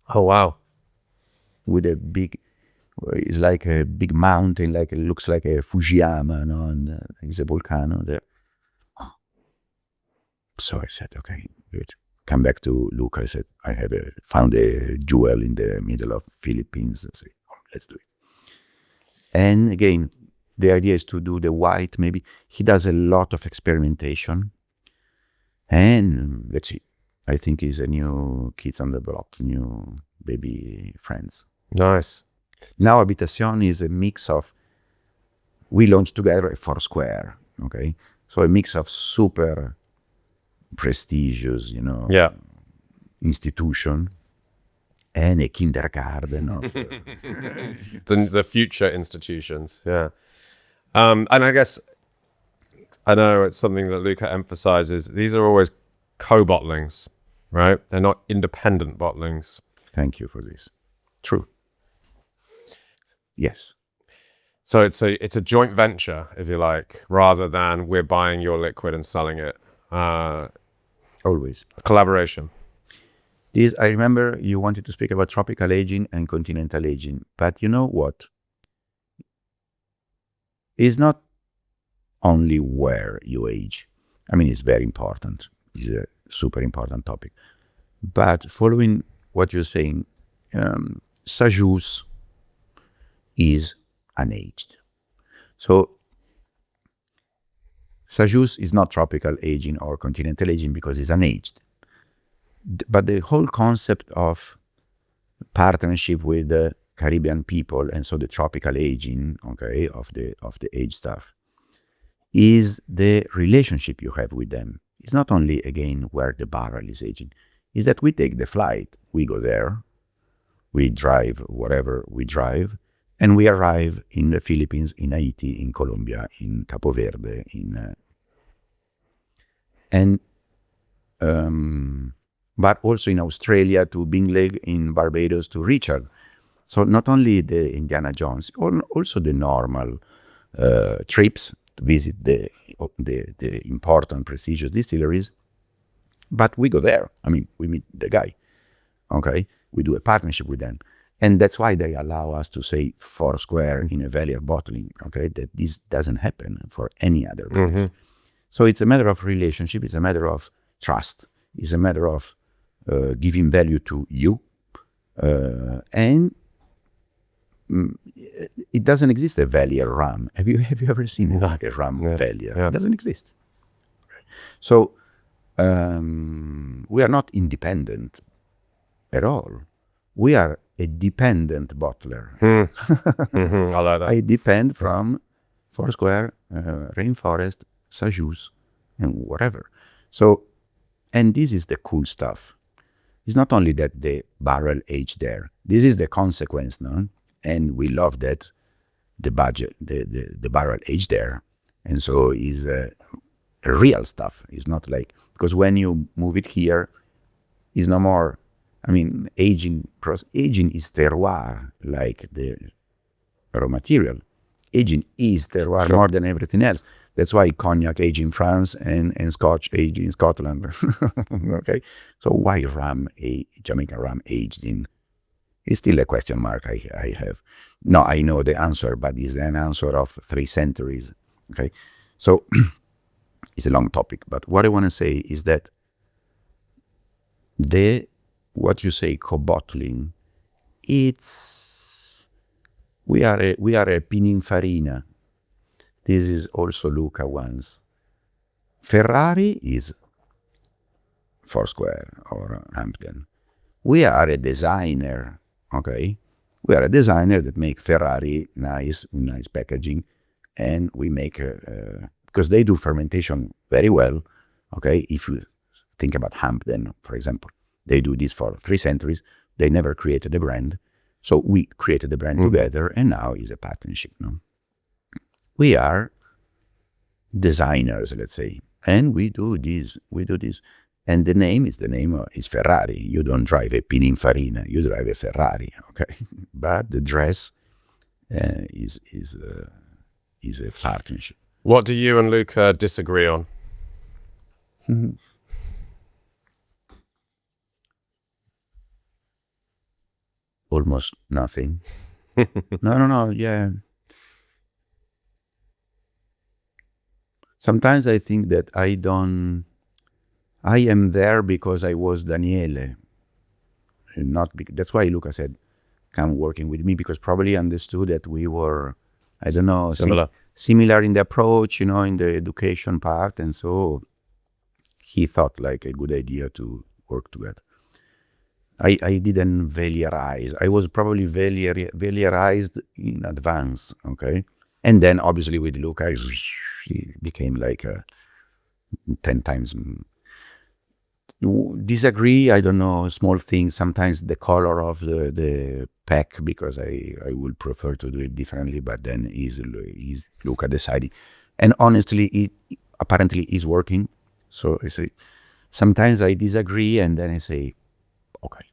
Oh, wow. With a big, it's like a big mountain, like it looks like a Fujiyama, no? And it's a volcano there. So I said, okay, good. Come back to Luca. I said, I have found a jewel in the middle of Philippines. I said, oh, let's do it. And again, the idea is to do the white. Maybe he does a lot of experimentation. And let's see. I think he's a new kids on the block, new baby friends. Nice. Now Habitation is a mix of, we launched together a Foursquare, okay? So a mix of super prestigious, Yeah. institution and a kindergarten of The future institutions. Yeah. And I guess, I know it's something that Luca emphasizes. These are always co-bottlings, right? They're not independent bottlings. Thank you for this. True. Yes. So it's a joint venture, if you like, rather than we're buying your liquid and selling it. Always. Collaboration. This, I remember you wanted to speak about tropical aging and continental aging, but you know what? It's not only where you age. I mean, it's very important. It's a super important topic. But following what you're saying, Sajus is unaged. So Sajus is not tropical aging or continental aging because it's unaged. But the whole concept of partnership with the Caribbean people, and so the tropical aging, okay, of the age stuff, is the relationship you have with them. It's not only, again, where the barrel is aging. It's that we take the flight, we go there, we drive whatever we drive, and we arrive in the Philippines, in Haiti, in Colombia, in Capo Verde, but also in Australia to Bingley, in Barbados to Richard. So not only the Indiana Jones, also the normal trips to visit the important prestigious distilleries, but we go there. I mean, we meet the guy, okay? We do a partnership with them. And that's why they allow us to say Foursquare in a Velier bottling, okay? That this doesn't happen for any other place. Mm-hmm. So it's a matter of relationship, it's a matter of trust, it's a matter of giving value to you, and it doesn't exist a Velier rum. Have you ever seen a rum Velier? Yeah. It doesn't exist. So we are not independent at all. We are a dependent bottler. Mm-hmm. I like that. I depend from Foursquare, Rainforest, Sajus, and whatever. So, and this is the cool stuff. It's not only that the barrel aged there. This is the consequence, no? And we love that the barrel aged there. And so is real stuff. It's not like, because when you move it here, it's no more, I mean, aging is terroir, like the raw material. Aging is terroir more than everything else. That's why cognac aged in France and Scotch aged in Scotland. Okay, so why Jamaican rum aged in? It's still a question mark I have. No, I know the answer, but it's an answer of 3 centuries. Okay, so it's a long topic. But what I want to say is that what you say co-bottling, we are a Pininfarina. This is also Luca once. Ferrari is Foursquare or Hampden. We are a designer, okay? We are a designer that make Ferrari nice packaging, and we make, because they do fermentation very well, okay? If you think about Hampden, for example, they do this for 3 centuries. They never created a brand. So we created the brand together, and now it's a partnership, no? We are designers, let's say, and we do this. And the name is Ferrari. You don't drive a Pininfarina, you drive a Ferrari, okay? But the dress is a partnership. What do you and Luca disagree on? Almost nothing. No, yeah. Sometimes I think that I am there because I was Daniele. That's why Luca said, come working with me, because probably understood that we were, I don't know, similar in the approach, in the education part. And so he thought like a good idea to work together. I didn't Velierize. I was probably Velierized in advance, okay? And then obviously with Luca, it became like 10 times. Disagree, I don't know, small things. Sometimes the color of the pack, because I would prefer to do it differently, but then is Luca deciding. And honestly, it apparently is working. So I say, sometimes I disagree, and then I say, okay,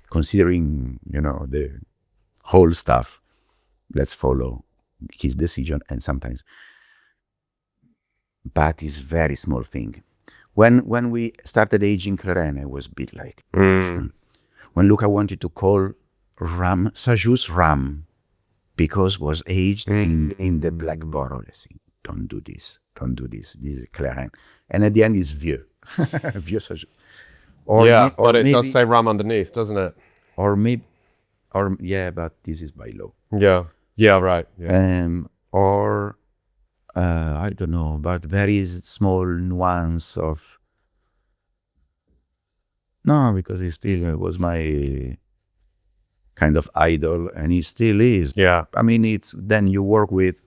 considering, the whole stuff, let's follow his decision. And sometimes, but it's very small thing. When we started aging clairin, it was a bit like, when Luca wanted to call rum, Sajus rum, because was aged in the black bottle. I say, don't do this, this is clairin. And at the end is Vieux, Vieux Sajus. But it does say rum underneath, doesn't it? But this is by law. Yeah, right. Yeah. I don't know, but very small nuance of, no, because he still was my kind of idol, and he still is. Yeah. I mean, it's then you work with,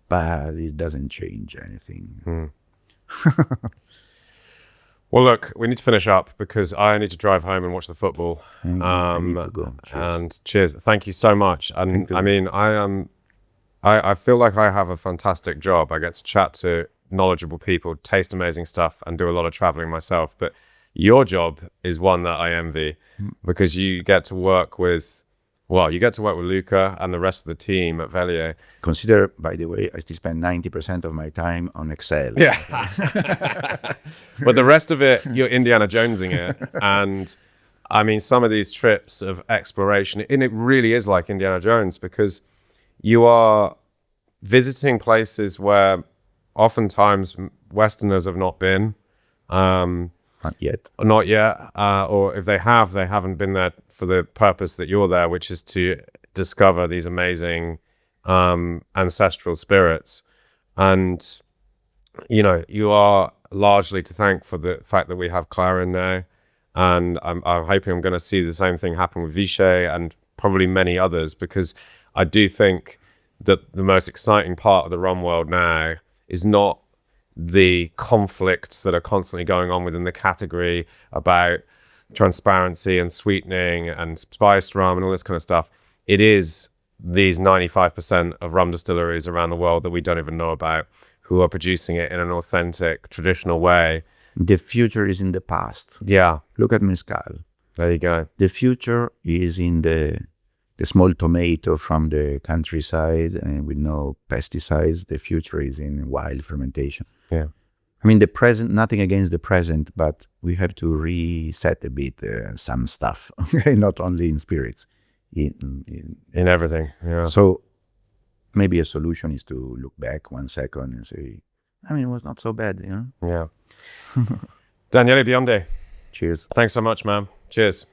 but it doesn't change anything. Well, look, we need to finish up because I need to drive home and watch the football. I need to go. Cheers. And cheers. Thank you so much. And I mean, I feel like I have a fantastic job. I get to chat to knowledgeable people, taste amazing stuff, and do a lot of traveling myself. But your job is one that I envy because you get to work with Luca and the rest of the team at Velier. Consider, by the way, I still spend 90% of my time on Excel. Yeah. But the rest of it, you're Indiana Jonesing it. And I mean, some of these trips of exploration, and it really is like Indiana Jones because you are visiting places where oftentimes Westerners have not been. Not yet. Or if they have, they haven't been there for the purpose that you're there, which is to discover these amazing ancestral spirits. And, you are largely to thank for the fact that we have clairin now. And I'm hoping I'm going to see the same thing happen with Viche and probably many others, because I do think that the most exciting part of the rum world now is not the conflicts that are constantly going on within the category about transparency and sweetening and spiced rum and all this kind of stuff. It is these 95% of rum distilleries around the world that we don't even know about who are producing it in an authentic, traditional way. The future is in the past. Yeah. Look at mezcal. There you go. The future is in the small tomato from the countryside and with no pesticides. The future is in wild fermentation. Yeah. I mean, the present, nothing against the present, but we have to reset a bit some stuff, okay? Not only in spirits, in everything. Yeah. So maybe a solution is to look back 1 second and say, I mean, it was not so bad, Yeah. Daniele Biondi. Cheers. Thanks so much, man. Cheers.